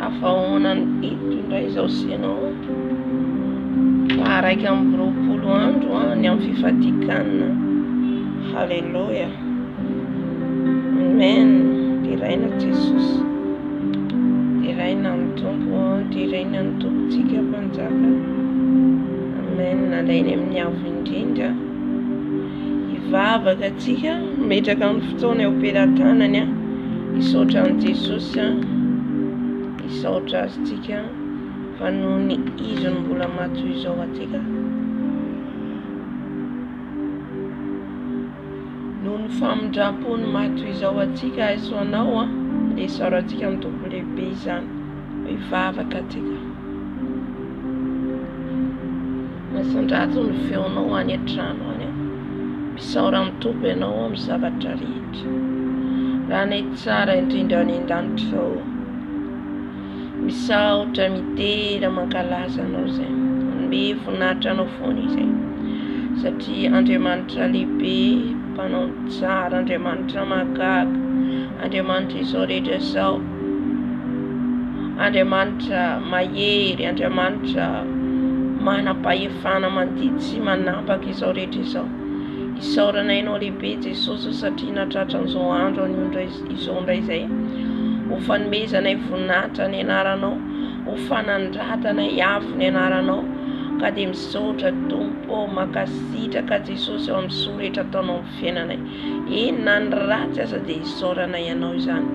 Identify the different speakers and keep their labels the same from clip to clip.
Speaker 1: tafahoana eto indray izao sianao araiky amby 20 andro ny amin'ny fifadikanana. Halleluja, amen. Diraina Jesosy, diraina ny tompo, diraina ny tompontsika mpanjaka. Amen. Nalainy amin'ny avo indrindra ivavaka atsika metraka amin'ny fotoana eo am-pelantanany isaotra an' Jesosy isaotra azy tsika fa noho ny izony mbola matoy izao atsika, noho ny famindram-pony matoy izao atsika aisoanao le saorantsika amin'ny tompo lehibe izany ivavaka atsika. Masandrato ny feonao any an-trano any misaora amin'ny tompo ianao amin'ny zavatra rehetra. Raha ny tsara indrindra any an-danitra izao misaotra mitera mankalaza anao zay, me voninahitra anao foana izay satria Andriamanitra lehibe, mpanao tsara, Andriamanitra mahagaga, Andriamanitra izao rehetra izao, Andriamanitra mahery, Andriamanitra manam-pahefana mandidy sy manapaka izao rehetra izao. Isaorana ianao lehibe Jesosy satria natratra an'izao andro izao indray izay ho fanomezana voninahitra ny anaranao, ho fanandratana iavo ny anaranao, ka dia misaotra tompo makasitraka Jesosy eo amin'ny soa rehetra ataonao amin'ny fiainanay. Inona ny ratsy aza dia isaorana ianao izany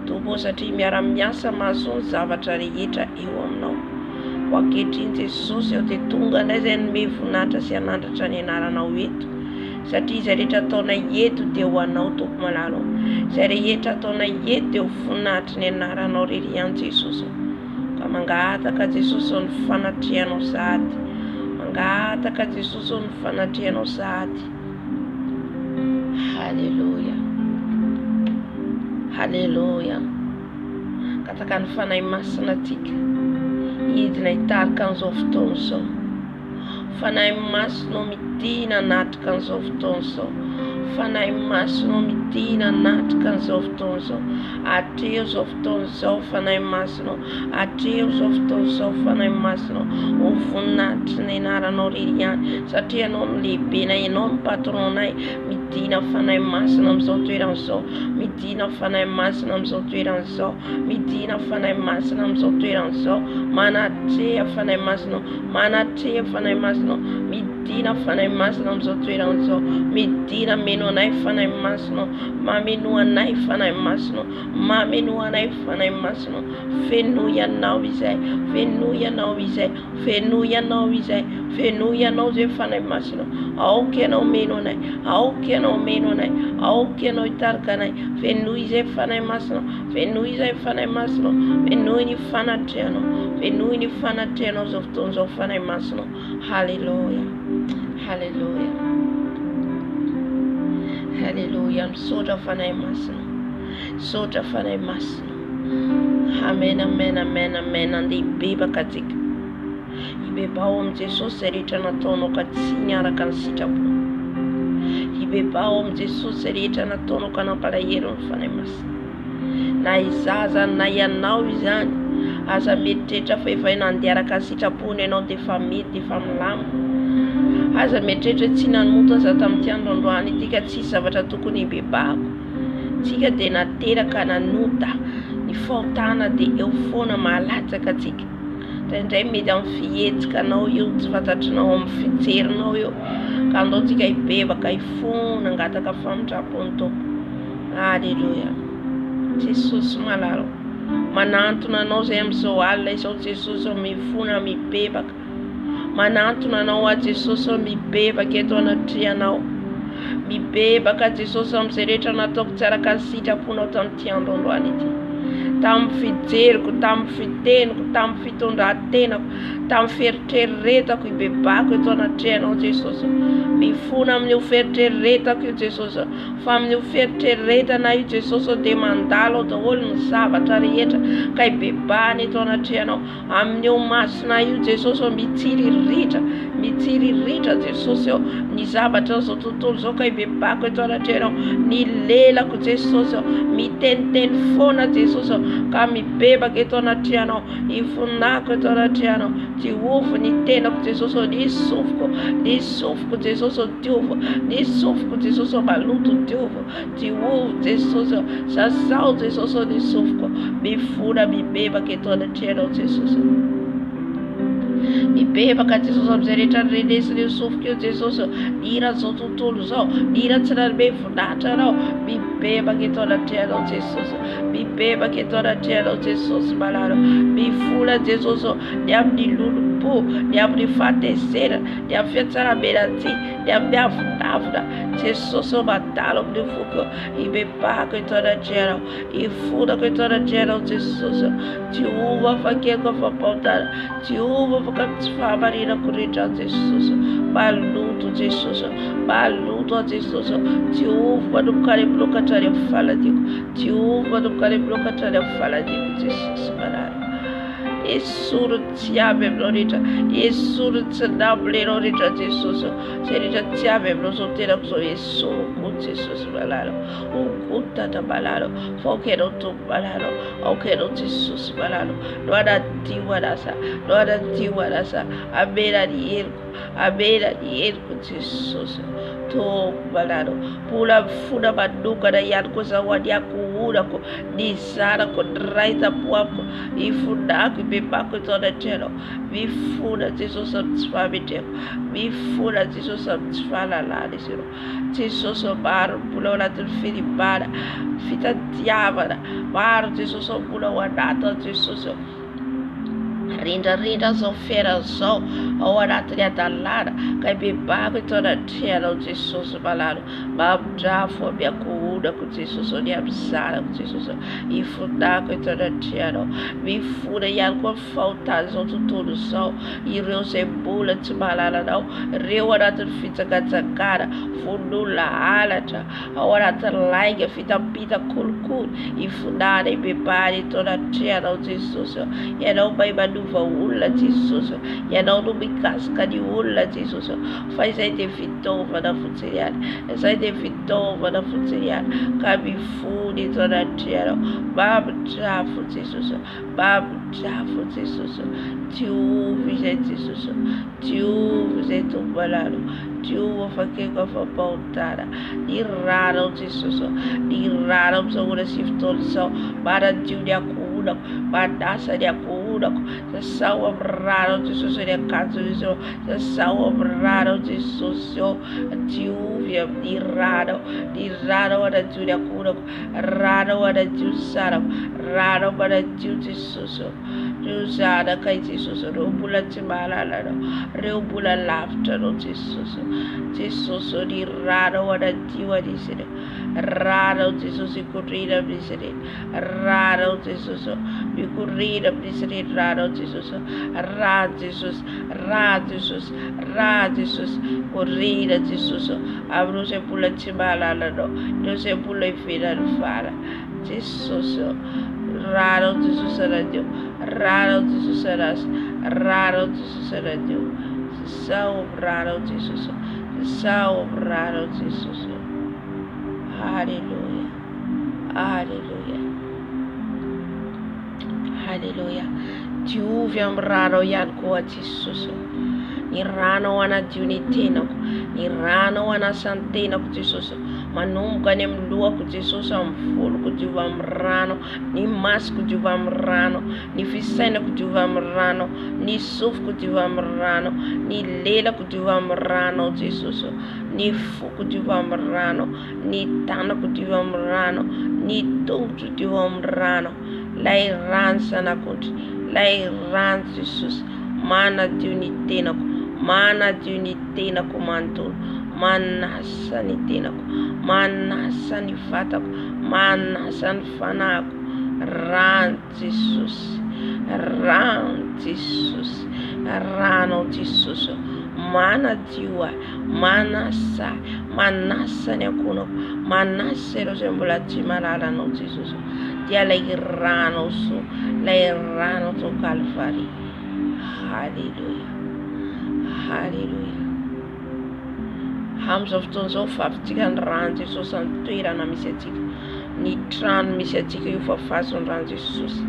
Speaker 1: tompo satria miara-miasa mahasoa ny zavatra rehetra eo aminao. Ho ankehitriny Jesosy eo dia tonga indray izay nome voninahitra sy hanandratra ny anaranao eto, satria izay rehetra ataonay eto dia ho anao tompo malalo, izay rehetra ataonay eto dia ho voninahitry ny anaranao rery ihany Jesosy. Ka mangataka Jesosy eo ny fanatrehanao sahady, mangataka Jesosy eo ny fanatrehanao sahady. Halleluja, halleluja. Kataka ny fanahy masina atsika hidina hitarika an'izao fotoana izao, fanahy masina midina natrika an'izao fotoana izao, fanahy masina midina natrika an'izao fotoana izao. Atreo izao fotoana izao fanahy masina, atreo izao fotoana izao fanahy masina, ho voninahitry ny anaranao rery ihany satria ianao no lehibenay, ianao no patronay. Midina fanahy masina amin'izao toerana izao, midina fanahy masina amin'izao toerana izao, midina fanahy masina amin'izao toerana izao, manatreha fanahy masina, manatreha fanahy masina, midina fanahy masina amin'izao toerana izao, midina meno anay fanahy masina, mameno anay fanahy masina, mameno anay fanahy masina. Fenoy ianao izay, fenoy ianao izay, fenoy ianao izay, fenoy ianao izay fanahy masina. Aoka ianao meno anay, aoka ianao meno anay, aoka ianao hitarika anay. Fenoy izay fanahy masina, fenoy izay fanahy masina, fenoy ny fanatrehanao, fenoy ny fanatrehanao izao fotoana izao fanahy masina. Halleluja, halleluja, halleluja. Misaotra fanahy masina, misaotra fanahy masina. Amen, amen, amen, amen. Andeha hibebaka atsika, hibebao amin'i Jesosy izay rehetra nataonao ka tsy niaraka ny sitrapo, hibebao amin'i Jesosy izay rehetra nataonao ka nampalahelo ny fanahy masina. Na izaza na ianao izany aza mieritreritra fa efa nandeharaka ny sitrapony ianao dia efa mety, dia efa milama. Aza mieritreritra tsy nanomto aza tamin'ity androandroany ity ka tsisy zavatra tokony hibebako, tsika dia nateraka nanota ny fahotana dia eo foana mahalatsaka atsika. Indray mety amin'ny fihetsikanao io, tsy fantatrinao amin'ny fijerinao io, ka andao tsika hibebaka hifona angataka famindram-pony tompo. Halleluja. Jesosy malalo manantona anao izay amin'izao alina izao Jesosy, mifona mibebaka, manantona anao Jesosy, mibebaka eto anatrehanao, mibebaka Jesosy amin'izay rehetra nataoko tsy araka ny sitraponao tamin'ity androandroany ity, tamin'ny fijeriko, tamin'ny fiteniko, tamin'ny fitondran-tenako, tamin'ny feritreretako hibebako eto anatrehanao Jesosy. Mifona amin'io feritreretako io Jesosy, fa amin'io feritreretana io Jesosy dia mandalo daholo ny zavatra rehetra ka hibebahana eto anatrehanao. Amin'io masina io Jesosy mitsiriritra, mitsiriritra Jesosy eo ny zavatra zao tontolo zao ka hibebahako eto anatrehanao. Ny lelako Jesosy eo miteniteny foana Jesosy eo, ka mibebaka eto anaty anao, ifonako eto anaty anao, Jehova ny tenako Jesosy, ny sofiko Jesosy Jehova, ny sofiko Jesosy maloto Jehova, Jehova Jesosy, sasao Jesosy ny sofiko, mifuna mibebaka eto anaty anao Jesosy. Mibebaka Jesosy amin'izay rehetra renesiny io sofiko io Jesosy, nira zao tontolo zao, nira tsy nanome voninahitra anao, mibebaka eto anaty anao Jesosy, mibebaka eto anaty anao Jesosy malalo, mifona Jesosy ny amin'ny lolompo, ny amin'ny fahatezera, ny amin'ny fiatsaram-belantsy, ny amin'ny avinavina Jesosy mandalo amin'ny foko, ibebaka eto anaty anao, ifonako eto anaty anao Jesosy, Jehova fakeko fampaotana, Jehova tsy fahamarinako rehetra Jesosy, maloto Jesosy, maloto Jesosy, Jehova manomboka any amin'ny lokatra any amin'ny faladiko, Jehova manomboka any amin'ny lokatra any amin'ny faladiko Jesosy manara. Esoro tsy avy aminao rehetra, esoro tsy nambolenao rehetra Jesosy, zay rehetra tsy avy aminao zao tenako zao, esoro koa Jesosy malalo, okotatra malalo, fa aokenao tompo malalo, aokenao Jesosy malalo, no anadio anasa, no anadio anasa, amena ny heriko Jesosy, tompo malalo, mbola mifona manokana ihany koa zaho aniako onako, ny zanako, ny raitam-poako, ifonako ibebako eto anaty anao, mifona Jesosy amin'ny tsy fahametreko, mifona Jesosy amin'ny tsy fahalalana izy ireo, Jesosy maro mbola ao anatin'ny filimbana, fitadiavana, maro Jesosy mbola ao anatiny Jesosy, rindrarindra zao fiaina zao ao anatin'ny adalana, ka ibebako eto anaty anao Jesosy malalo, mamindrafo amiako onako Jesosy, ny amin'ny zanako Jesosy, ifonako eto anaty anao, mifona ihany koa fahotana zao tontolo zao, ireo zay mbola tsy mahalala anao, ireo anatin'ny fitsangatsangana, fon'olona halatra, ao anatin'ny lainga fitampita kolokolo, ifonana ibebana eto anaty anao Jesosy, ianao mahay manova olona Jesosy, ianao no mikasika ny olona Jesosy, fa izay dia fitaovana fotsiny ihany, izay dia fitaovana fotsiny ihany, ka mifony eto anaty anao, mamindrafo Jesosy, mamindrafo Jesosy, Jehova izay Jesosy, Jehova izay tompo malalo, Jehova fakeko afampahotana, ny ranao Jesosy, ny ranao amin'izao ora sy fotoana izao, manadio ny akonako, manasa ny akonako, sasao amin'ny ranao Jesosy ny akanjo izao, sasao amin'ny ranao Jesosy io, Jehova amin'ny ranao anadio ny akonako, ranao anadio ny zanako, ranao manadio Jesosy, reo zanaka i Jesosy, reo mbola tsy mahalala anao, reo mbola lavitra anao Jesosy, Jesosy ny ranao anadio an'izy ireo, ranao Jesosy ikorina amin'izy ireny, ranao Jesosy mikorina amin'izy ireny, ranao Jesosy, raha Jesosy, raha Jesosy, raha Jesosy, korina Jesosy amin'ireo zay mbola tsy mahalala anao, ireo zay mbola ivelany fara Jesosy, ranao Jesosy anadio, ranao Jesosy anasa, ranao Jesosy anadio, sasao amin'ny ranao Jesosy, sasao amin'ny ranao Jesosy. Hallelujah, hallelujah, hallelujah. Diovy amin'ny ranao ihany koa Jesosy, ny ranao anadio ny tenako, ny ranao anasany tenako Jesosy, manomboka any amin'ny lohako Jesosy, amin'ny voloko diova amin'ny rano, ny masoko diova amin'ny rano, ny fisainako diova amin'ny rano, ny sofiko diova amin'ny rano, ny lelako diova amin'ny rano Jesosy, ny foko diova amin'ny rano, ny tanako diova amin'ny rano, ny tongotro diova amin'ny rano, lay rano sanakondry, lay rano Jesosy, manadio ny tenako, manadio ny tenako manontolo, manasa ny tenako, manasa ny vatako, manasa ny fanahako, rano Jesosy, rano Jesosy, rano Jesosy, manadio ahy, manasa ny akonako, manasa ireo zay mbola tsy mahalala anao Jesosy, dia lay rano so, lay rano to Kalvari. Hallelujah, hallelujah. Amin'izao fotoana izao fahavitika ny rano Jesosy amin'ny toerana misy atsika, ny trano misy atsika io fafazon'ny rano Jesosy.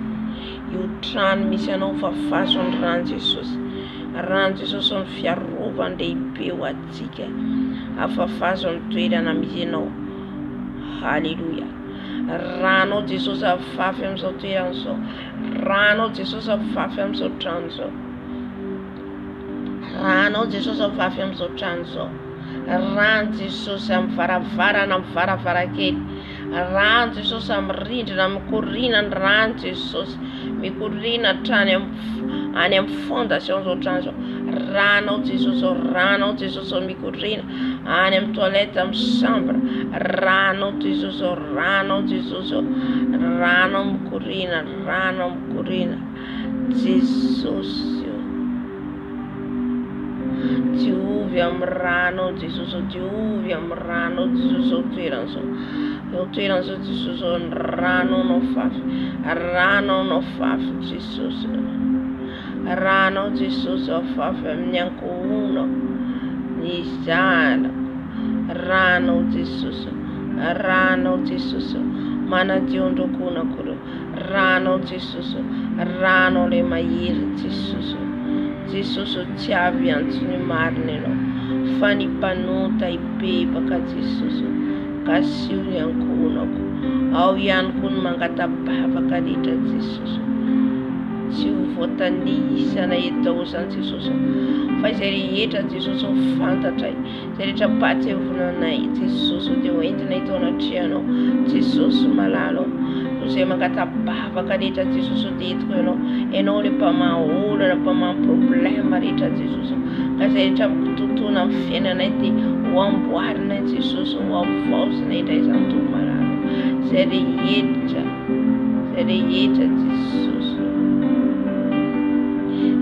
Speaker 1: Io trano misy anao fafazon'ny rano Jesosy. Rano Jesosy ny fiarovany lehibe ho atsika. Afafazon'ny toerana misy anao. Halleluja. Rano Jesosy afafy amin'izao toerana izao. Rano Jesosy afafy amin'izao trano izao. Rano Jesosy afafy amin'izao trano izao. Rano Jesosy amin'ny varavarana, amin'ny varavarakely. Rano Jesosy amin'ny rindrina, mikorina ny rano Jesosy. Mikorina trano any amin'ny fondation izao trano izao. Rano Jesosy, rano Jesosy mikorina any amin'ny toilette, amin'ny chambre. Rano Jesosy, rano Jesosy, rano mikorina, rano mikorina. Jesosy. Diovy amin'ny rano Jesosy, diovy amin'ny rano Jesosy toerana izao. Io toerana izao Jesosy ny rano no fafy. Rano no fafy Jesosy. Rano Jesosy afafy amin'ny ankohonao, ny zanako. Rano Jesosy, rano Jesosy manadio an-dokonako ireo. Rano Jesosy, rano le mahery Jesosy. Jesosy tsy avy antsony marina ianao, fa ny mpanota hibebaka Jesosy. Kasio ny ankohonako, ao ihany koa ny mangatabavaka rehetra Jesosy. Tsy ho voatanisana eto izany Jesosy, fa izay rehetra Jesosy ho fantatra, izay rehetra paty hevonanay Jesosy dia ho entina eto anatrianao Jesosy malalo. Izay mangatabavaka rehetra Jesosy dia entiko ianao le mpamaha olana, mpamaha problème rehetra Jesosy. Ka izay rehetra tontona amin'ny fiainanay dia ho amboarinay Jesosy, ho avaozinay indray izany tontolo malalo. Izay rehetra Jesosy.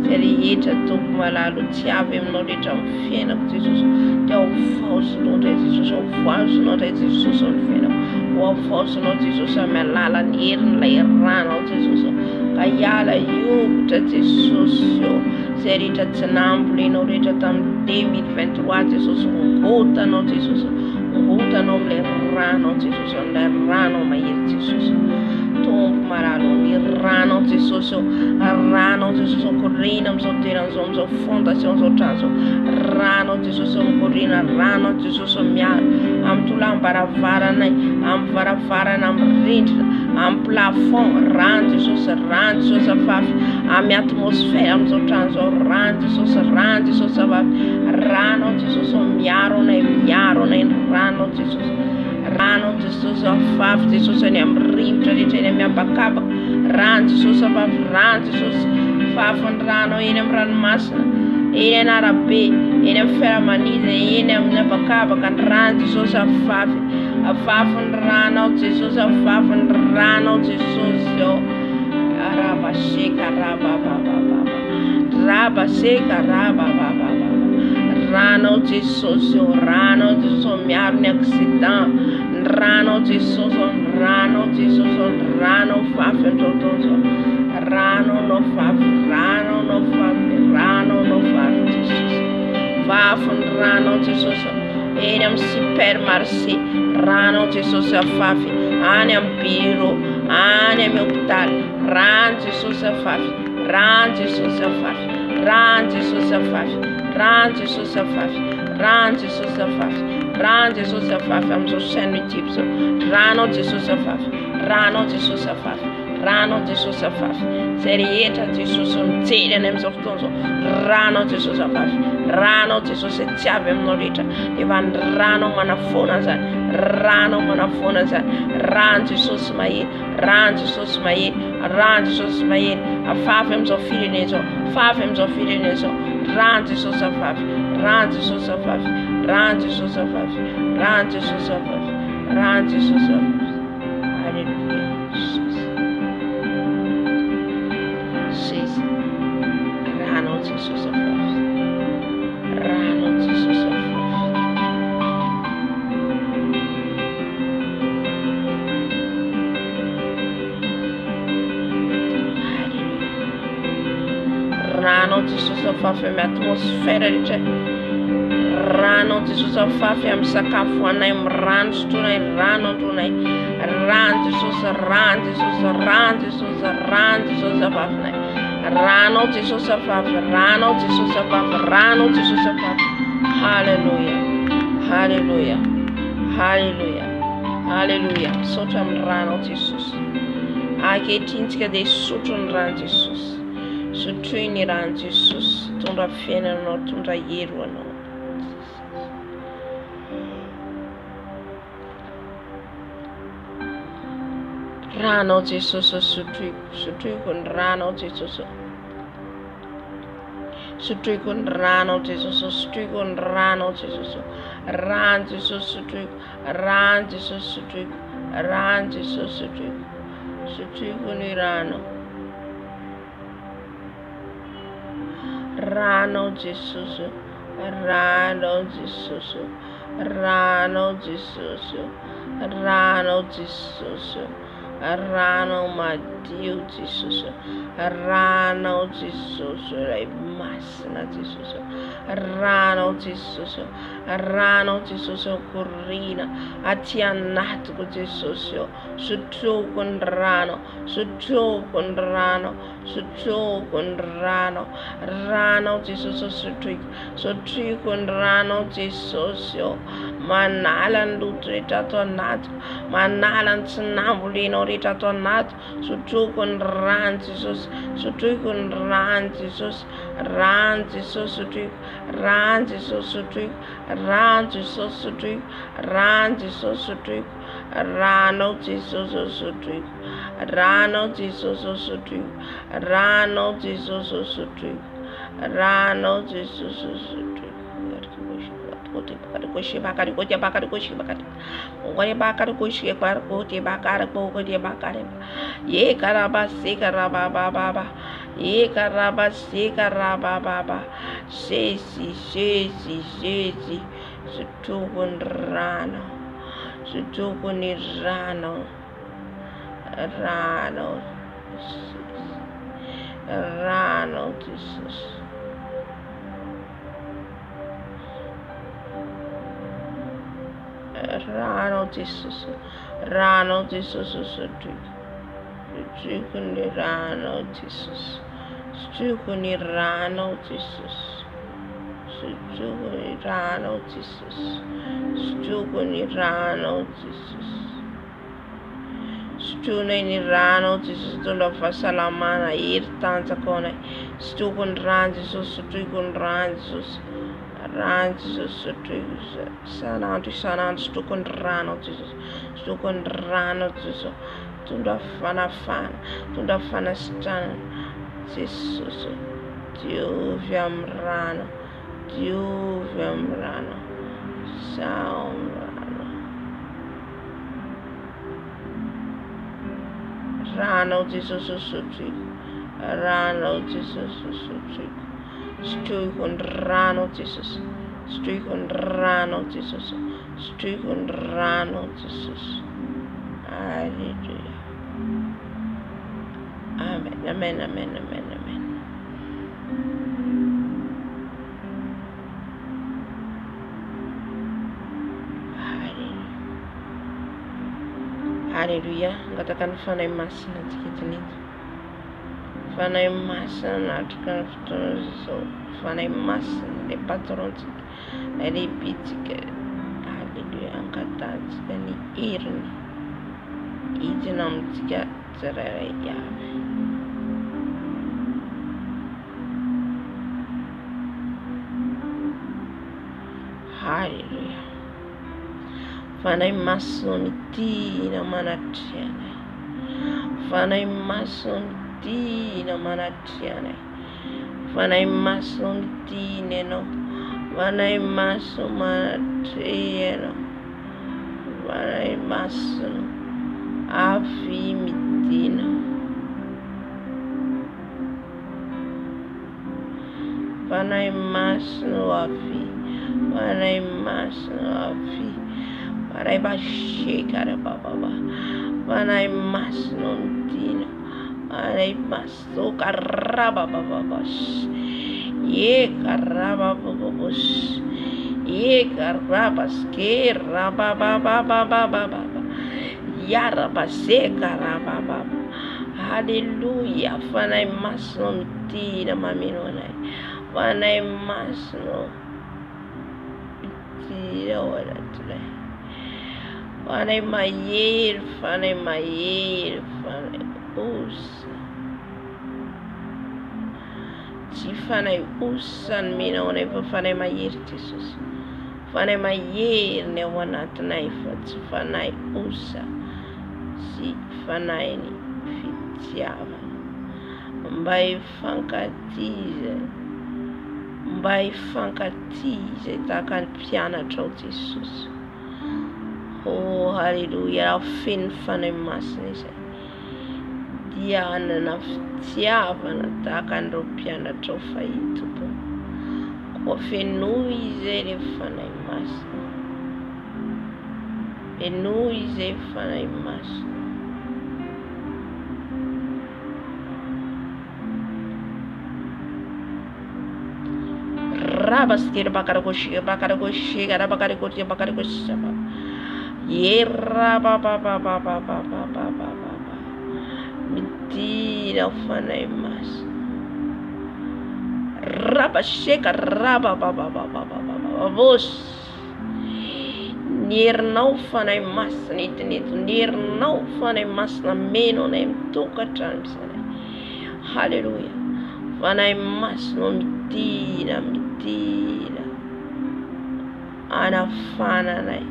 Speaker 1: Izay rehetra tompo malalo tsy avy aminao rehetra amin'ny fiainako Jesosy. Dia ho avaozinao indray Jesosy, ho avaozinao indray Jesosy amin'ny fiainako. Ho avaozinao Jesosy amin'ny alalan'ny herin'ilay ranao Jesosy. Ka hiala hiogotra Jesosy eo. Izay rehetra tsy nambolenao rehetra tamin'ny 2023 Jesosy, ngotanao Jesosy. Ngotanao amin'ilay ranao Jesosy, amin'ilay ranao mahery Jesosy. Tompo malalo ny ranao Jesosy eo. Ranao Jesosy mikorina amin'izao toerana izao, amin'izao fondation izao trano izao. Ranao Jesosy mikorina, ranao Jesosy miaro amin'ny tolam-baravaranay, amin'ny varavarana, amin'ny rindrina, amin'ny plafond. Rano Jesosy afafy amin'ny atmosfera amin'izao trano izao. Rano Jesosy afafy. Ranao Jesosy miaro anay ny ranao Jesosy. Rano Jesosy afafy Jesosy any amin'ny rivotra rehetra, eny amin'ny habakabaka. Rano Jesosy afafy. Rano Jesosy afafy ny rano eny amin'ny ranomasina, eny an'arabe, eny amin'ny fiaramanidina, eny amin'ny habakabaka. Ny rano Jesosy afafy. Afafy ny ranao Jesosy, afafy ny ranao Jesosy eo. Rabaseka rababababa, rabaseka rababababa. Rano Jesosy eo. Rano Jesosy miaro ny accident. Rano Jesosy, rano Jesosy, rano fafy amin'izao tontolo izao. Rano no fafy, rano no fafy, rano no fafy Jesosy. Fafy ny rano Jesosy eny amin'ny supermarché. Rano Jesosy afafy any amin'ny bureau, any amin'ny hôpitaly. Rano Jesosy afafy. Rano Jesosy afafy. Rano Jesosy afafy. Rano Jesosy afafy. Rano Jesosy afafy. Rano Jesosy afafy amin'izao chaîne YouTube izao. Rano Jesosy afafy. Rano Jesosy afafy. Rano Jesosy afafy. Izay rehetra Jesosy mijery any amin'izao fotoana izao. Rano Jesosy afafy. Rano Jesosy tsy avy aminao rehetra. Efa ny rano manafoana zany. Rano manafoana zany. Rano Jesosy mahery. Rano Jesosy mahery. Rano Jesosy mahery. Afafy amin'izao firenena izao. Afafy amin'izao firenena izao. Rano Jesosy afafy. Rano Jesosy afafy. Rano Jesosy afafy. Rano Jesosy afafy. Rano Jesosy afafy. Alléluia. Jesus. Rano Jesosy afafy. Rano Jesosy afafy. Rano Jesosy afafy amin'ny atmosfera rehetra. rano Jesus afafy amin'ny sakafo anay rano sotroinay rano andronay rano Jesus rano Jesus rano Jesus rano Jesus afafinay rano Jesus afafy rano Jesus afafy rano Jesus afafy hallelujah hallelujah hallelujah hallelujah sotra amin'ny rano Jesus ankehitriny dia sotro ny rano Jesus sotroy ny rano Jesus tondra fiainanao tondra hery anao rano Jesus sotroiko ny rano Jesus sotroiko ny rano Jesus sotroiko ny rano Jesus rano Jesus sotroiko rano Jesus sotroiko rano Jesus sotroiko sotroiko ny rano rano Jesus rano Jesus rano Jesus rano Jesus rano madio Jesus rano Jesus ray masina Jesus rano Jesus rano Jesus korina aty anatiko Jesus sotroko ny rano sotroko ny rano sotroko ny rano rano Jesus sotriko ny rano Jesus manala ny loto rehetra ato anatiko manala ny tsy nambolenao rehetra ato anato sotroko ny rano Jesus sotriko ny rano Jesus rano Jesus sotriko rano Jesus sotriko rano Jesus sotriko rano Jesus sotriko rano Jesus sotriko rano Jesus sotriko rano Jesus sotriko rano Jesus sotriko koshi bakari koshi bakari koshi bakari ngore bakari koshi bakari koshi bakari koshi bakari ye karabasi karababa baba ye karabasi karababa sesi sutukun rano Jesus rano Jesus sutukun rano Jesus sutukun rano Jesus sutukun rano Jesus sutukun rano Jesus sutukun rano Jesus tondra fahasalamana hery tanjakona sutukun rano Jesus sutukun rano Jesus rano Jesus sanandro sutukun rano Jesus sutukun rano Jesus tondra fanafana tondra fanasitrana Jesus diovy amin'ny rano sao rano Jesus sutriko rano Jesus sutriko sutriko rano Jesus sutriko rano Jesus sutriko rano Jesus hallelujah amen amen amen amen amen hallelujah ngatakan fanay masina tikitini fanay masina natrika so fanay masina le patron ele bitika hallelujah angatatsika ny heriny hidina amintsika tsirairay avy hallelujah fanay masina tiana manatrianay fanay masina tiana manatrianay fanay masina tiana ianao fanay masina manatrianao fanay masina avy midina fanay masina avy fanay masina avy Parai bashikara baba panai masno dina parai maso karaba baba ye karaba baba Yekarabaske rababababababa. Yarabaseka rabababa. Hallelujah. Fanai masno mtira maminonai. Fanai masno mtira wadatule. Fanai mayir, fanai usa. Fanai usan minone fanai mayir Jesus. Fanai mayir ne wanat naifat fanai usa. Si fanai ni fitiava. Mbai fankatize takan piana trou Jesus. Oh hallelujah. Fin fanai masnise. Diana na fitiava na takan ro piana trou faito po. Ofenuize le fanai masna. Enuize fanai masna. Rabaskir bakaragoshi garabakaragoshi bakaragoshi. Yera baba. Mentira fanai masna. Rabasheka rabababababababa vos nir não fanai mas nit nir não fanai mas na meno nem toca transane. Hallelujah. Fanai mas no mentira ana fana nai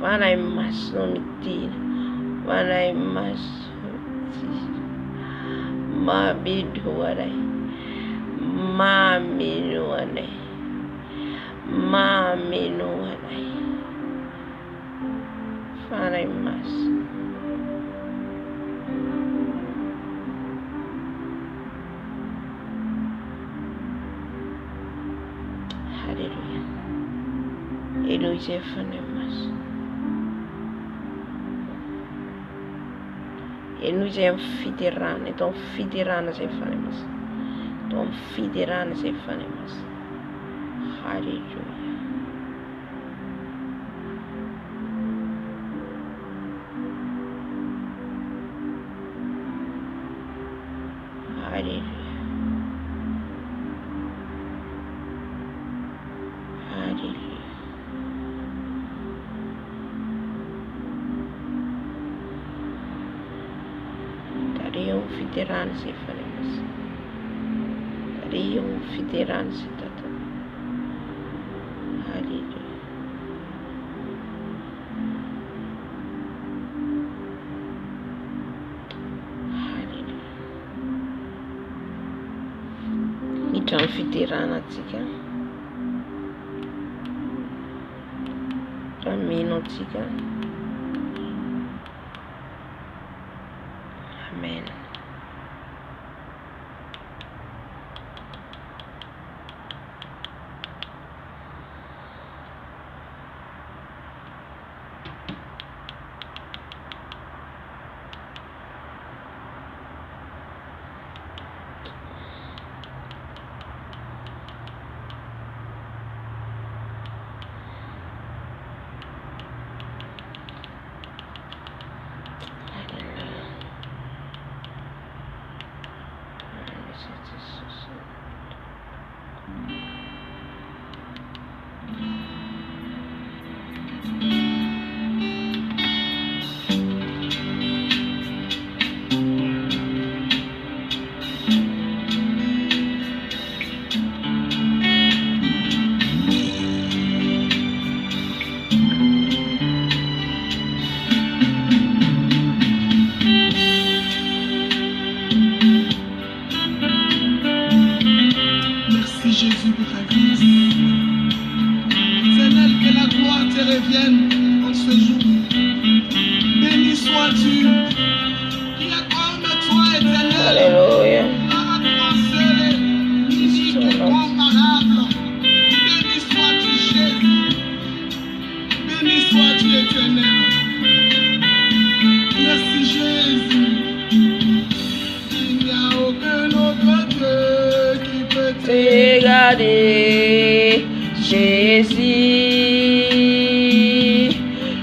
Speaker 1: fanai mas no mentira. Fanai mas mabiduarai maminuarai fanai mas hallelujah. Eloise fanai mas. E noi siamo fiderane, don fiderane se faremos. Don fiderane se faremos. Hallelujah. Hallelujah. Hallelujah. Rio fiderane se faremos. Rio fiderane se tata. Hallelujah. Hallelujah. Então fiderane tika. Ramino tika. Amen.
Speaker 2: Jésus pour ta grâce. Seigneur, que la gloire te revienne en ce jour. Béni sois-tu, qui est comme toi, éternel.
Speaker 1: Alléluia.
Speaker 2: Incomparable. Béni sois-tu, Jésus. Béni sois-tu, éternel. Merci, Jésus. Il n'y a aucun autre.
Speaker 1: regardé Jésus.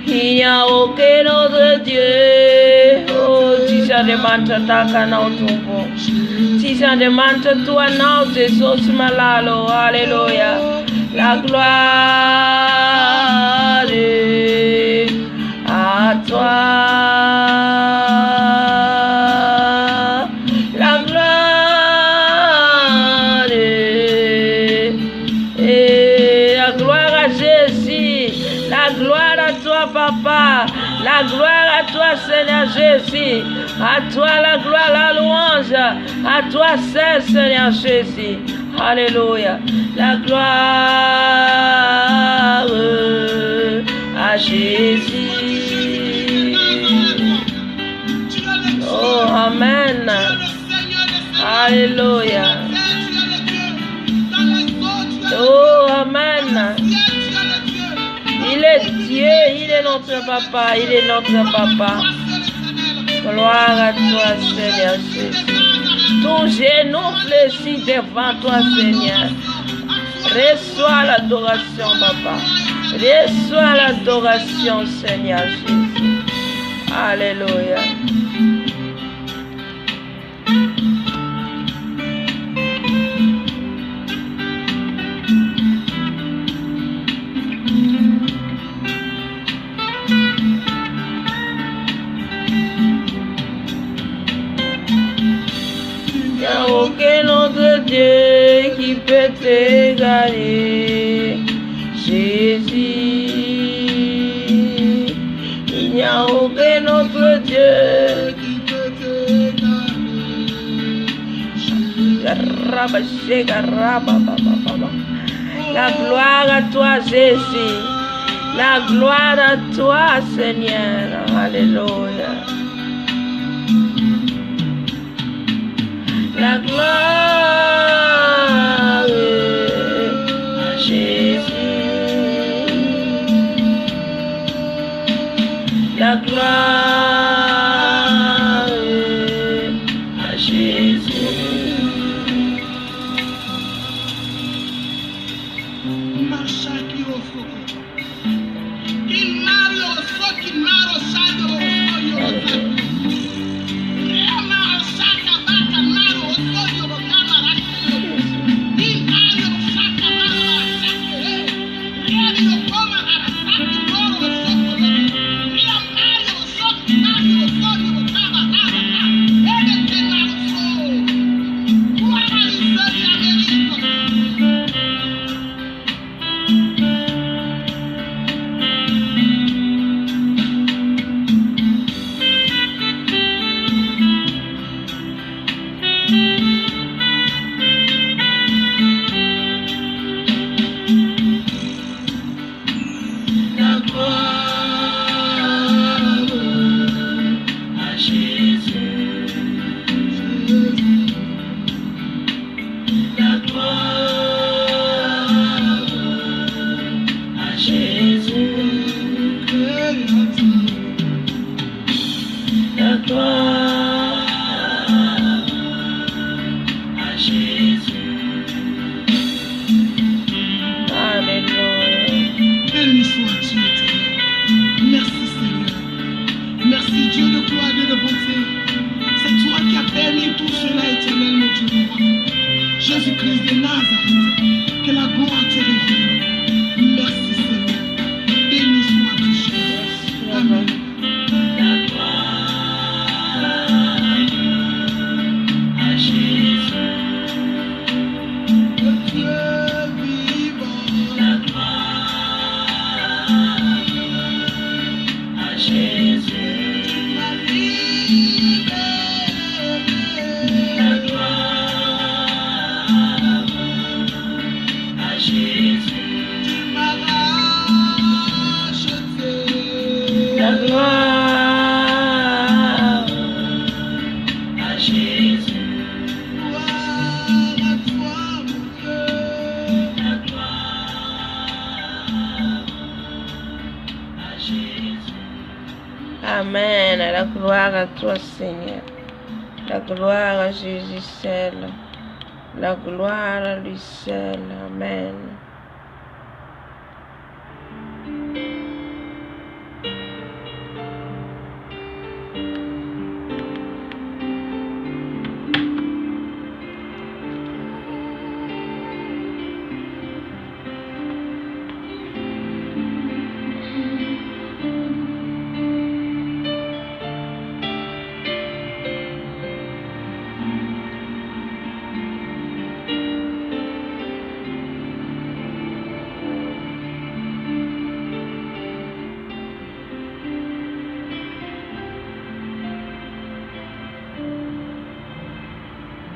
Speaker 1: Il n'y a aucun autre Dieu. Oh, si ça demande ta cana au tombeau. Si ça demande toi, non, c'est sauce malalo. Alléluia. La gloire à toi. La gloire et la gloire à Jésus. La gloire à toi, Papa. La gloire à toi, Seigneur Jésus. À toi la gloire, la louange. À toi seul, Seigneur Jésus. Alléluia. La gloire à Jésus. Oh, Amen. Alléluia. Oh, Amen. Il est Dieu, il est notre Papa, il est notre Papa. Gloire à toi, Seigneur Jésus. Ton genou fléchit devant toi, Seigneur. Reçois l'adoration, Papa. Reçois l'adoration, Seigneur Jésus. Alléluia. Aucun autre Dieu qui peut t'égaler, Jésus. Il n'y a aucun autre Dieu qui peut t'égaler. La gloire à toi, Jésus. La gloire à toi, Seigneur. Alléluia. La gloire à Jésus. La gloire à Jésus.
Speaker 2: Jésus-Christ de Nazareth, que la gloire te revienne. Merci Seigneur. Béni sois-tu, Jésus. Amen. La gloire à Jésus. Le Dieu vivant. La gloire à Jésus. Ma vie. La gloire.
Speaker 1: La gloire à Jésus.
Speaker 2: Gloire à toi, mon Dieu.
Speaker 1: La gloire à Jésus. Amen. La gloire à toi, Seigneur. La gloire à Jésus seul. La gloire lui seul. Amen.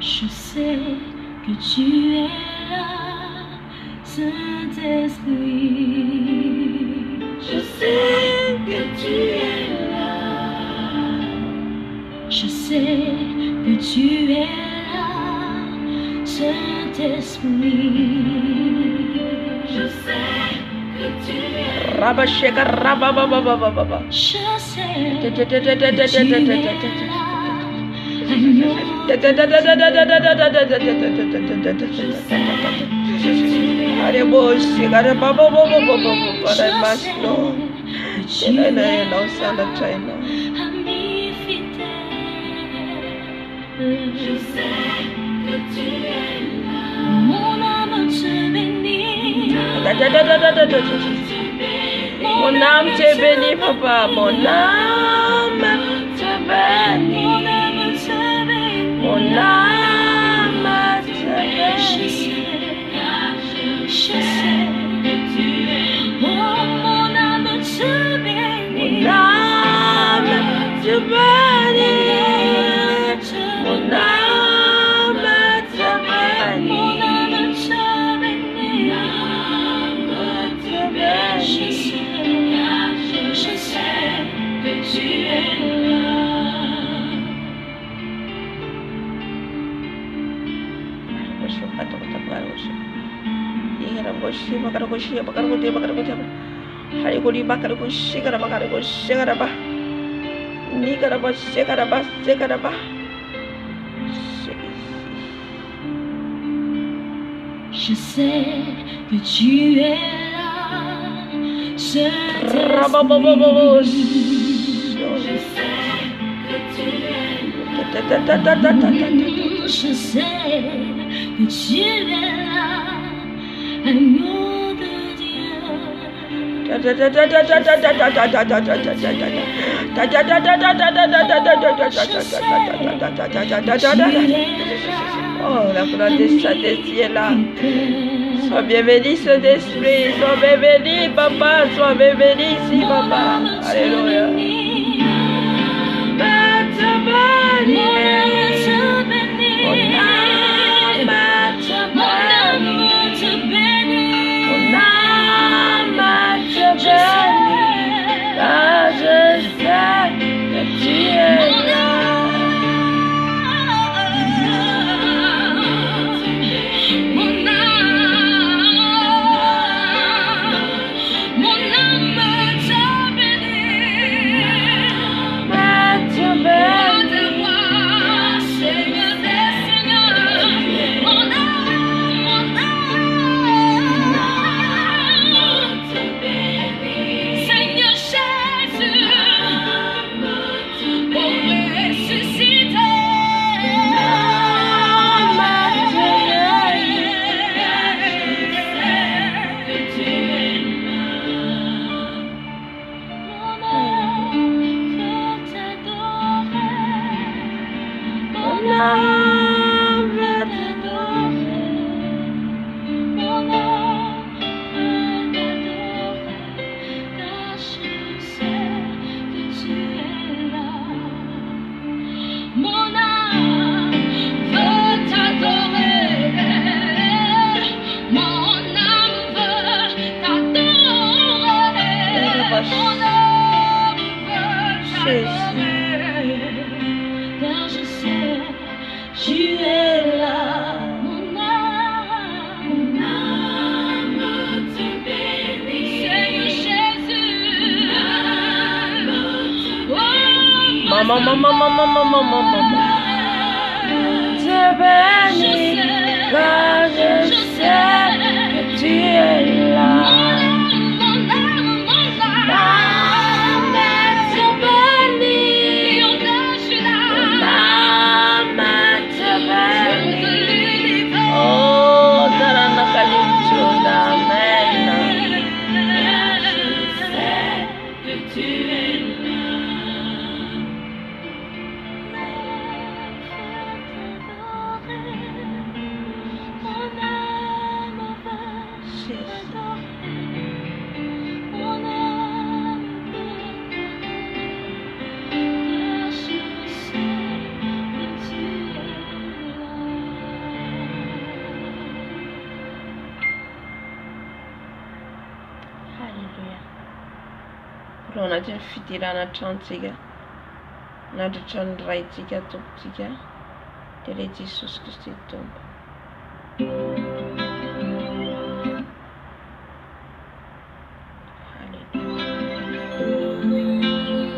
Speaker 3: Je sais que tu es là, Saint-Esprit. Je sais que tu es là. Je sais que tu es là, Saint-Esprit. Je sais que tu es là.
Speaker 1: Rabasheka rababababababa.
Speaker 3: Je sais que tu es là. Je sais que tu es là. Mon âme te bénit.
Speaker 1: Mon âme te bénit, papa. Mon âme te bénit. Mon âme te bénit.
Speaker 3: Je sais que tu es. Oh, mon âme te bénit.
Speaker 1: Mon âme te bénit. Mon âme te bénit.
Speaker 3: Mon âme te bénit. Je sais que tu es là. Je sais que tu es là, Saint-Esprit. Je sais que tu es là. Je sais que tu es là, agneau de Dieu.
Speaker 1: Oh, la gloire de Saint-Esprit est là. Sois bienvenu, Saint-Esprit. Sois bienvenu, papa. Sois bienvenu ici, papa. Alléluia. Mama, mama, mama, mama, mama, mama. te bénis, car je sais que tu es là. Mon âme te bénit, mon âme te bénit. Oh, Tarana Kalinchuda, Amen. Je sais que tu es là. Raha anatin'ny fidirana tranontsika nandritra ny raintsika tompontsika dia ilay Jesosy Kristy tompo.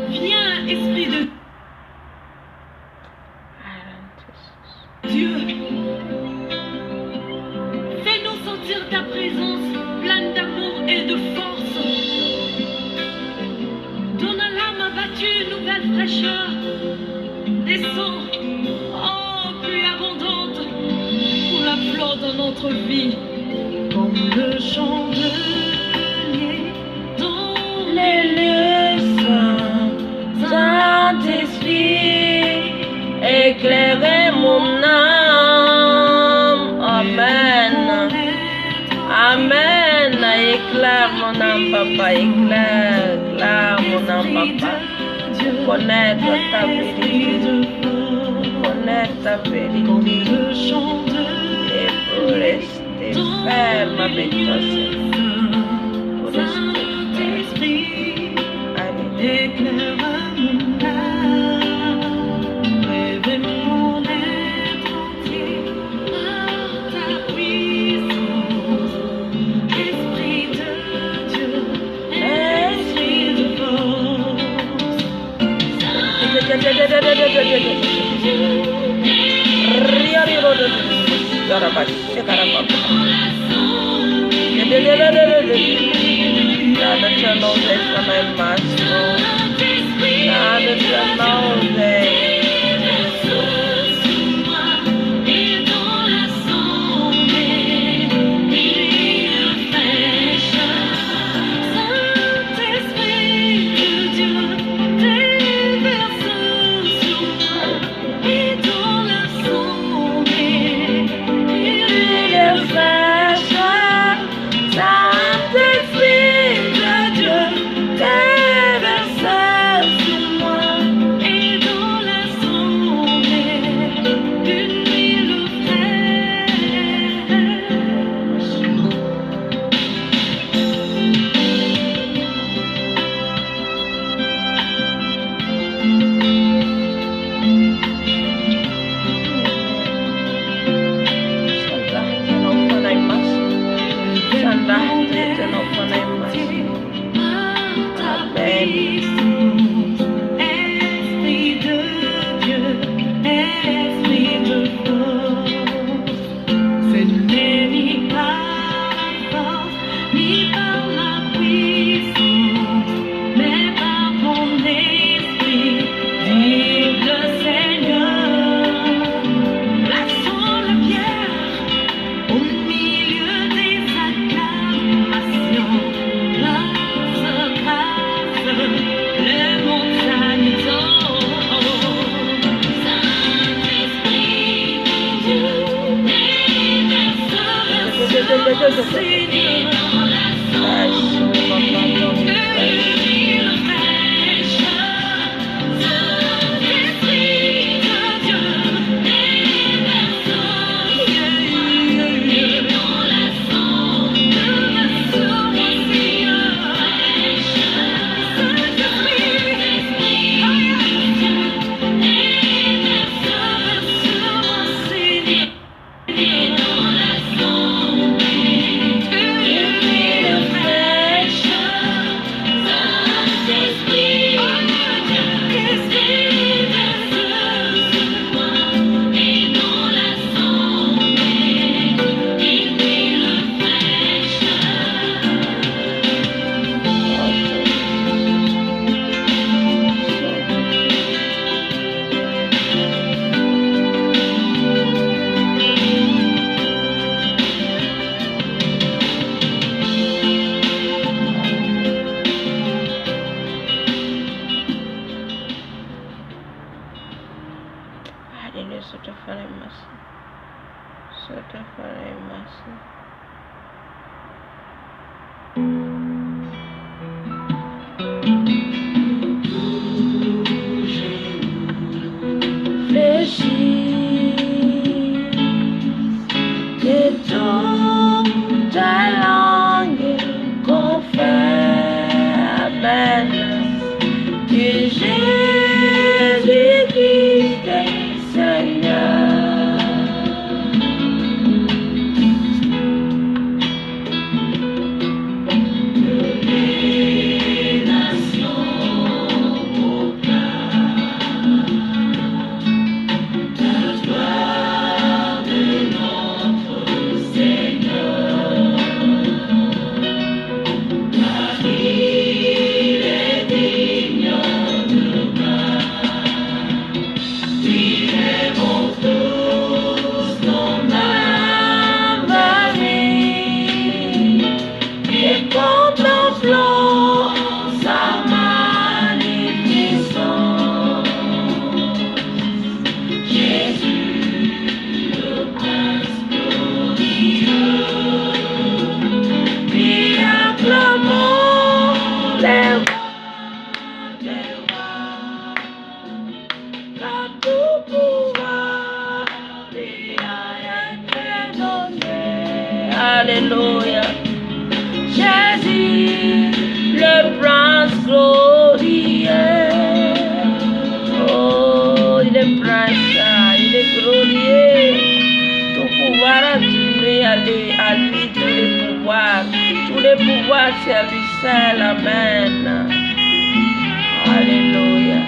Speaker 3: Viens, Esprit de Dieu, fais-nous sentir ta présence pleine d'amour et de force. Donne à l'âme abattue une nouvelle fraîcheur. Descends, oh, pluie abondante, pour la flore de notre vie, comme le chandelier dans
Speaker 1: Les lieux saints, Saint-Esprit, éclairez mon âme. Amen. Amen. Éclaire mon âme, papa. Éclaire mon âme, papa. Pour connaître ta vérité. Connaître ta vérité. Et pour rester ferme avec toi, Seigneur. Pour rester ferme. Allez.
Speaker 3: éclaire mon âme, révèle mon être entier par ta puissance, Esprit de Dieu, Esprit de force,
Speaker 1: Nada te anoze sama maso. Nada te anoze. Il est sur ta femme et masse. Sur ta femme et masse. Que toute ta langue confère, amen, que Jésus-Christ est Seigneur. Que les nations Alléluia. Jésus, le prince glorieux. Oh, il est prince, il est glorieux. Tout pouvoir a donné à lui tous les pouvoirs. Tous les pouvoirs, c'est à lui seul. Amen. Alléluia.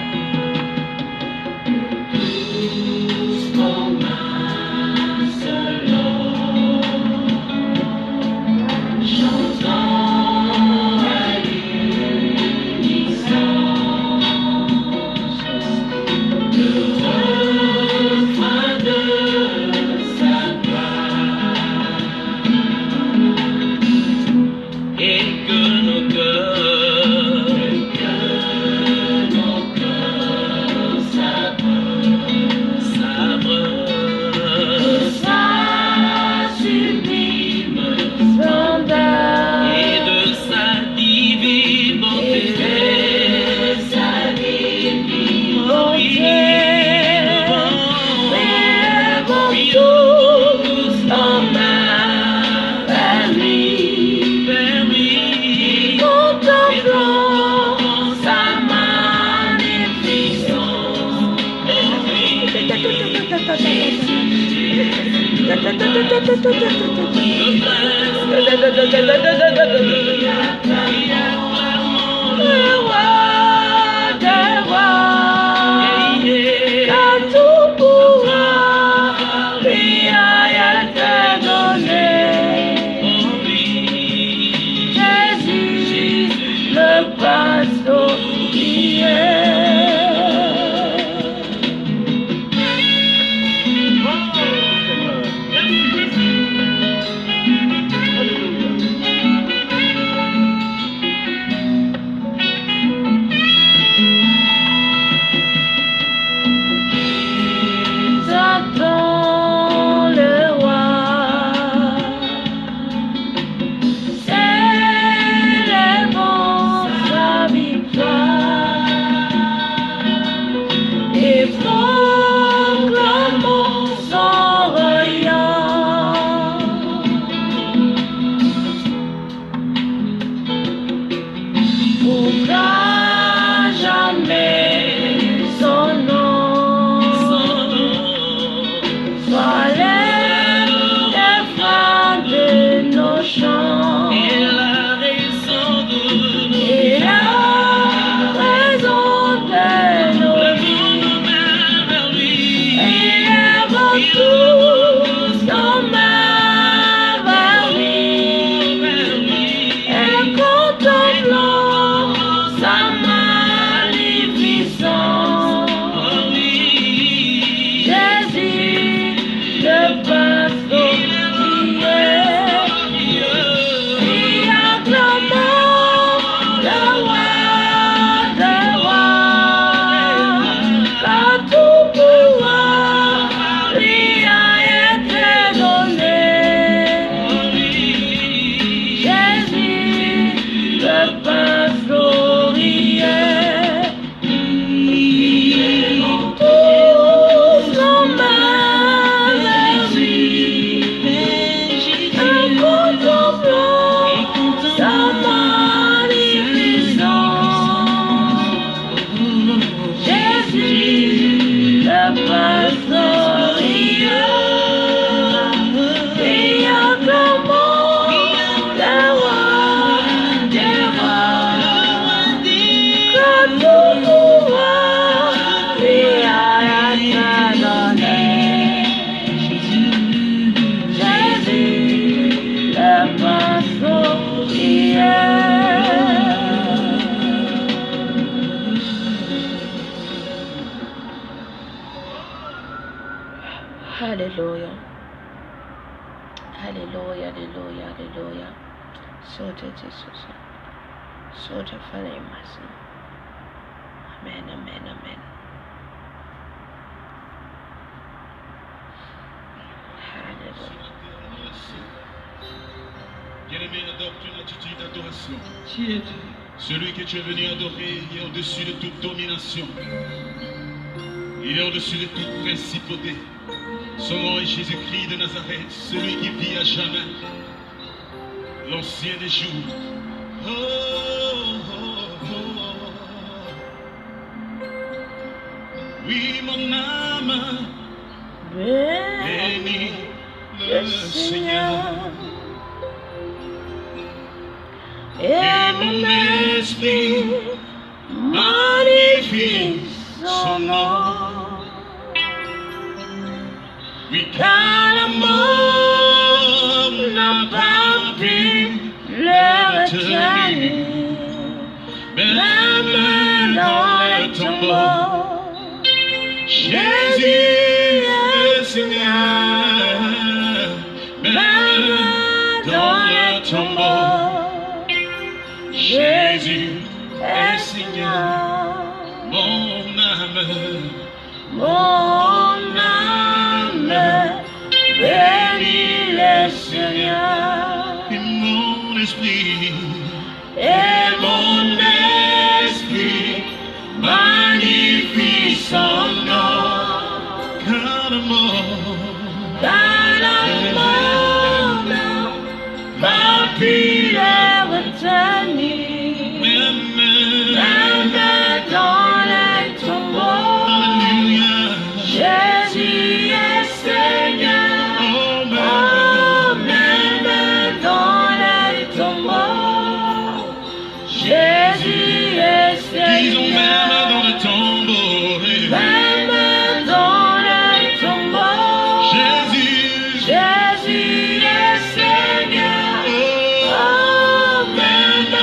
Speaker 1: Hallelujah. Hallelujah, hallelujah, hallelujah. Sote Jesus. Sote fane masi. Amen, amen, amen. Hallelujah.
Speaker 2: Bien-aimé, adopte une attitude d'adoration. Celui que tu es venu adorer, il est au-dessus de toute domination. Il est au-dessus de toute principauté. Son nom est Jésus-Christ de Nazareth, celui qui vit à jamais, l'ancien des jours. Oh, oh, oh. Oui, mon âme, bénis le Seigneur. Et mon esprit magnifie son nom. Oui, car l'amour n'a pas pu le retenir, même dans le tombeau, Jésus est Seigneur, même dans le tombeau, Jésus est Seigneur, mon âme, bénis le Seigneur, et mon esprit magnifie son nom, car l'amour n'a pas pu le retenir, même dans les tombeaux. Alléluia. Jésus est Seigneur, oh, même dans les tombeaux. Jésus est Seigneur. Disons même dans le tombeau. Même dans les tombeaux. Jésus est Seigneur, oh, même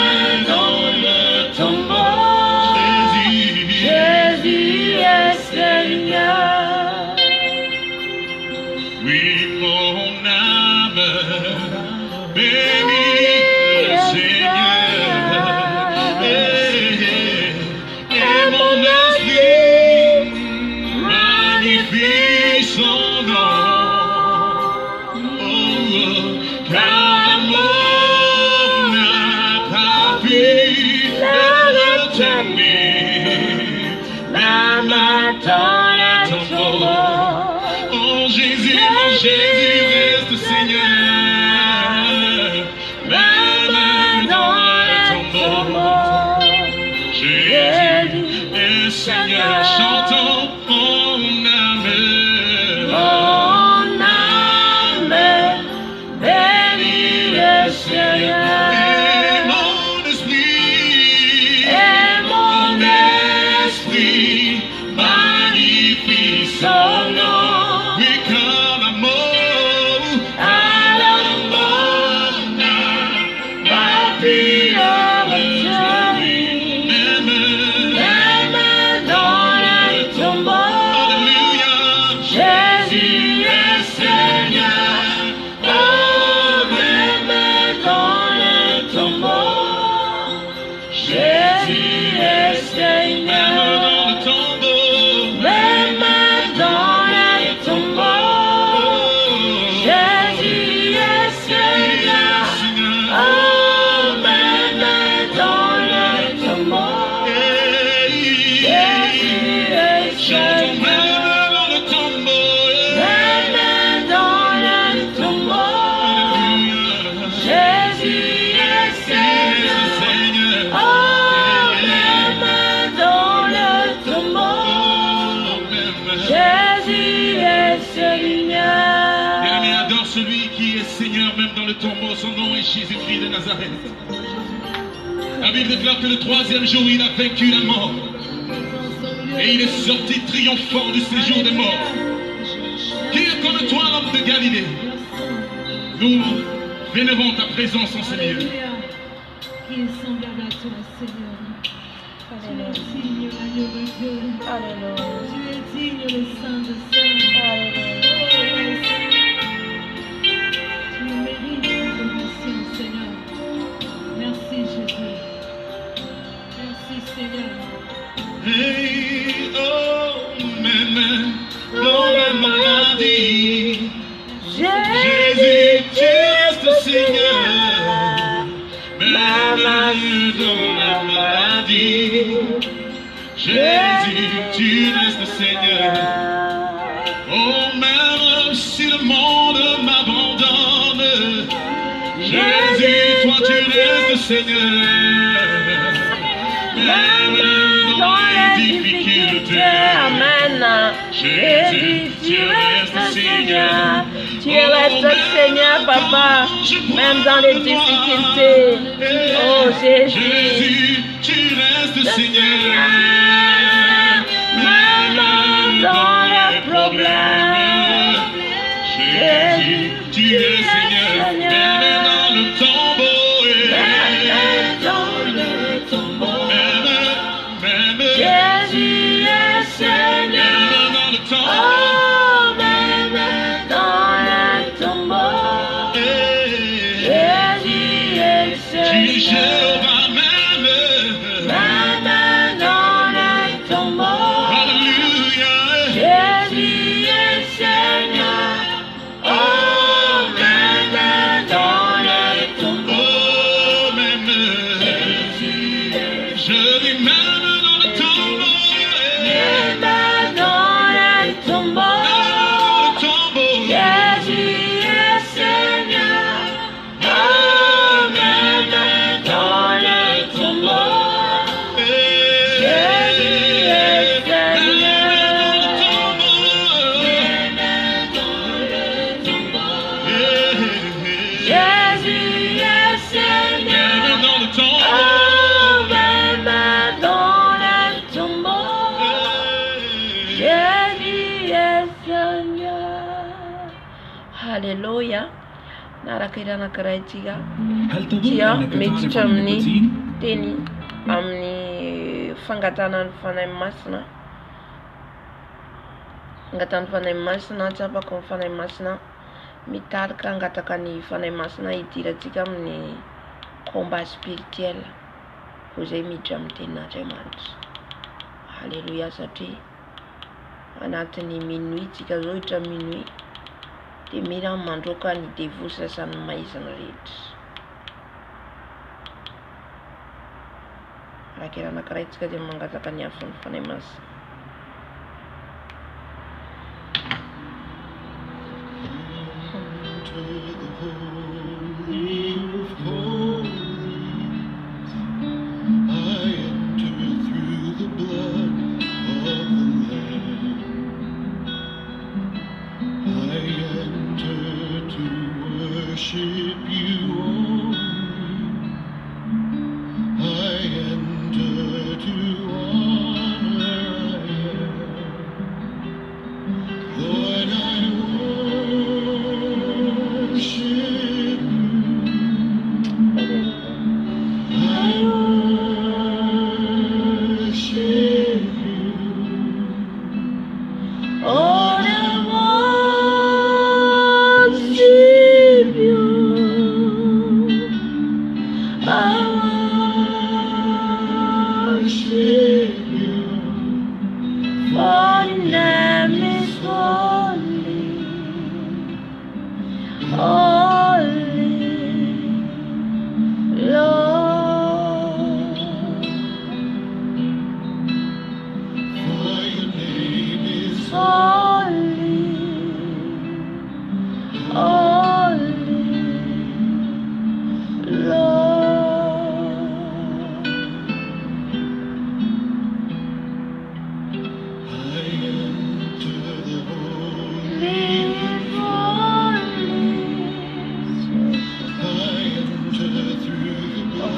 Speaker 2: dans le tombeau. Jésus est Seigneur. Oui, mon âme bénis le Seigneur, et mon esprit magnifie son nom. Oh, car l'amour n'a pas pu le retenir, même dans le tombeau. Oh Jésus reste Seigneur, même dans le tombeau. Jésus est Seigneur, chantons mon âme, bénis le Seigneur, et mon esprit magnifie son nom. Oui, car l'amour n'a pas pu le retenir, même dans les tombeaux. Alléluia. Jésus est Seigneur, oh, même dans les tombeaux. Jésus est Seigneur, même dans le tombeau, même dans
Speaker 1: Seigneur.
Speaker 2: Bien-aimé, adore celui qui est Seigneur même dans le tombeau. Son nom est Jésus-Christ de Nazareth. La Bible déclare que le troisième jour, il a vaincu la mort. Et il est sorti triomphant du séjour des morts. Qui est comme toi, l'homme de Galilée? Nous vénérons ta présence en ce milieu.
Speaker 3: Qui est semblable à toi, Seigneur. Tu es digne, l'agneau de Dieu.
Speaker 1: Alléluia.
Speaker 3: Tu es digne, le Saint de Saints.
Speaker 1: Alléluia.
Speaker 3: Tu mérites l'adoration, Seigneur. Merci, Jésus. Merci, Seigneur.
Speaker 2: Hey, oh, même dans la maladie, Jésus, tu restes Seigneur. Même dans la maladie, Jésus, tu restes Seigneur. Oh, même si le monde m'abandonne, Jésus, toi tu restes Seigneur. Même dans les difficultés,
Speaker 1: Amen. Jésus, tu restes Seigneur. Tu restes Seigneur, Papa. Même dans les difficultés. Oh Jésus.
Speaker 2: Jésus, tu restes Seigneur.
Speaker 1: Même dans les problèmes.
Speaker 2: Jésus, tu es Seigneur. Même dans le tombeau.
Speaker 1: Même dans le tombeau.
Speaker 2: Même
Speaker 1: Jésus est Seigneur.
Speaker 2: dans le tombeau.
Speaker 1: Oh, même dans le tombeau. Jésus est
Speaker 2: Tu es
Speaker 1: Seigneur.
Speaker 2: Jéhovah même.
Speaker 1: Même dans le tombeau.
Speaker 2: Alléluia.
Speaker 1: Jésus est Seigneur. Oh, même dans le tombeau.
Speaker 2: Oh, même. Je dis même dans le tombeau.
Speaker 1: Même dans le tombeau.
Speaker 2: Dans le tombeau.
Speaker 1: Jésus est Seigneur. Oh, même dans le tombeau. Jésus est Seigneur. Jésus est Seigneur.
Speaker 2: Dans le tombeau.
Speaker 1: Oh, même dans le tombeau. Jésus est Seigneur. Alléluia. Narakira nakaraichiga. Tia miditra amin'ny teny amin'ny fangatanany fanahy masina. Fangatan'ny fanahy masina, tsapako ny fanahy masina. Mitarika angataka ny fanahy masina hidirantsika amin'ny combat spirituel. Ho izay miditra amin'ny tenin'Andriamanitra. Alléluia, satria anatin'ny minuit tsika zao hitra minuit dia mila mandroaka ny devoly sasan'ny maizina rehetra. Rakera anankiray tsika dia mangataka ny afon'ny fanahy masina.
Speaker 2: Worship you only. I enter to honor you. Lord, I worship you. I worship you.
Speaker 1: Oh, I worship you.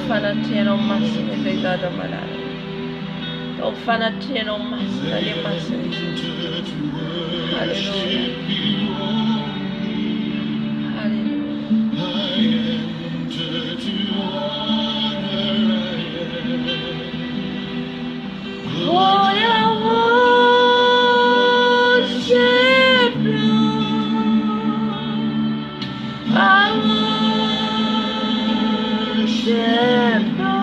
Speaker 1: Fanatino massimo sei dato malare. Oh fanatino massimo di massimo. Alleluia. Alleluia. Oh, I worship you. I worship you.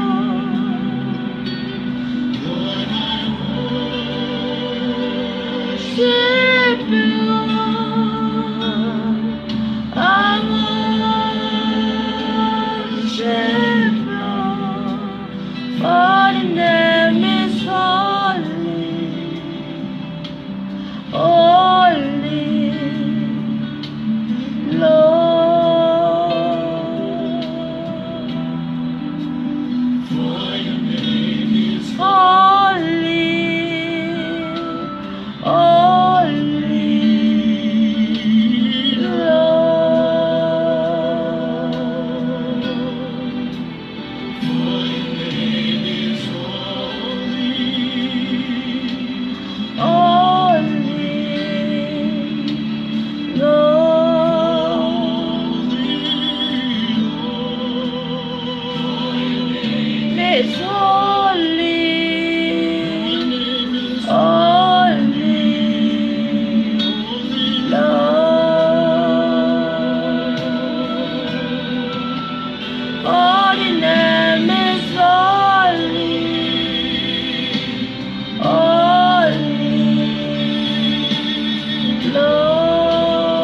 Speaker 1: Worship you. I worship you. For the name is holy, holy, Lord. For your name is holy, holy, Lord. For your name is holy, Lord. It's holy, holy, Lord. Holy name is holy, holy, Lord.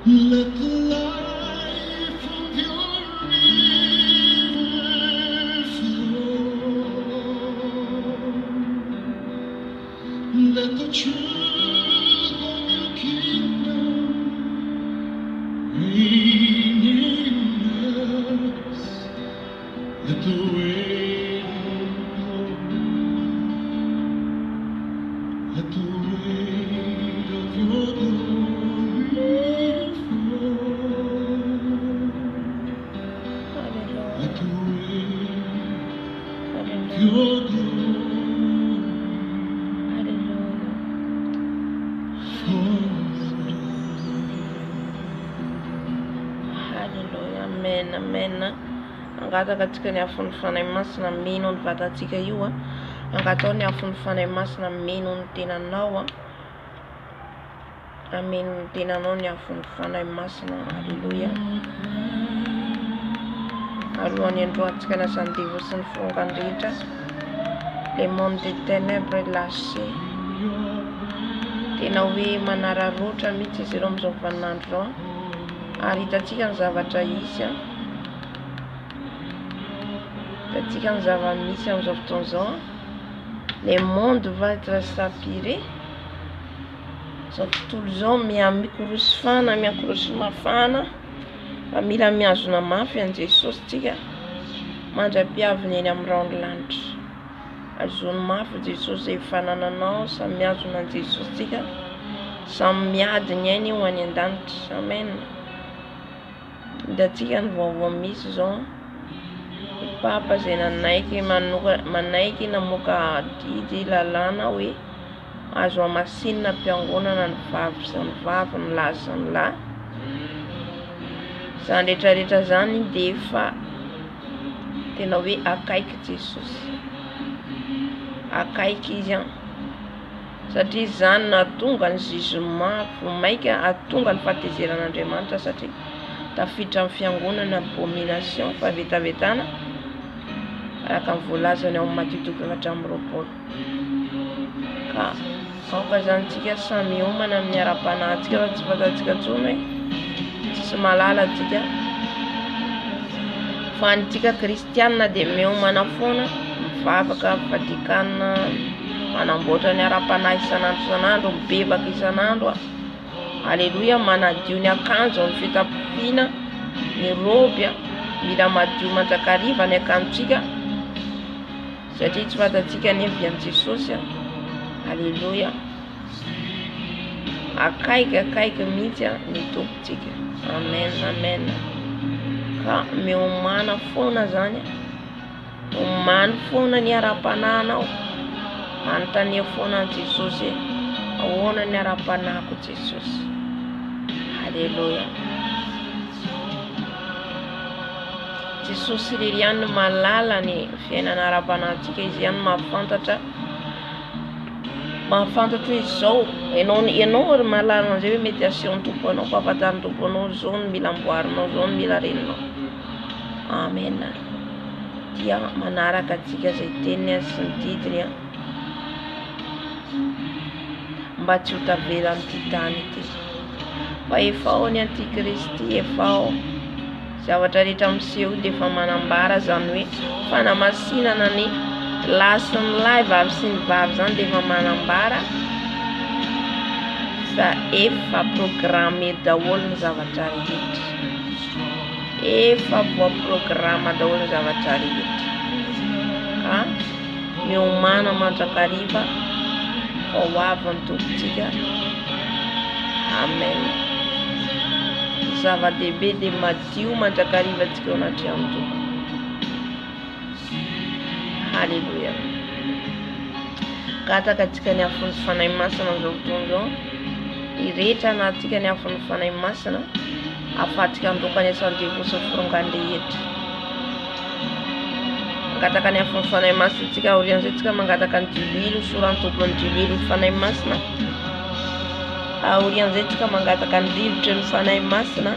Speaker 2: Let the life of your river flow. Let the truth of your kingdom reign in us. Let the weight of your glory let the weight of your
Speaker 1: Amen, amen. Angata katika ni afunufana masina mino vatatika yua. Angata ni afunufana masina mino tena nawa. Amen. Tenanao ny afony fanahy masina. Alléluia. Alohan'ny androantsika na sandevo sy ny firongany rehetra, le monde des ténèbres est lâché. Tena hoe manararoatra mihitsy izy ireo amin'izao vaninandro zao, ary hitantsika ny zavatra isy hitantsika ny zava-misy amin'izao fotoana izao. Le monde va être aspiré. Zao tontolo izao miakorosy mafana, fa mila miazona mafy an' Jesosy tsika mandra-piaviny eny amin'ny raony lanitra. Azony mafy Jesosy zay fanananao, samy miazona an' Jesosy tsika, samy miadiny ainy ho any an-danitra. Amen. Hitantsika ny vaovao misy zao, papa zay manaiky namoaka didy lalàna hoe azo amasinina mpiangonana ny vavy sy ny vavy, ny lahy sy ny lahy. Zany rehetrarehetra zany dia efa tena hoe akaiky Jesosy, akaiky izy satria zany nahatonga ny jugement vomaika, ahatonga ny fahatezeran'Andriamanitra, satria tafiditra amin'ny fiangonana abomination, favetavetana, araka ny voalazany ao amin'ny Matthieu 4:20. Ka aoka zany tsika samy miomana amin'ny ara-panahintsika fa tsy fantatsika intsony hoe tsisy malala tsika, fa ny tsika kristianina dia miomana foana, mivavaka, mivadikana, manamboatra ny ara-panahy isan'andro, mibebaka isan'andro. Alléluia. Manadio ny akanjo, ny fitapiana, ny roby, mila madio mandrakariva ny akanjotsika, satria tsy fantatsika nevy an' Jesosy. Alléluia. Akaiky mihitsy ny tompontsika. Amen, amen. Ka miomana foana zany, omany foana ny ara-panahinao, manontania foana an' Jesosy, ahoana ny ara-panahiko Jesosy. Alléluia. Jesosy irery ihany no malala ny fiainana ara-panahintsika, izy ihany mahafantatra hoe izao ianao ary malala an'izay hoe mety aseho ny tompo anao, fahafantarin'ny tompo anao, zao no mila amboarinao, zao no mila reninao. Amen. Dia manaraka antsika zay teniny sy ny didiny mba tsy ho tavelan'ny ty tany ity, fa efa ao ny antikristy, efa ao zavatra rehetra miseho dia efa manambara zany hoe fanamasinana ny lahy sy ny lahy, vavy sy ny vavy zany dia efa manambara fa efa programme daholo ny zavatra rehetra, efa voaprograma daholo ny zavatra rehetra. Ka miomana mandrakariva fa ho avy ny tompontsika. Amen. Zava-dehibe dia madio mandrakariva antsika ao anaty amin'ny tompo. Alléluia. Gataka antsika ny afony fanahy masina amin'izao fotoana izao, irehetra anatsika ny afony fanahy masina, ahafahantsika handokany asan-devo sy firongany rehetra. Mangataka ny afony fanahy masina tsika, aorian'izay tsika mangataka ny dililo, sorany tompony dililo ny fanahy masina. Aorian'izay tsika mangataka ny rivotry ny fanahy masina,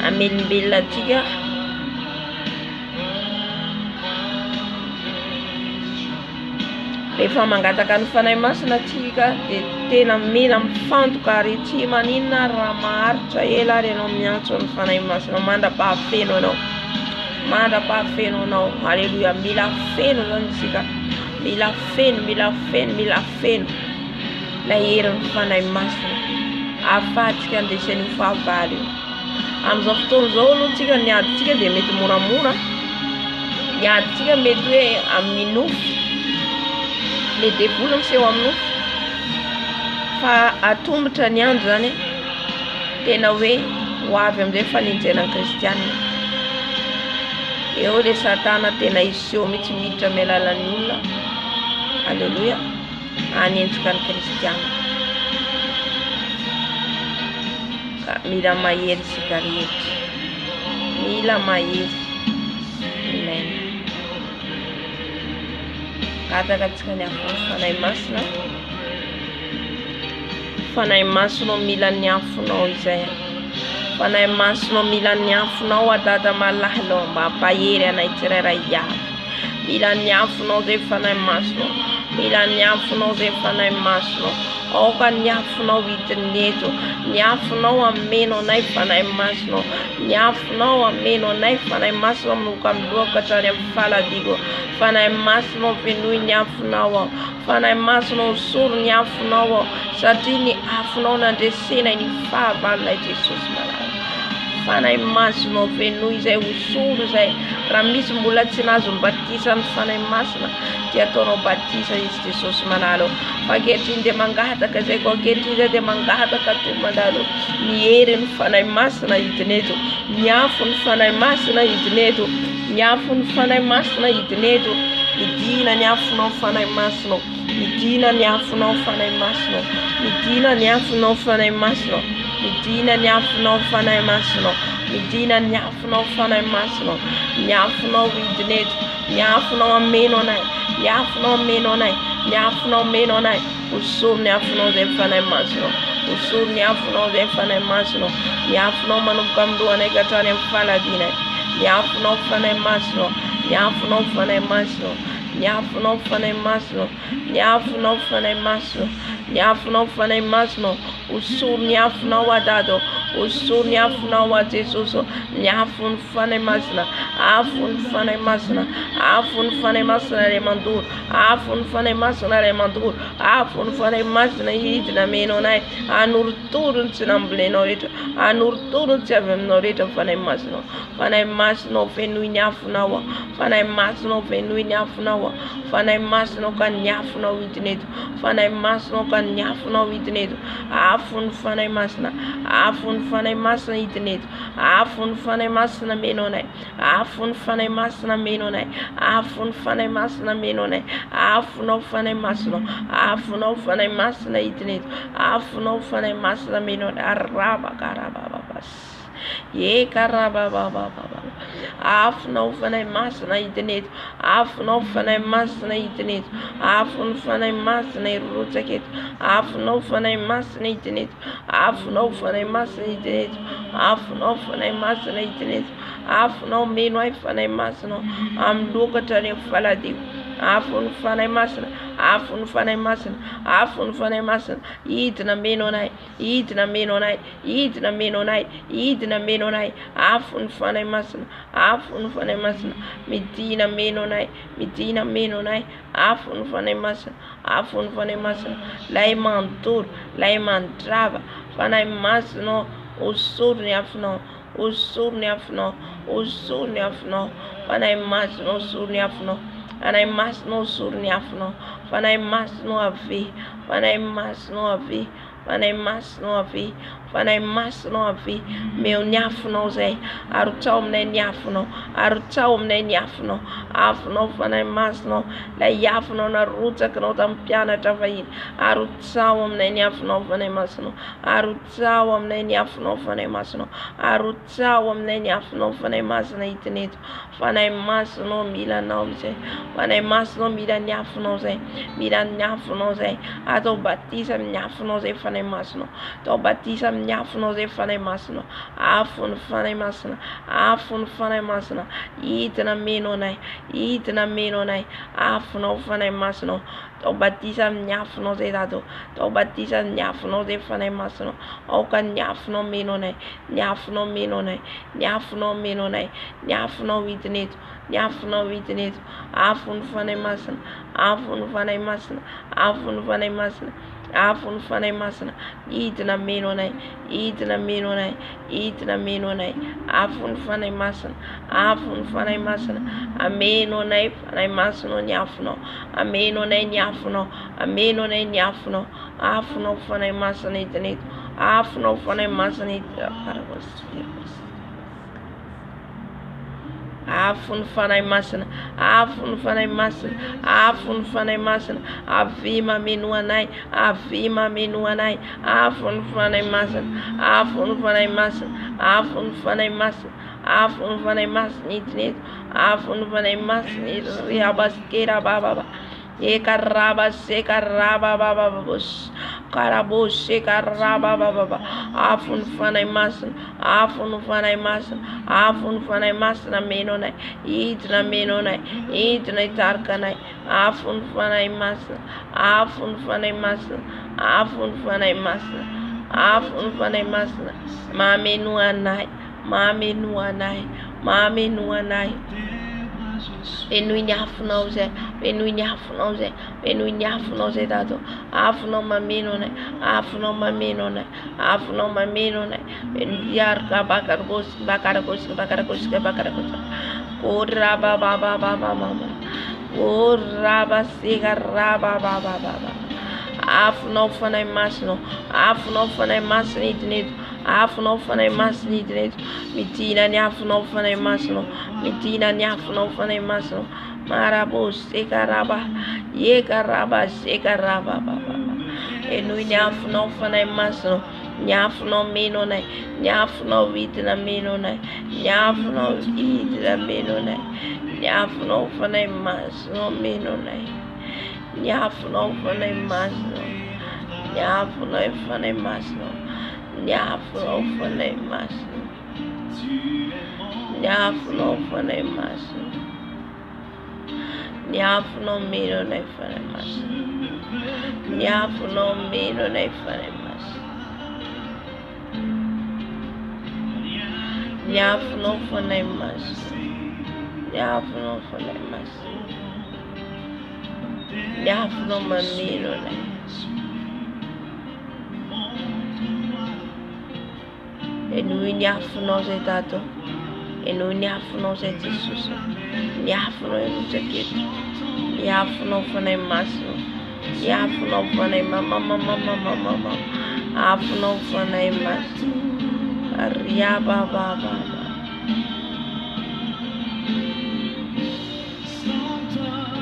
Speaker 1: amelombelona atsika rehefa mangataka ny fanahy masina tsika dia tena mila mifantoka, ary tsy maninona raha maharitra ela ary ianao miantso ny fanahy masina, mandra-pahafeno anao. Alléluia. Mila feno zany isika, mila feno la herin'ny fanahy masina, ahafahantsika andesen'ny fahavalo. Amin'izao fotoana izao aloha tsika niaditsika dia mety moramora, niaditsika mety hoe amin'ny minofy, le devola miseho amin'ny nofy, fa atombotra ny andro zany tena hoe ho avy amin'izay faninjenan'ny kristianina. Eo le satana tena iseho mihitsy miditra amin'ny alalan'ny olona. Alléluia. Hanenjika ny kristianina. Ka mila mahery isika rehetra, mila mahery. Amen. Gataka antsika ny afony fanahy masina, Fanahy masonao mila niafonao izay. Fanahy masonao mila niafonao adada malahelao mba hampahery anay tsirairay avy. Mila niafonao zay fanahy masonao. Mila niafonao zay fanahy masonao. Aoka niafonao hidiny eto. Niafonao ameno anay fanahy masonao. Niafonao ameno anay fanahy masonao manomboka amin'ny lohako hatrany amin'ny faladiko. Fanahy masonao venoy niafonao ao. Fanahy masonao soro niafonao ao. Satria ny afonao nandresena ny fahavalonay Jesosy malala. Fanahy masonao venoy izay osoro izay. Raha misy mbola tsy nahazo batisa ny fanahy masina dia ataonao batisa izy Jesosy manalo. Fa ankehitriny dia mangataka izay koa ankehitriny izay dia mangataka toy mandalo. Mihery ny fanahy masina hidiny eto. Miafo ny fanahy masina hidiny eto. Miafo ny fanahy masina hidiny eto. Midina ny afonao fanahy masinao. Midina ny afonao fanahy masinao. Midina ny afonao fanahy masinao. Midina ny afonao fanahy masinao. Midina ny afonao fanahy masinao. Niafonao hidiny eto. Niafonao ameno anay. Niafonao ameno anay. Niafonao ameno anay. Osoro ny afonao zay fanahy masinao. Osoro ny afonao zay fanahy masinao. Niafonao manomboka amin'ny lohanay hatrany amin'ny faladinay. Niafonao fanahy masinao. Niafonao fanahy masinao. Niafonao fanahy masinao. Niafonao fanahy masinao. Niafonao fanahy masinao. Osoro ny afonao adado. Osoro ny afonao a Jesosy. Niafo ny fanahy masina. Afo ny fanahy masina. Afo ny fanahy masina ray mandoro. Afo ny fanahy masina ray mandoro. Afo ny fanahy masina hidina ameno anay. Anorotorony tsy nambolenao rehetra. Anorotorony tsy avy aminao rehetra fanahy masinao. Fanahy masinao venoy ny afonao. Fanahy masinao venoy ny afonao. Fanahy masinao ka niafonao hidiny eto. Fanahy masinao ka niafonao hidiny eto. Afo ny fanahy masina. Afo ny fanahy masina hidiny eto. Afo ny fanahy masina meno anay. Afo ny fanahy masina meno anay. Afo ny fanahy masina meno anay. Afonao fanahy masinao. Afonao fanahy masina hidiny eto. Afonao fanahy masina meno anay. Arabakarabababass. Ye karabababababa. Afonao fanahy masina hidiny eto. Afonao fanahy masina hidiny eto. Afonao fanahy masina hirotsaka eto. Afonao fanahy masina hidiny eto. Afonao fanahy masina hidiny eto. Afonao fanahy masina hidiny eto. Afonao meno ay fanahy masina amin'ny lokatra ny faladiko. Afo ny fanahy masina. Afo ny fanahy masina. Afo ny fanahy masina. Hidina meno anay. Hidina meno anay. Hidina meno anay. Hidina meno anay. Afo ny fanahy masina. Afo ny fanahy masina. Midina meno anay. Midina meno anay. Afo ny fanahy masina. Afo ny fanahy masina. Lay mandoro. Lay mandrava. Fanahy masinao. Osoro ny afonao. Osoro ny afonao. Osoro ny afonao. Fanahy masinao. Osoro ny afonao. Fanahy masinao. Osoro ny afonao. Fanahy masinao avy. Fanahy masinao avy. Fanahy masinao avy. Fanahy masinao avy. Meo ny afonao zay. Arotsao aminay ny afonao. Arotsao aminay ny afonao. Afonao fanahy masinao. Lay afonao narotsakanao tamin'ny mpianatra vahiny. Arotsao aminay ny afonao fanahy masinao. Arotsao aminay ny afonao fanahy masinao. Arotsao aminay ny afonao fanahy masina hidiny eto. Fanahy masinao mila anao izay. Fanahy masinao mila ny afonao zay. Mila ny afonao zay. Atao batisa amin'ny afonao zay fanahy masinao. Atao batisa amin'ny afonao zay fanahy masinao. Afo ny fanahy masina. Afo ny fanahy masina. Hidina meno anay. Hidina meno anay. Afonao fanahy masinao. Atao batisa amin'ny afonao zay dado. Atao batisa amin'ny afonao zay fanahy masinao. Aoka ny afonao meno anay. Ny afonao meno anay. Ny afonao meno anay. Ny afonao hidiny eto. Ny afonao hidiny eto. Afo ny fanahy masina. Afo ny fanahy masina. Afo ny fanahy masina. Afo ny fanahy masina. Hidina meno anay. Hidina meno anay. Hidina meno anay. Afo ny fanahy masina. Afo ny fanahy masina. Ameno anay fanahy masinao ny afonao. Ameno anay ny afonao. Ameno anay ny afonao. Afonao fanahy masina hidiny eto. Afonao fanahy masina hidina. Afo ny fanahy masina. Afo ny fanahy masina. Afo ny fanahy masina. Avy mameno anay. Avy mameno anay. Afo ny fanahy masina. Afo ny fanahy masina. Afo ny fanahy masina. Afo ny fanahy masina hidiny eto. Afo ny fanahy masina. Riabaskera bababa. Ekaraba sekaraba baba bus. Karabo sekaraba baba. Afun fanay masan. Afun fanay masan. Afun fanay masan menonay. Itna menonay. Itna tarkanay. Afun fanay masan. Afun fanay masan. Afun fanay masan. Afun fanay masan. Mami nuanay. Mami nuanay. Mami nuanay. Benui nyafunose, benui nyafunose, benui nyafunose dato. Afuno maminone, afuno maminone, afuno maminone. Bendiar kabakargos, bakargos, bakargos, bakargos. Ora baba baba mama. Ora basiga raba baba baba. Afuno fanay masno, afuno fanay masni dinit. Afuno fanay masni dinit. Mitina nyafuno fanay masno. Mitina nyafuno fanay masno. Marabo sekaraba, yekaraba sekaraba baba. Enu nyafuno fanay masno. Nyafuno menone, nyafuno vitina menone, nyafuno vitina menone, nyafuno fanay masno menone, nyafuno fanay masno, nyafuno fanay masno, nyafuno fanay masno, nyafuno fanay masno, nyafuno menone fanay masno, nyafuno menone fanay masno. Nyafuno fanay masno, nyafuno fanay masno, nyafuno mamino ne. Enui nyafuno se tato, enui nyafuno se Jesus, nyafuno enu se kito, nyafuno fanay masno, nyafuno fanay mama mama mama mama, afuno fanay masno. Ria baba baba.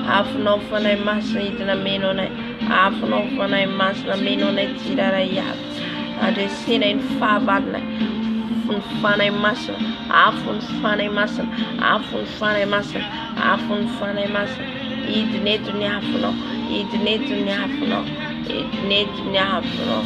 Speaker 1: Afuno fanay masna itna menone. Afuno fanay masna menone tirara yak. Adesina in favadne. Fun fanay masna. Afun fanay masna. Afun fanay masna. Afun fanay masna. Idnetu nyafuno. Idnetu nyafuno. Idnetu nyafuno.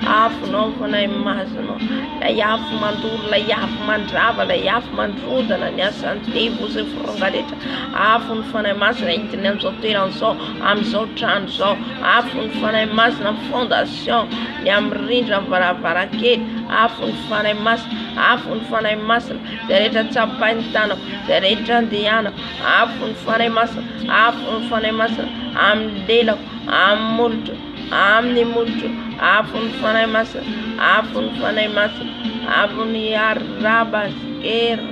Speaker 1: Afuno fanay masno. La yafu mandur, la yafu mandrava, la yafu mandruda na nyasante você frongadeta. Afun fanay masna internet zoteranzo, amzo tranzo. Afun fanay masna fondation, nyamrinja varavaraket. Afun fanay masna, afun fanay masna. Dereta tsapantano, dereta diana. Afun fanay masna, afun fanay masna. Amdelo, amulto. Amni multu, afun fanay masna, afun fanay masna, afun yarabas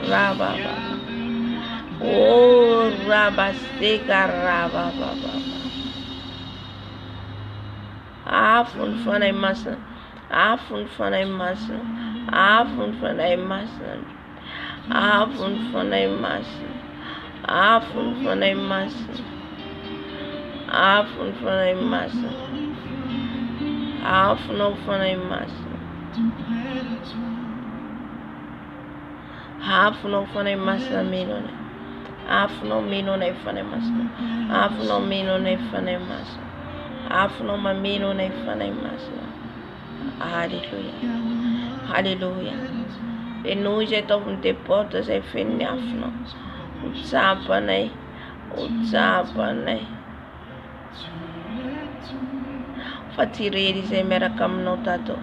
Speaker 1: rababa, oh rabas rababa, afun fanay masna, afun fanay masna, afun fanay masna, afun fanay masna, afun fanay masna, afun fanay masna. Afuno fanay masna. Afuno fanay masna menone. Afuno menone fanay masna. Afuno menone fanay masna. Afuno menone fanay masna. Hallelujah. Hallelujah. Benuje tofum te portas e fini afuno. Utsapanay. Utsapanay. Fatireri se merakam notato.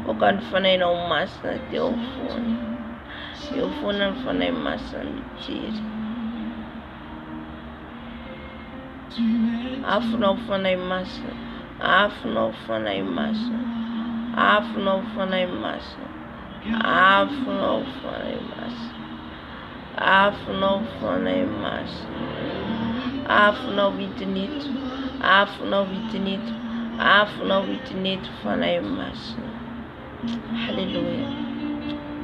Speaker 1: Okan fanay na masna te ofun. Te ofunan fanay masna tiri. Afuno fanay masna. Afuno fanay masna. Afuno fanay masna. Afuno fanay masna. Afuno fanay masna. Afuno vitinito. Afuno vitinito. Afuno vitinito fanay masna. Hallelujah.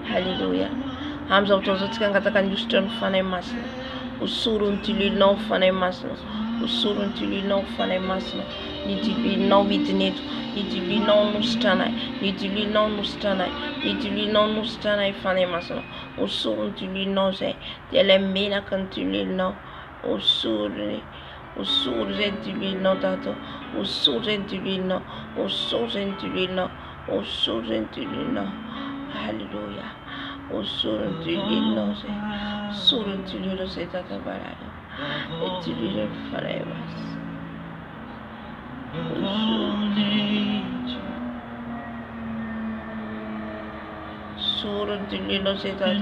Speaker 1: Hallelujah. Hamza utozotika ngataka nyustron fanay masna. Usurun tilino fanay masna. Usurun tilino fanay masna. Nitilino vitinito. Nitilino nustanay. Nitilino nustanay. Nitilino nustanay fanay masna. Usurun tilino se. Telemena kan tilino. Usurun. au sourire de l'huile, non, tato, au sourire de l'huile, non, au sourire de l'huile, non, au sourire de l'huile, non. Alléluia. Au sourire de l'huile, non, c'est sourire de l'huile, c'est tato, balade. Et de l'huile, fallait Sura dililo se tata.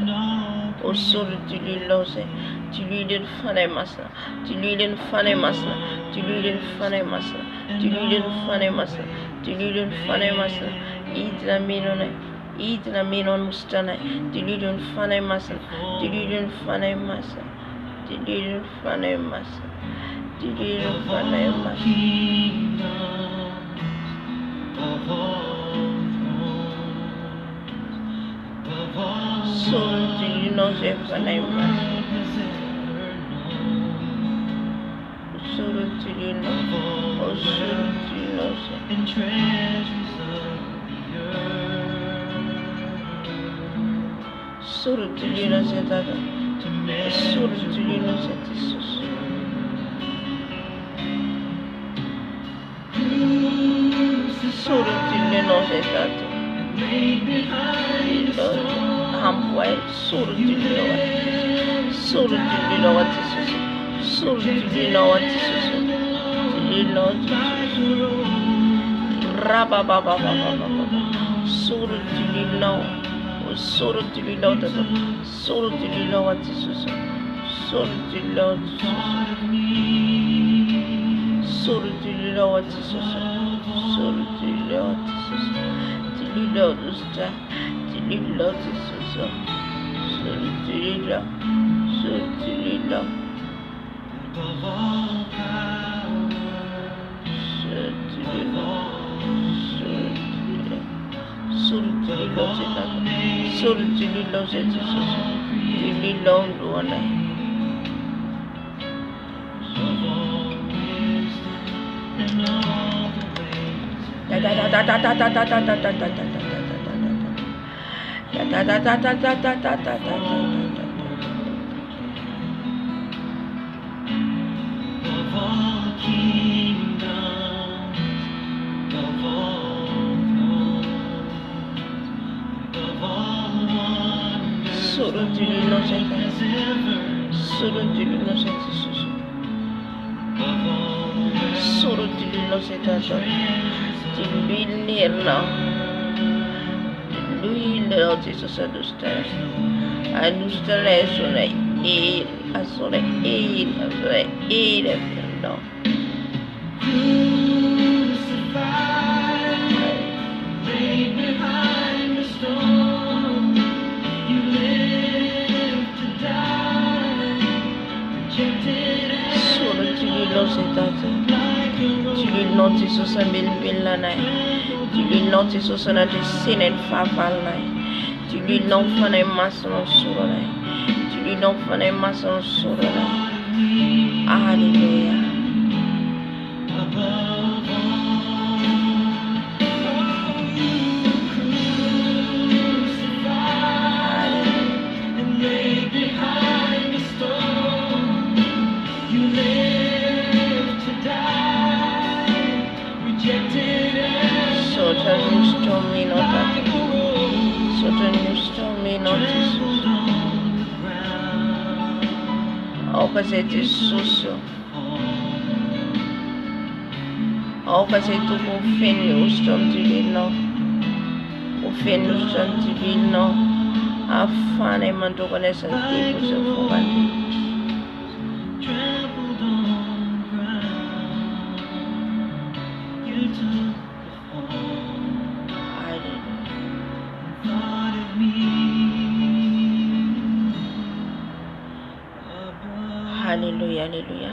Speaker 1: O sura dililo se. Dililin fane masna. Dililin fane masna. Dililin fane masna. Dililin fane masna. Dililin fane masna. Idra minone. Idra minon mustana. Dililin fane masna. Dililin fane masna. Dililin fane masna. Dililin fane masna. Solo dililo se fane masna. Solo dililo. O solo dililo se. Solo dililo se tata. Solo dililo se Jesus. Solo dililo se tata. Hamway, solo dililo. Solo dililo what Jesus. Solo dililo what Jesus. Dililo Jesus. Raba baba baba baba. Solo dililo. Solo dililo tata. Solo dililo what Jesus. Solo dililo Jesus. Solo dililo what Jesus. Solo dililo what Jesus. Dililo usta. Dililo Jesus. Solo dililo. Solo dililo. Solo dililo se tata. Solo dililo se Jesus. Dililo luana. Da da da da da da da da da da da da da da. Da da da da da da da da da. Solo dililo se tata. Solo dililo se Jesus. Solo dililo se tata. Dililo. Dililo Jesus understand. Understand asole il asole il no. Solo dililo se tata. Dililo Jesus ambil Dililo Jesus na sin and fafalnai. Dililo fane mason suronai. Dililo fane mason suronai. Hallelujah. Fazer de sucio. Ao fazer tu com feno divino. O feno divino. A fane mandou com essa tipo de fogo. Haleluya, haleluya.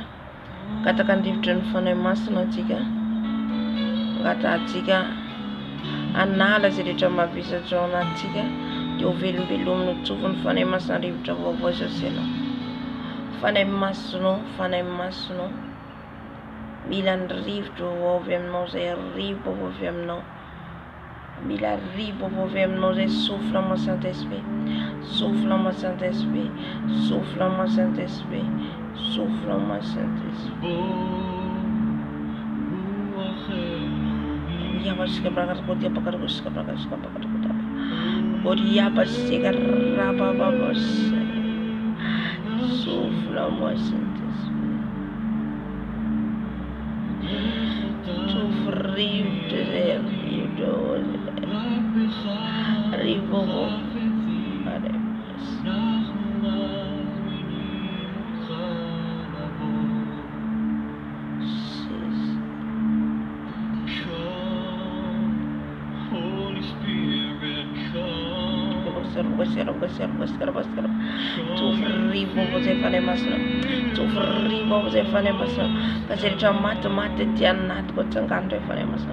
Speaker 1: Katakan different fane masna tiga. Kata tiga. Anala zile chama visa jona tiga. Yo velum belum no tuvun fane masna rivta vovoja selo. Fane masno. Milan rivto vovem no se rivo vovem no. Milarivo movemos e souffle mon Saint-Esprit. Souffle mon Saint-Esprit. Souffle mon Saint-Esprit. Souffle mon Saint-Esprit. Ya bashka bragas kotia pakar bashka bragas pakar kota. Oria bashka raba babos. Souffle mon Saint-Esprit. Souffle de Rivo. Você faremos tu ribo você faremos kasi mata tianat ko tangkan do faremos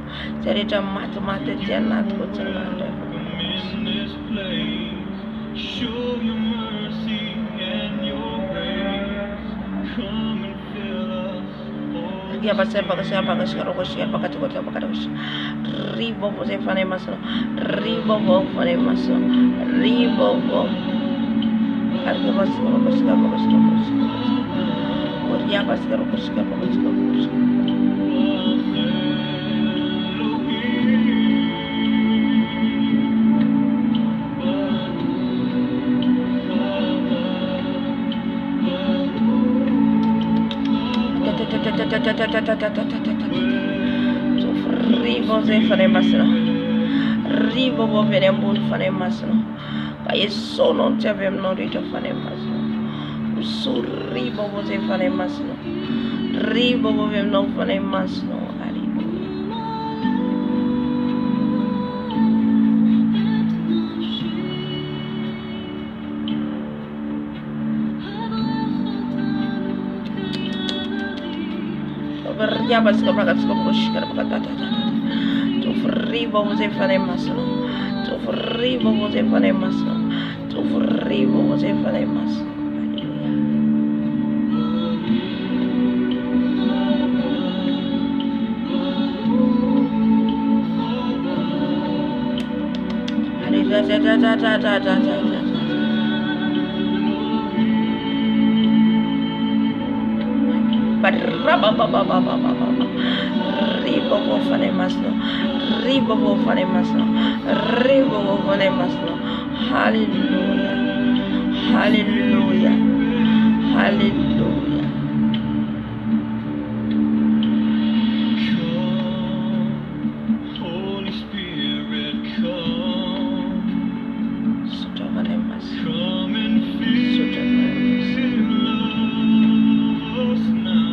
Speaker 1: seri mata tianat ko tangkan do show your mercy and your grace come and fill us ya pasal bagas ribo você faremos ribo Algo más ya vas a Ribo veremos faremos Pai sono te abbiamo norito faremos su ribo você faremos ribo abbiamo non faremos ya vas a pagar su buscar para tu ribo você faremos tu ribo você faremos tu ribo você faremos Ribo faremos Hallelujah, hallelujah, hallelujah. Come, Holy Spirit, come. Come and fill us now.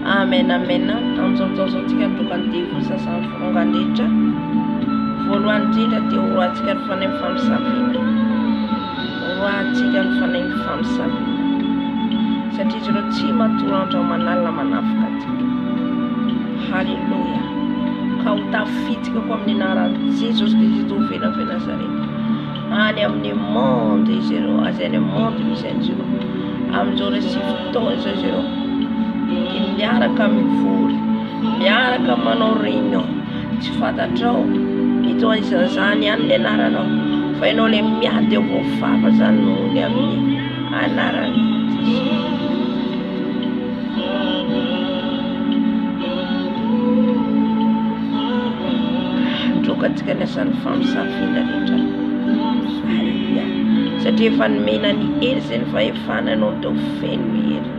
Speaker 1: Amen, amen. Amzomzozotika ndokandivo sasa mfunganditra. Voalohany dia hoatsika ny fanay famosavina. Hoatsika ny fanay famosavina. Satria izy ireo tsy matory andro manalina manafika atsika. Halleluja. Ka ho tafitsika koa amin'ny anaran'i Jesosy Kristy ovelave Nazareta. Any amin'ny monde izy ireo, azy any amin'ny monde misy izy ireo. Amin'izao resy fotoana izao izy ireo. Miaraka mivory, miaraka manao réunion, tsy fantatrao ito izany ihany ny anaranao fa ianao le miady eo voafafa zany noho ny amin'ny anarany drokatsika ny asan'ny famosavina rehetra. Halleluja. Satria efa nomena ny hery izay ny fahefananao teo feno hery.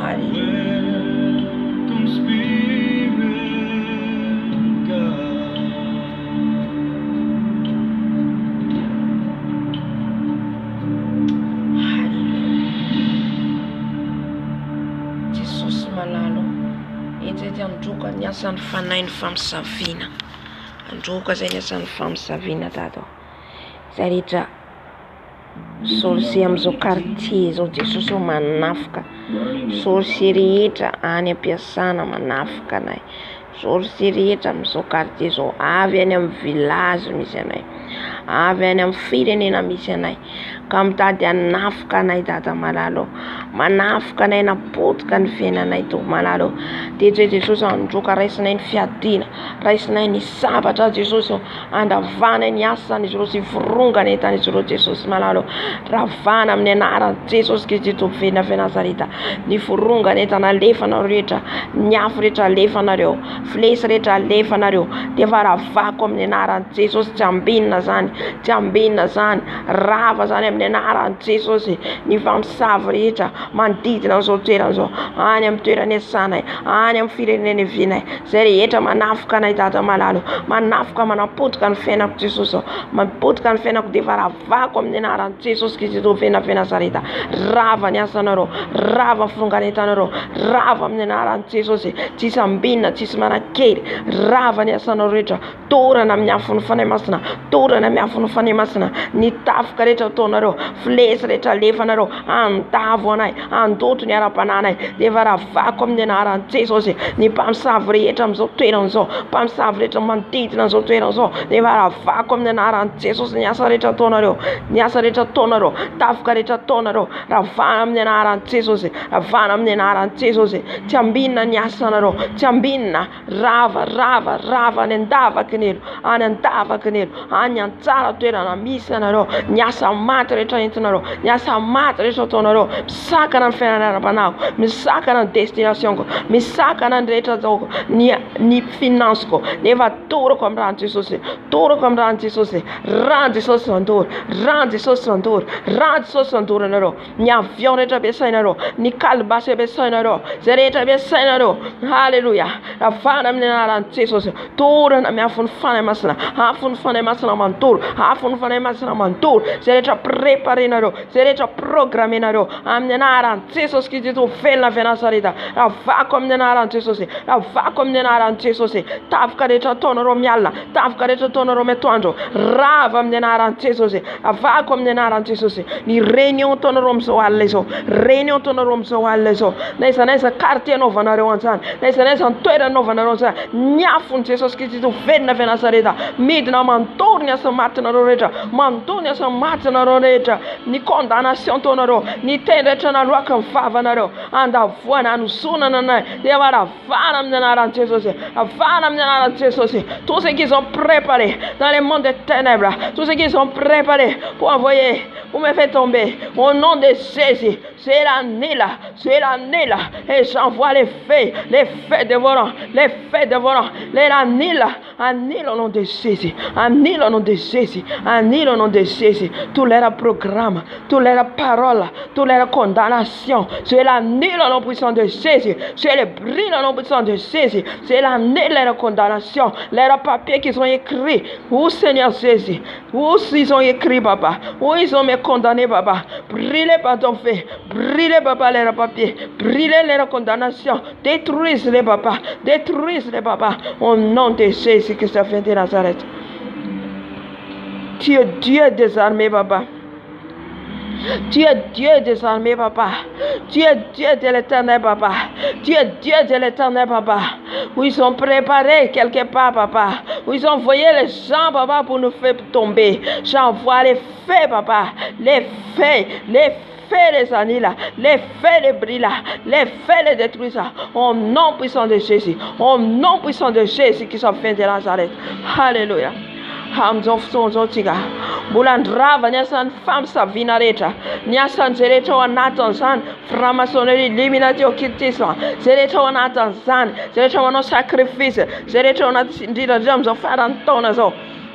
Speaker 1: Hallelujah. Jesosy malalo. Etsy androka ny asan'ny fanahy ny famosavina. Androka zay ny asan'ny famosavina tato. zay rehetra sorcier amin'izao quartier zao Jesosy manafika sorcier rehetra any am-piasana manafika anay sorcier rehetra amin'izao quartier zao avy any amin'ny village misy anay avy any amin'ny firenena misy anay ka mitady hanafika anay Dada malalo manafika anay napotika ny fiainanay to malalo dia Jesosy androka raisinay ny fiadina raisinay ny sabatra Jesosy andavanay ny asany Jesosy vorongana entany Jesosy malalo ravana amin'ny anaran'i Jesosy Kristy vena Nazareta ny vorongana entana alefanareo rehetra ny afo rehetra alefanareo flesy rehetra alefanareo dia varavako amin'ny anaran'i Jesosy tsy ambinina zany rava zany amin'ny anaran'i Jesosy ny mpamosavy rehetra manodidina an'izao toerana zao any amin'ny toerana iasanay any amin'ny firenena ivinay zay rehetra manafika anay Dada malalo manafika manapotika ny fiainako Jesosy mapotika ny fiainako dia varavako amin'ny anaran'i Jesosy Kristy vena Nazareta rava ny asanareo rava ny fironganentanareo rava amin'ny anaran'i Jesosy tsisy ambinina tsisy manakely rava ny asanareo rehetra torana amin'ny afon'ny fanahy masina torana amin'ny afon'ny fanahy masina ny tafika rehetra ataonareo flesy rehetra alefanareo andavo anay andoto ny ara-pananay dia varavako amin'ny anaran'i Jesosy ny mpamosavy rehetra amin'izao toerana zao mpamosavy rehetra manodidina an'izao toerana zao dia varavako amin'ny anaran'i Jesosy ny asa rehetra ataonareo ny asa rehetra ataonareo tafika rehetra ataonareo ravana amin'ny anaran'i Jesosy ravana amin'ny anaran'i Jesosy tsy ambinina ny asanareo tsy ambinina rava any andavakinelo any antsara toerana misy anareo ny asa maty rehetra entinareo ny asa maty rehetra ataonareo misakana ny fiainana ara-panahiko misakana ny destinationko misakana ny rehetra zaoko ny finansiko nefa torako amin'ny ran'i Jesosy torako amin'ny ran'i Jesosy ran'i Jesosy vandory anareo ny avion rehetra ampiasainareo ny kalibasy ampiasainareo zay rehetra ampiasainareo halleluja ravana amin'ny anaran'i Jesosy torana miafon'ny fanahy masina mandory afon'ny fanahy masina mandory zay rehetra préparenareo zay rehetra programmenareo amin'ny anaran'i Jesosy Kristy velona Nazareta ravako amin'ny anaran'i Jesosy ravako amin'ny anaran'i Jesosy tafika rehetra ataonareo mialina tafika rehetra ataonareo metoandro rava amin'ny anaran'i Jesosy ravako amin'ny anaran'i Jesosy ny réunion ataonareo amin'izao alina izao réunion ataonareo amin'izao alina izao naiza quartier anaovanareo an'izany naiza toerana anaovanareo an'izany ny afon'i Jesosy Kristy velona Nazareta midina mandory ny asa matinareo rehetra mandory ny asa matinareo rehetra ny condamnation ataonareo ny teny rehetra naloaka ny vavanareo andavoana anozonana anay dia varavana amin'ny anaran'i Jesosy ravana amin'ny anaran'i Jesosy tous ceux qui sont préparés dans les mondes des ténèbres tous ceux qui sont préparés pour envoyer pour me faire tomber au nom de Jésus c'est l'année là et j'envoie les feux dévorants les annule au nom de Jésus annule au nom de Jésus annule au nom de Jésus tous leurs programmes toutes leurs paroles toutes leurs condamnations c'est l'annule au nom puissant de Jésus c'est le brûle au nom puissant de Jésus c'est l'annule leurs condamnations leurs papiers qu'ils ont écrits où Seigneur Jésus où ils ont écrit papa où ils ont me condamné papa brûlez par ton feu brûlez papa leurs papiers brûlez leurs condamnations détruisez-les papa au nom de Jésus que ça vient de Nazareth. Tu es Dieu des armées papa. Tu es Dieu des armées, papa. Tu es Dieu de l'éternel, papa. Tu es Dieu de l'éternel, papa. Où ils sont préparés quelque part, papa. Où ils ont envoyé les gens, papa, pour nous faire tomber. J'envoie les feux, papa. Les feux les années là, les feux les bris là, les feux les détruits là. Au nom puissant de Jésus. Au nom puissant de Jésus qui sont faits de Nazareth. Alléluia. Hamzofsonzotiga bulandrava nyasan fam savina retra nyasan zeretra wanatan san framasoneri liminati okitiswa zeretra wanatan san zeretra wano sacrifice zeretra wanatindira jamzo farantona zo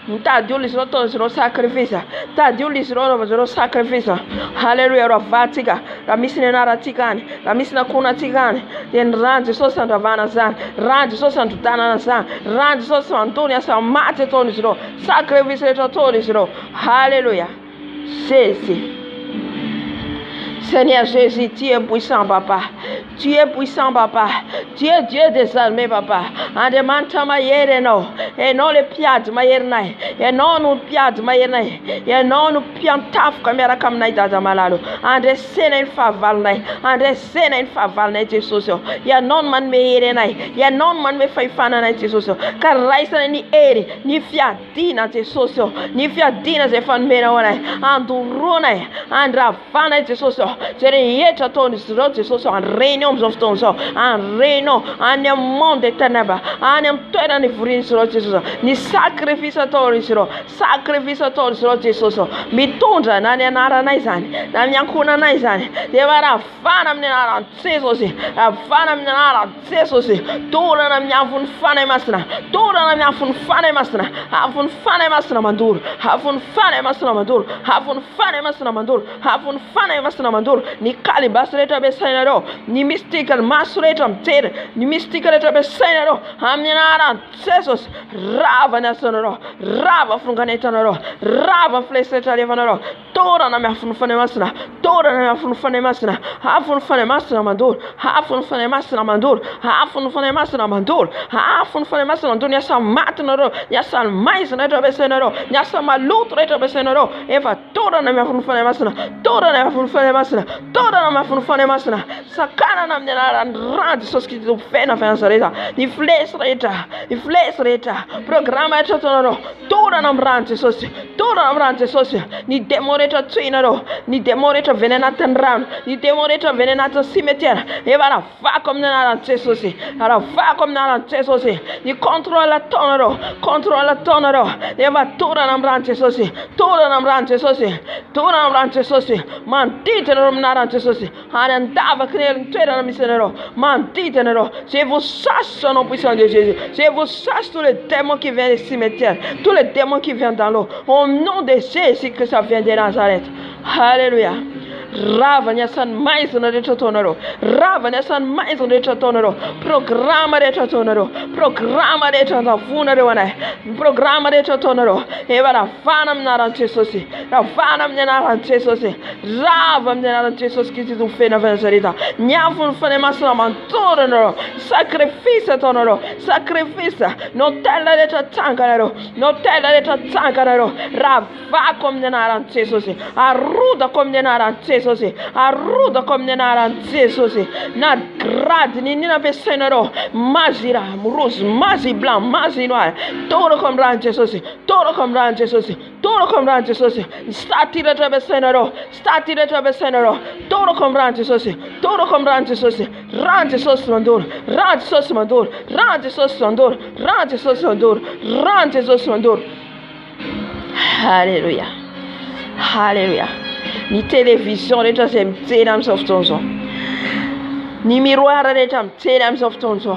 Speaker 1: mitady olo izy reo ataony izy reo sacrifice mitady olo izy reo anaova zareo sacrifice halleluja raha vatsika raha misy ny anaratsika any raha misy nakonatsika any dia ny rano Jesosy andravana zany rano Jesosy androdanana zany rano Jesosy mandony asa maty ataony izy reo sacrifice rehetra ataony izy reo halleluja Jésus Seigneur Jésus tu es puissant papa Tu es puissant, papa. Tu es Dieu des armées, papa. En demandant ma yere no. Et non le piad ma yernai. Et non nous piad ma yernai. Et non nous piantaf kamera kamnai dada malalo. En de senen favalnai. En de senen favalnai Jesus. Ya non man me yerenai. Ya non man me faifana na Jesus. Car raisa ni eri ni fiadina Jesus. Ni fiadina ze fan mera wanai. Andurunai. Andravana Jesus. Sere yeta ton sro Jesus. En réunion of ton so. En réunion. En un monde de ténèbres. En un terrain de fruits sro Jesus. Ni sacrificatori sro. Sacrificatori sro Jesus. Mi tundra na ne nara naizani. Na nyankuna naizani. Devara fana mnara Jesus. Fana mnara Jesus. Tora na nyafun fana masna. Tora na nyafun fana masna. Hafun fana masna mandur. Hafun fana masna mandur. Hafun fana masna mandur. Hafun fana masna mandur. Ni kali basreta besainaro. Ni mystical masreta mter. Ni mystical eta besainaro. Hamnara Jesus. Rava nasonaro. Rava frunganeta naro. Rava fleseta levanaro. Tora na nyafun fana masna. Tora na nyafun fana masna. Hafun fana masna mandur. Hafun fana masna mandur. Hafun fana masna mandur. Hafun fana masna mandur. Nyasa matnaro. Nyasa mais na eta besainaro. Nyasa malutra eta besainaro. Eva tora na nyafun fana masna. Tora na nyafun fana masna. Tora na nyafun fana masna. Sakana na mnara rand soski do fena fanzareta. Ni flesreta. Ni flesreta. Programa eta tonaro. Tora na mrante sosi. Tora na mrante sosi. Ni demoreta twinaro. Ni demoreta venenata ran. Ni demoreta venenata cimetière. Eva na fa comme na sosi. Ara fa comme na sosi. Ni contrôle tonaro. Contrôle tonaro. Eva tora na mrante sosi. Tora na mrante sosi. Tora na mrante sosi. Mantite na mrante sosi. Andava crendo na missionnaire. Mantite na. Je vous chasse au nom puissant de Jésus. Je vous chasse tous les démons qui viennent des cimetières. Tous les démons qui viennent dans l'eau. Au nom de Jésus que ça vient de Nazareth. Alléluia. Rava nyasan mais na reto tonaro. Rava nyasan mais na reto tonaro. Programa reto tonaro. Programa reto na funa de wana. Programa reto tonaro. Evara fanam na ran Jesus. Na fanam na ran Jesus. Rava na ran Jesus que tu fez na vencerita. Nyafun fane masna mantorano. Sacrifice tonaro. Sacrifice. No tella reto tangarero. No tella reto tangarero. Rava comme na ran Jesus. Arruda comme na ran Jesus. Arruda comme nenara Jesus. Na grade ni na besenero. Mazira, rose, mazi blanc, mazi noir. Todo comme ran Jesus. Todo comme ran Jesus. Todo comme ran Jesus. Stati de besenero. Stati de besenero. Todo comme ran Jesus. Todo comme ran Jesus. Ran Jesus mandur. Ran Jesus mandur. Ran Jesus mandur. Ran Jesus mandur. Ran Jesus mandur. Hallelujah. Hallelujah. Ni télévision reta sem tsenam softonzo. Ni miroir reta tsenam softonzo.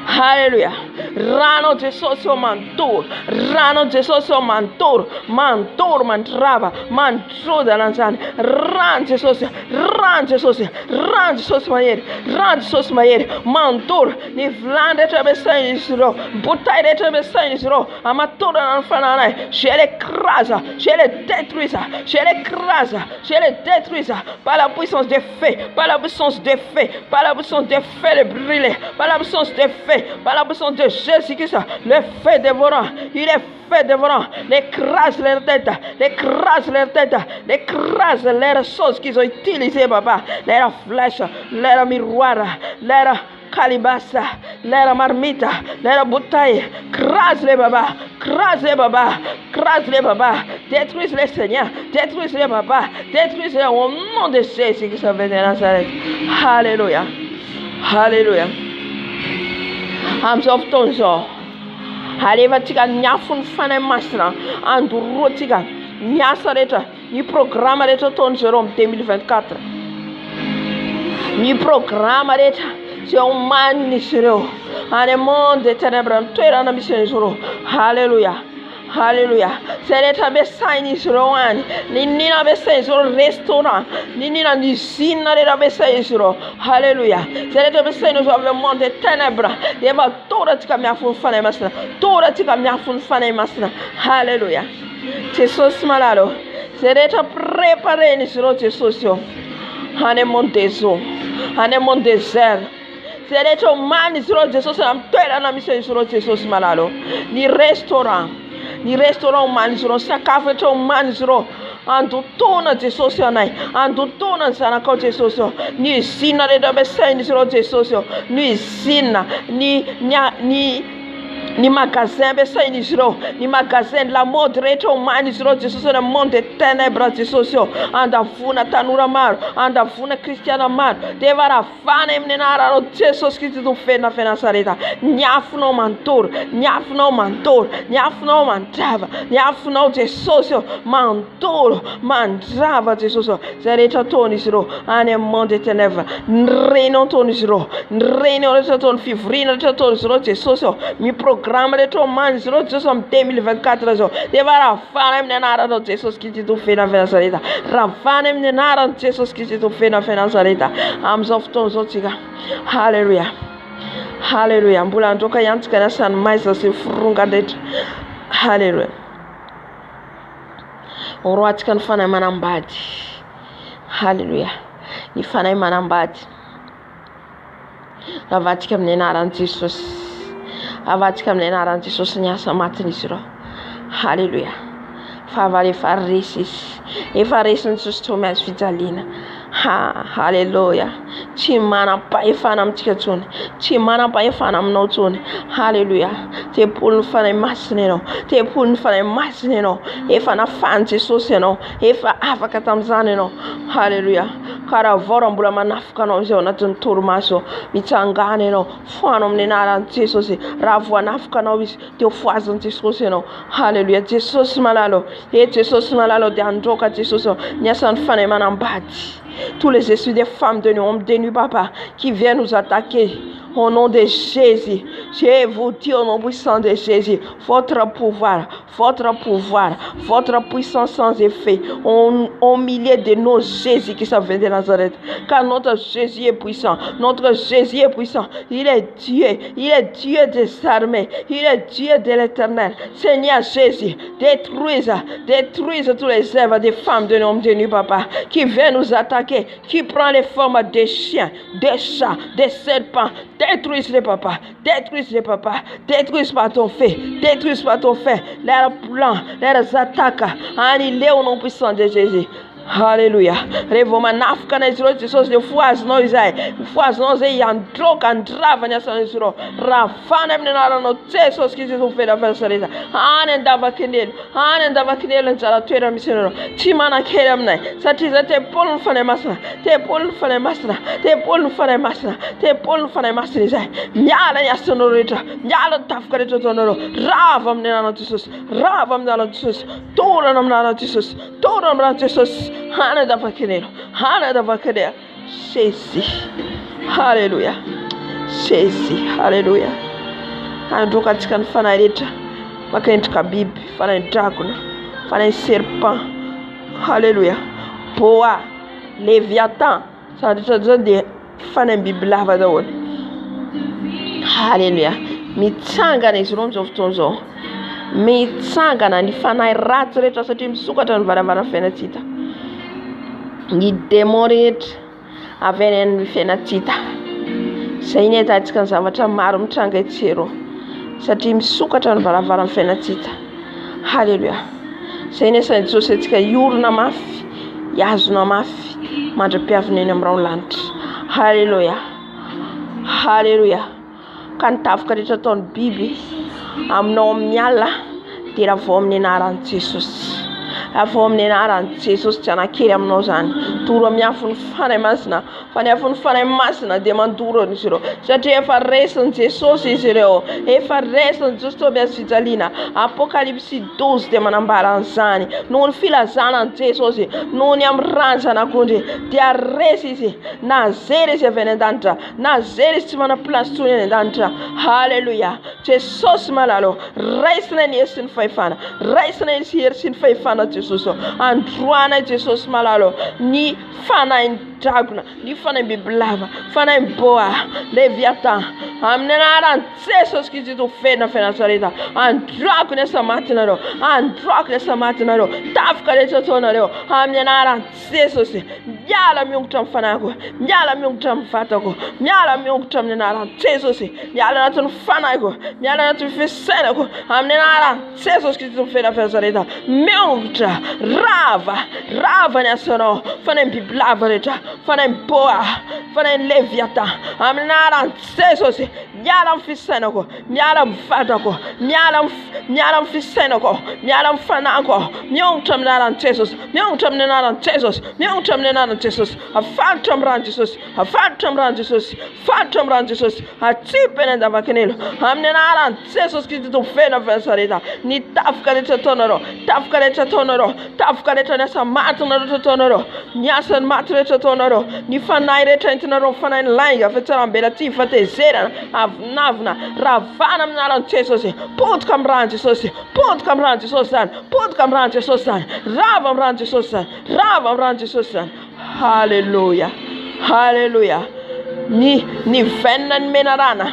Speaker 1: Hallelujah. Rano Jesus mantur. Rano Jesus mantur. Mantur mantrava. Mantro da lanzane. Ran Jesus. Ran Jesus. Ran Jesus mayer. Ran Jesus mayer. Mantur. Ni vlandre trabesain isro. Butai de trabesain isro. Amatura nan fananai. Je l'écrase. Je le détruise. Je l'écrase. Je le détruise. Par la puissance des feux. Par la puissance des feux. Par la puissance des feux de brûler. Par la puissance des feux. Par la puissance de Jésus-Christ, le feu dévorant, il est feu dévorant, l'écrase leur tête, l'écrase leur tête, l'écrase leurs choses qu'ils ont utilisées, papa, leurs flèches, leurs miroirs, leurs calibassa, leurs marmites, leurs bouteilles, crase les babas, crase les babas, crase les babas, détruise les seigneurs, détruise les babas, détruise les au nom de Jésus-Christ de Nazareth. Alléluia, alléluia. Amsof tonzo. Aleva tika nyafun fane masna. Anduro tika nyasa reta. Ni programa reta tonzo rom 2024. Ni programa reta. C'est un man nisero. Ane monde de ténèbres. Tuera na mission nisero. Alléluia. Hallelujah. Sereta besaini suro wani. Nina besaini suro restaurant. Nina nisina de besaini suro. Hallelujah. Sereta besaini suro le monde des ténèbres. Deva tora tika miafun fane masna. Tora tika miafun fane masna. Hallelujah. Jesus malalo. Sereta préparé ni suro Jesus yo. Hane montezo. any amon désert zay rehetra omany izy ireo Jesosy amin'ny toerana misy izy ireo Jesosy malalo ny restaurant omany izy ireo sakafo rehetra omany izy ireo andotona Jesosy anay andotona ny zanakao Jesosy ny usine rehetra ampiasainy izy ireo Jesosy ny usine ny magasin ampiasainy izy ireo ny magasin la mode rehetra omany izy ireo Jesosy ny monde des ténèbres Jesosy andavona tanora maro andavona kristiana maro dia varavana amin'ny anaranao Jesosy Kristy tofena Nasareta niafinao mandory niafinao mandrava niafinao Jesosy mandoro mandrava Jesosy zay rehetra ataony izy ireo any amin'ny monde des ténèbres ny réunion ataony izy ireo ny réunion rehetra ataony fivoriana rehetra ataony izy ireo Jesosy programme rehetra omany izy ireo Jesosy amin'ny 2024 zao dia varavana amin'ny anaranao Jesosy Kristy tofena Nasareta ravana amin'ny anaranao Jesosy Kristy tofena Nasareta amin'izao fotoana izao tsika halleluja halleluja mbola androka iantsika ny asany maiza sy fironga rehetra halleluja oroantsika ny fanahy manambady halleluja ny fanahy manambady ravatsika amin'ny anaran'i Jesosy avatsika amin'ny anaran'i Jesosy ny asa matiny izy ireo halleluja fa efa resy ny Jesosy tsy maintsy fijaliana halleluja tsy manam-pahefana amintsika tsony tsy manam-pahefana aminao tsony halleluja tempolo ny fanahy masina ianao tempolo ny fanahy masina ianao efa nafany Jesosy ianao efa afaka tamin'izany ianao halleluja karaha vao mbola manafika anao izay ao anatin'ny torimaso mitsangana ianao foano amin'ny anaran'i Jesosy raha voanafika anao izy dia foazan'i Jesosy ianao halleluja Jesosy malalo Jesosy malalo dia androka Jesosy ny asan'ny fanahy manambady tous les esprits des femmes de nuit, hommes de nuit, papa, qui viennent nous attaquer. Au nom de Jésus, je vous dis au nom puissant de Jésus, votre pouvoir, votre puissance sans effet, au milieu de nos Jésus qui s'avère de Nazareth. Car notre Jésus est puissant, il est Dieu des armées, il est Dieu de l'éternel. Seigneur Jésus, détruise tous les œuvres des femmes de l'homme de nuit, papa, qui viennent nous attaquer, qui prend les formes des chiens, des chats, des serpents. Détruise-les, papa. Détruise-les, papa. Détruise par ton feu. Détruise par ton feu. Leurs plans, leurs attaques. Annulez au nom puissant de Jésus. Hallelujah. Revo manafika na iziro Jesosy le foazinao izay. Foazinao zay androka andrava ny asana iziro. Ravana amin'ny anaranao Jesosy Kristy tofena Nasareta. Any andavakinelo ny jara toerana misy anao. Tsy manan-kely aminay. Satria zay tempolo ny fanahy masina. Tempolo ny fanahy masina. Tempolo ny fanahy masina. Tempolo ny fanahy masina izay. Miala ny asanao rehetra. Miala ny tafika rehetra ataonareo. Rava amin'ny anaranao Jesosy. Rava amin'ny anaranao Jesosy. Torana amin'ny anaranao Jesosy. Torana amin'ny anaranao Jesosy. Hana davakinelo Jésus halleluja Jésus halleluja androka antsika ny fanahy rehetra makendrika biby fanahy dragona fanahy serpent halleluja boa léviathan sandritra zao dia fanahy biby lava daholo halleluja mitsangana izy ireo amin'izao fotoana izao mitsangana ny fanahy ratsy rehetra satria misokatra ny varavarana fiainatsita ny démon rehetra avy any amin'ny fiainatsita zay ny ahitantsika ny zavatra maro mitranga etsero satria misokatra ny varavarana fiainatsita halleluja zay ny asan'i Jesosy antsika iorona mafy iazona mafy mandra-piavina eny amin'ny raolanitra halleluja halleluja ka ny tafika rehetra ataon'ny biby aminao amin'ny alina dia raha vao amin'ny anaran'i Jesosy avao amin'ny anaran'i Jesosy tsy hanan-kely aminao zany toro miafiny fanahy masina fa ny afiny fanahy masina dia mandoro izy ireo satria efa resin'i Jesosy izy ireo efa resin'i Jesosy toa miazo fijaliana Apocalypse 12 dia manambara an'izany noho ny filazanan'i Jesosy noho ny amin'ny ranjanak'ondry dia resy izy nazery izy avy any an-danitra nazery izy tsy mana-plasy tsony any an-danitra halleluja Jesosy malalo raisina ny hery sy ny fahefana raisina ny hery sy ny fahefana Jesosy androana Jesosy malalo ny fanahy dragona, ny fanahy bibilava, fanahy boa, leviathan, amin'ny anaran'i Jesosy Kristy tofena fenasareta, androako ny asamatinareo, androako ny asamatinareo, tafika rehetra ataonareo, amin'ny anaran'i Jesosy, miala miongotra amin'ny fanahiko, miala miongotra amin'ny vatako, miala miongotra amin'ny anaran'i Jesosy, miala anatin'ny fanahiko, miala anatin'ny fisainako, amin'ny anaran'i Jesosy Kristy tofena fenasareta, miongotra, rava ny asanao, fanahy bibilava rehetra, fanahy boa, fanahy leviathan, amin'ny anaran'i Jesosy, miala amin'ny fisainako, miala amin'ny vatako, miala amin'ny fisainako, miala amin'ny fanahiko, miongotra amin'ny anaran'i Jesosy, miongotra amin'ny anaran'i Jesosy, miongotra amin'ny anaran'i Jesosy, afatotra amin'ny ran'i Jesosy, afatotra amin'ny ran'i Jesosy, afatotra amin'ny ran'i Jesosy, atsipy eny an-davakinelo, amin'ny anaran'i Jesosy Kristy tofena fenasareta, ny tafika rehetra ataonareo, tafika rehetra ataonareo, tafika rehetra ny asa matina rehetra ataonareo, ny asany maty rehetra ataonareo, ny fanahy rehetra entinareo, fanahy lainga, fitsarambelatsy, fatezerana, avinavina, ravana amin'ny anaran'i Jesosy, potika amin'ny ran'i Jesosy, potika amin'ny ran'i Jesosy zany, potika amin'ny ran'i Jesosy zany, rava amin'ny ran'i Jesosy zany, rava amin'ny ran'i Jesosy zany. Halleluja, halleluja. Ny venina ny menarana,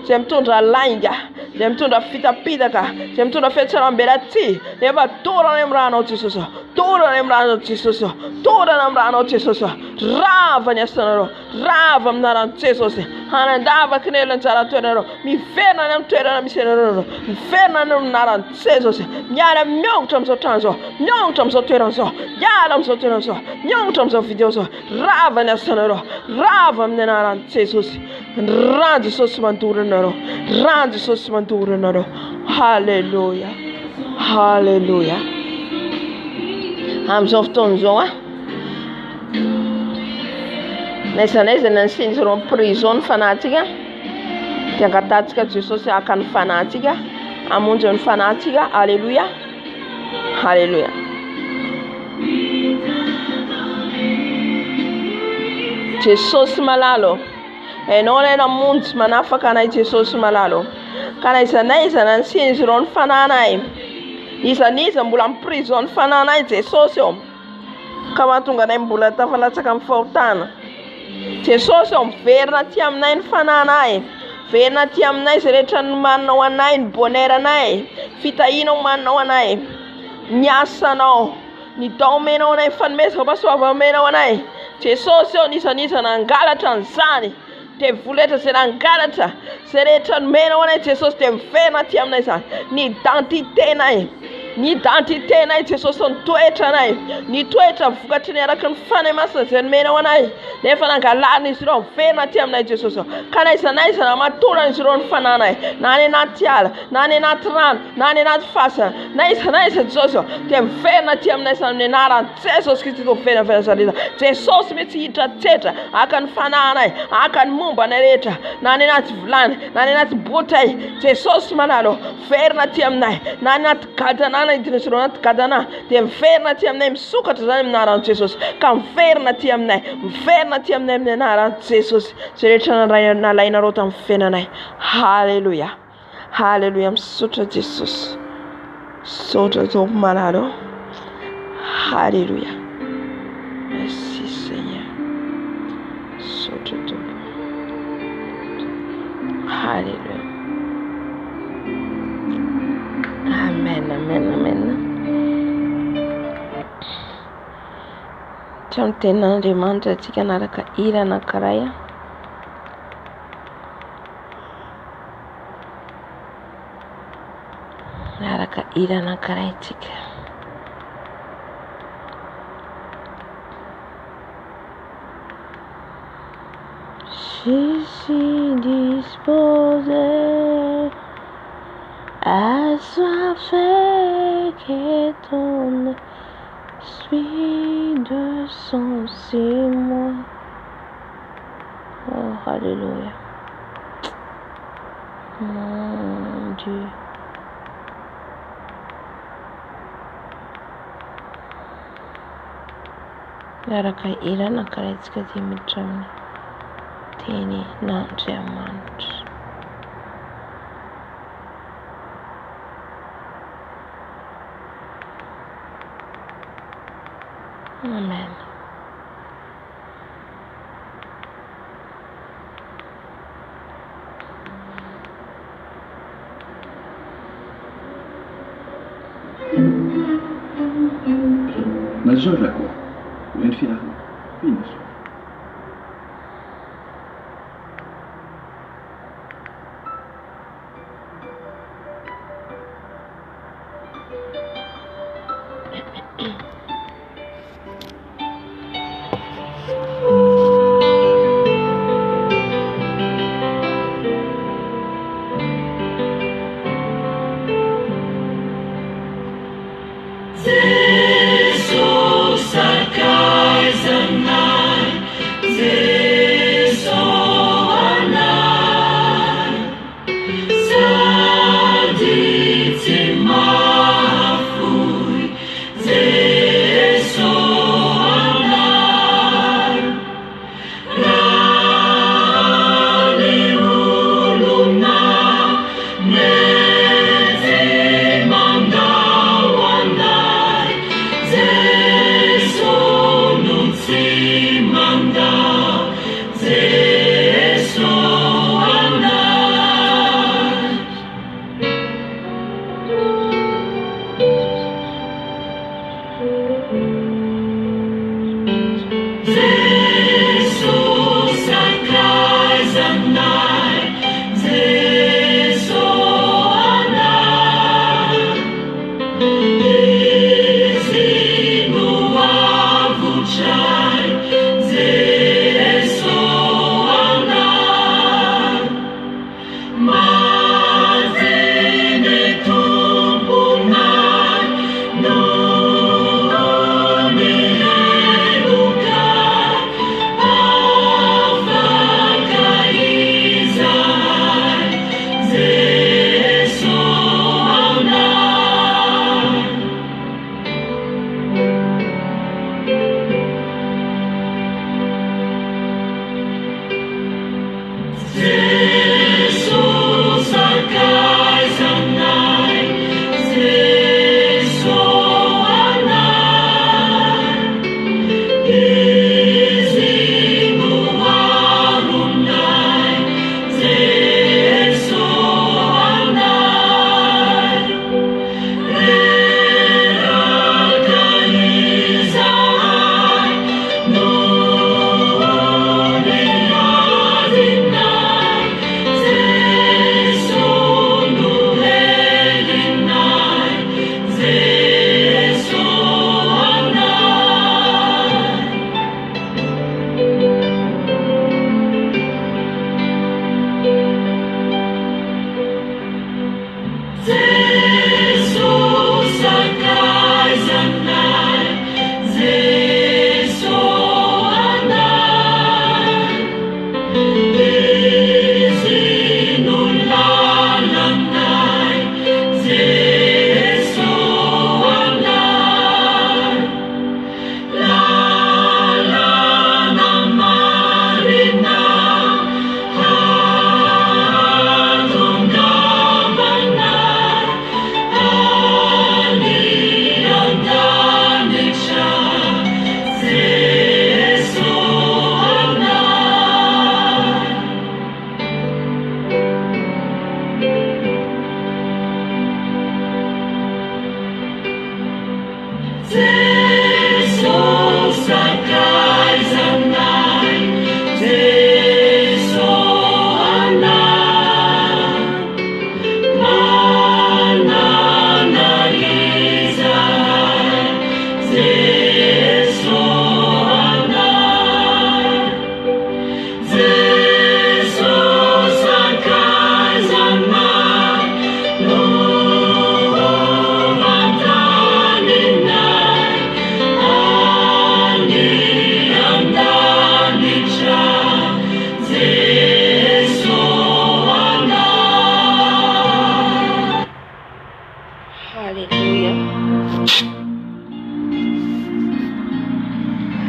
Speaker 1: izay mitondra lainga, izay mitondra fitapitaka, izay mitondra fitsarambelatsy, efa torana amin'ny ranao Jesosy, torana amin'ny ranao Jesosy, torana amin'ny ranao Jesosy, rava ny asanareo, rava amin'ny anaran'i Jesosy, hanandavaka ny elany tsara toeranareo, miverina ny amin'ny toerana misy anareo, miverina ny amin'ny anaran'i Jesosy, miala miongotra amin'izao trano zao, miongotra amin'izao toerana zao, miala amin'izao toerana zao, miongotra amin'izao video zao, rava ny asanareo, rava amin'ny anaran'i Jesosy, ran Jesosy mandoro anareo, ran Jesosy mandoro anareo. Halleluja, halleluja. Amin'izao fotoan'izao naiza ny sinjireo ny prison ny fanahintsika, dia angatatsika Jesosy haka ny fanahintsika, hamonjy ny fanahintsika. Halleluja, halleluja. Jesosy malalo, ianao ilay namonjy manafaka anay Jesosy malalo, ka naiza ny sinjireo ny fanahinay, iza mbola amin'ny prison ny fanahinay Jesosy eo, ka mahatonga anay mbola tafalatsaka amin'ny fahotana. Jesosy eo, miverina ty aminay ny fanahinay, verina ty aminay izay rehetra ny manao anay, ny bonheur anay, fitahianao manao anay, ny asanao, ny dao menao anay, fanomezana pasoava menao anay. Jesosy eo, nisanisa nangalatra n'izany, dia voletra izay nangalatra, izay rehetra menao anay Jesosy, dia miverina ty aminay zany, ny identiténay, ny identiténay Jesosy, ny toetra anay, ny toetra vokatry ny araky ny fanahy masina izay menao anay, nefa nangalarina izy ireo, miverina ty aminay Jesosy, ka naiza na matorana izy ireo ny fananay, na any anaty ala, na any anaty rano, na any anaty fasana, naiza Jesosy, dia miverina ty aminay zany amin'ny anaran'i Jesosy Kristy tofena fenasareta. Jesosy mitsy hiditra tsetra haka ny fanahinay, haka ny momba anay rehetra, na any anaty vilany, na any anaty botay, Jesosy malalo, miverina ty aminay, na any anaty gadana idina zireo anaty gadana, dia miverina ty aminay, misokatra zany amin'ny anaran'i Jesosy, ka miverina ty aminay, miverina ty aminay amin'ny anaran'i Jesosy, izay rehetra nalainareo tamin'ny fiainanay. Halleluja, halleluja. Misaotra Jesosy, misaotra Tompo malalo. Halleluja, merci Seigneur, misaotra Tompo. Halleluja. Amen, amen, amen. Tsy tenin'Andriamanitra antsika naraka hira anankiray. Naraka hira anankiray antsika. Je suis disposé à que ton esprit descend sur moi. Oh, alléluia. Mon Dieu. Naraka hira anankiray miditra amin'ny teny n'Andriamanitra. Amen.
Speaker 4: George quoi? Rien de final. Fini.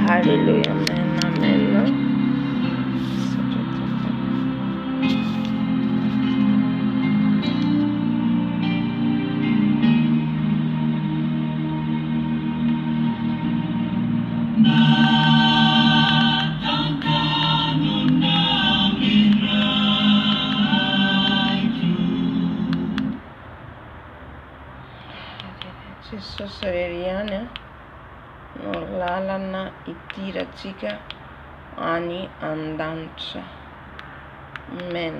Speaker 1: Hallelujah. Amen. Amen. Jesus, Eliana. no lalana itiratsika any an-danitra. Amen.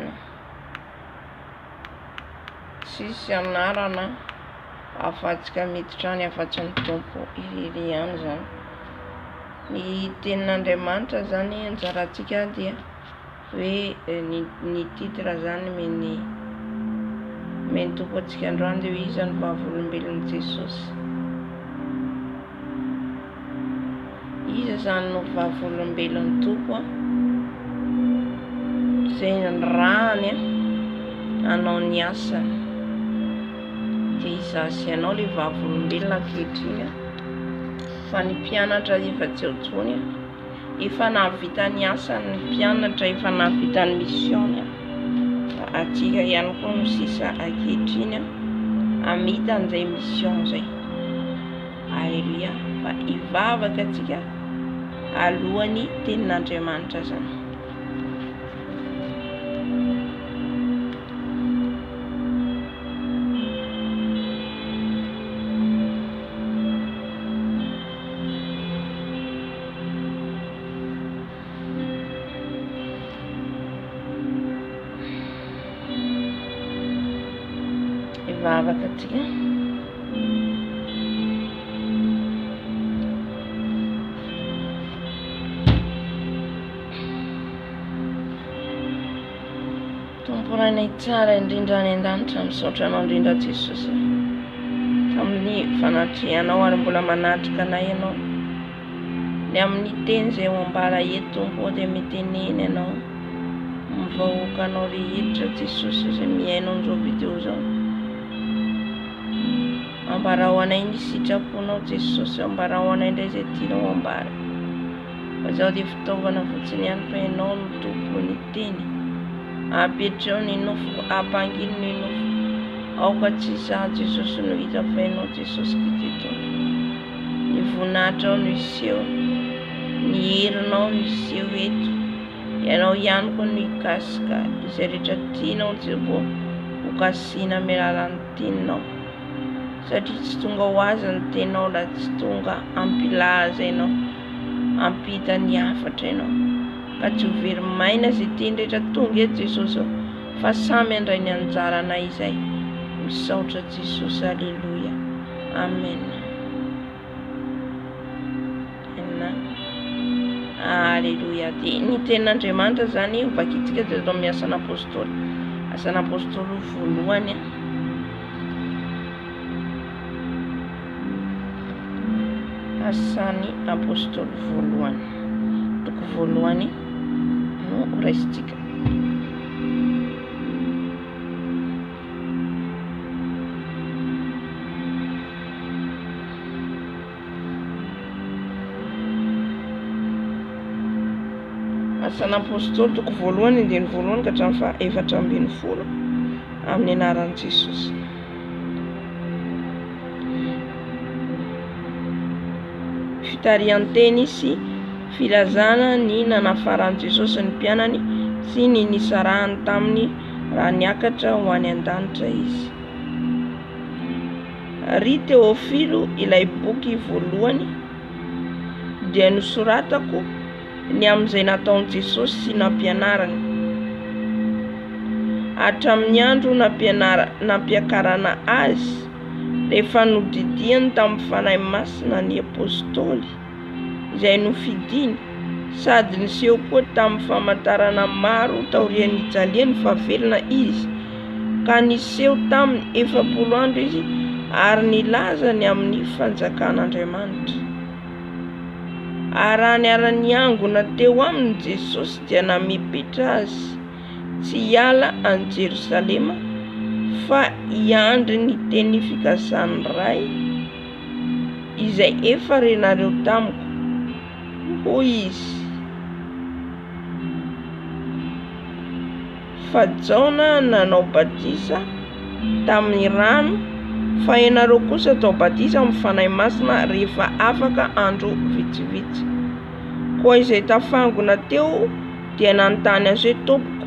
Speaker 1: Sisy anarana afatsika miditra any afatsy ny tompo irery ihany zany. Ny tenin'Andriamanitra zany anjarantsika dia hoe ny titre zany meny tompo antsika androany dia izy ny vavolombelon'i Jesosy. Izy zany no vavolombelon'ny tompo izay ny rahany anao ny asany. Dia izasy ianao le vavolombelona ankehitriny fa ny mpianatra efa tsy otsony efa nahavita ny asany. Ny mpianatra efa nahavita ny misiony. Atsika ihany koa no sisa ankehitriny amita an'izay mission zay. Alleluia. Fa hivavaka atsika alohan'ny tenin'Andriamanitra zany. Hivavaka atsika tomporanay tsara indrindra any an-danitra. Misaotra anao indrindra Jesosy tamin'ny fanatrianao ary mbola manatrika anay ianao. Ny amin'ny teny izay ho ambara eto tompo dia miteneny ianao mivahoaka anao rehetra Jesosy izay miainao an'izao video zao. Ambara ho anay ny sitraponao Jesosy. Ambara ho anay indray izay tianao ambara. Fa izao dia fitaovana fotsiny ihany fa ianao no tompo ny teny. Apetrao ny nofo, ampangino ny nofo. Aoka tsy izaho Jesosy no hita fa ianao Jesosy Kristy. Ny voninahitranao no iseho, ny herinao no iseho eto. Ianao ihany koa no hikasika izay rehetra tianao dia ho kasiana amin'ny alalan'ny teninao. Satria tsy tonga ho azy ny teninao raha tsy tonga ampilaza ianao, ampita ny hafatra ianao. Ka tsy ho very maina izay teny rehetra tonga eto Jesosy fa samy andray ny anjarana izay. Misaotra Jesosy. Alleluia. Amen. Alleluia. Dia ny tenin'Andriamanitra zany vakitsika dia atao amin'ny asan'ny apôstôly. Asan'ny apôstôly voalohany asan'ny apôstôly voalohany toko voalohany no raisitsika. Asan'ny apôstôly toko voalohany andiny voalohany ka hatramin'ny fa 440 amin'ny anaran'i Jesosy. Fitarian-teny sy filazana ny nanafaran'i Jesosy ny mpianany sy ny nisarahany taminy raha niakatra ho any an-danitra izy. Ry Teofilo, ilay boky voalohany dia nosoratako ny amin'izay nataon'i Jesosy sy nampianarany hatramin'ny andro nampiakarana azy rehefa nodidihany tamin'ny fanahy masina ny apôstôly izay nofidiny, sady niseho koa tamin'ny famantarana maro taorian'ny Ijaliany fa velona izy, ka niseho tamin'ny 40 andro izy ary nilaza ny amin'ny fanjakan'Andriamanitra. Ary niara-niangona teo aminy Jesosy dia namipitra azy tsy hiala any Jerosalema fa hiandry ny teny fikasany ray izay efa renareo tamiko. Hoy izy, fa Jaona nanao batisa tamin'ny rano, fa ianareo kosa atao batisa amin'ny fanahy masina rehefa afaka andro vitsivitsy. Koa izay tafangona teo dia nanontany azy hoe, Tompoko,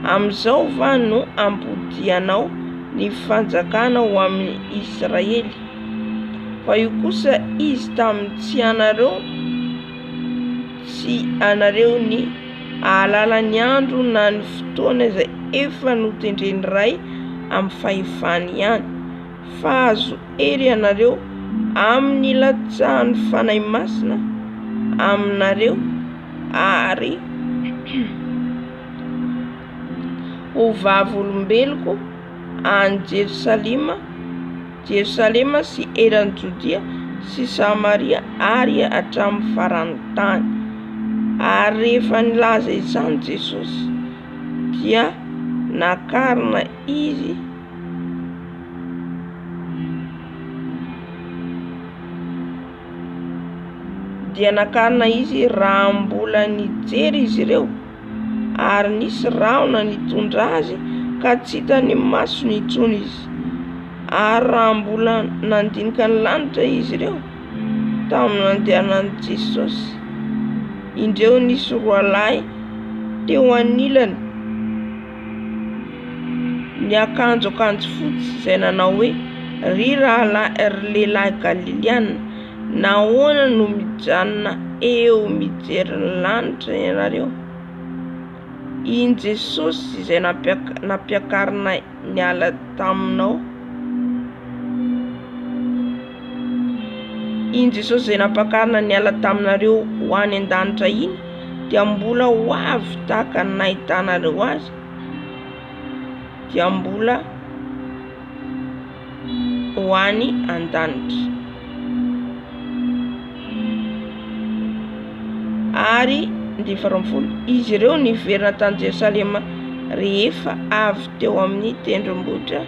Speaker 1: amin'izao va no ampodianao ny fanjakana ho amin'ny Israely? fa io kosa izy tamin'ny tsy anareo ny ahalala ny andro na ny fotoana izay efa notendreny ray amin'ny fahefany ihany, fa azo ery ianareo amin'ny latsahan'ny fanahy masina aminareo ary ho vavolombeloko any Jerusalema sy eran'ny Jodia sy Samaria ary hatramin'ny faran'ny tany. Ary rehefa nilaza izany Jesosy dia nakarina izy raha mbola nijery izy ireo, ary nisy rahona nitondra azy ka tsy hitany masony intsony izy. Ary raha mbola nandinika ny lanitra izy ireo tamin'ny nandehanan'i Jesosy, indreo nisy roa lahy teo anilany, ny akanjo fotsy izay nanao hoe: ry lehilahy Galiliana, nahoana no mijanona eo mijery ny lanitra ianareo? Iny Jesosy izay nampiakarina niala taminao, iny Jesosy izay nampakarina niala taminareo ho any an-danitra iny dia mbola ho avy tahaka ny nahitanareo azy, dia mbola ho any an-danitra. Ary izy ireo niverina tany Jerusalema rehefa avy teo amin'ny tendrombohitra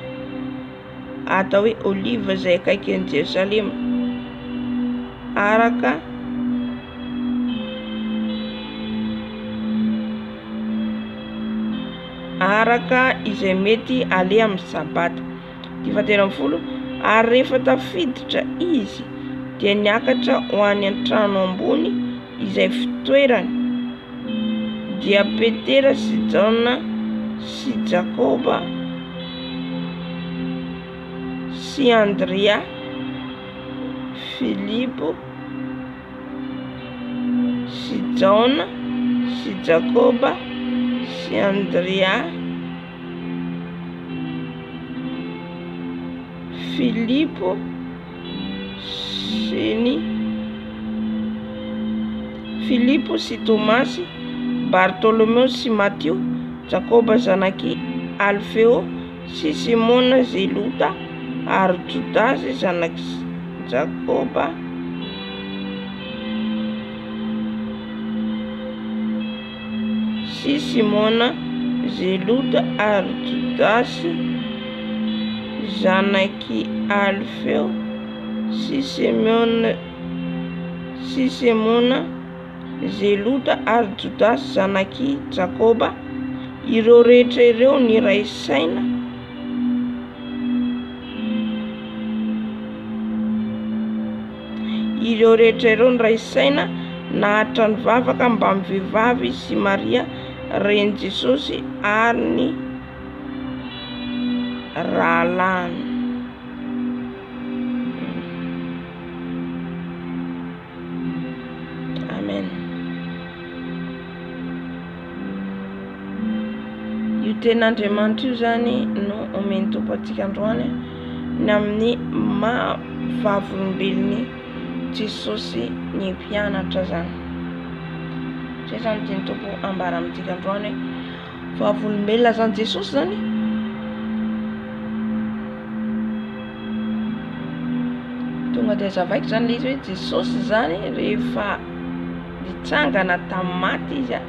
Speaker 1: atao hoe Oliva izay akaikin'ny Jerusalema, araka izay mety aleha amin'ny sabata. 10. Ary rehefa tafiditra izy dia niakatra ho any an-trano ambony izay fitoerany, dia Petera sy Jona sy Jakoba sy Andrea, Filipo sy Jona sy Jakoba sy Andrea, Filipo sy Tomasy, Bartolomeo sy Matio, Jakoba zanaky Alfeo sy Simona Zelota, ary Jodasy zanaky Jakoba sy Simona Zelota, ary Jodasy zanaky Alfeo sy Simona Zelota, ary Jodasy zanaky Jakoba. Ireo rehetra ireo niray saina nahatra nivavaka mba mivavy sy Maria reny Jesosy ary ny rahalany. Amen. Io ten'Andriamanitra io zany no omeny tompo antsika androany ny amin'ny mahavavolombelony Jesosy ny mpianatra zany. Zay zany tiany tompo ambara amintsika androany vavolombelona zany Jesosy zany. Tonga dia zavaiko zany le izy hoe Jesosy zany rehefa nitsangana tamin'ny maty izy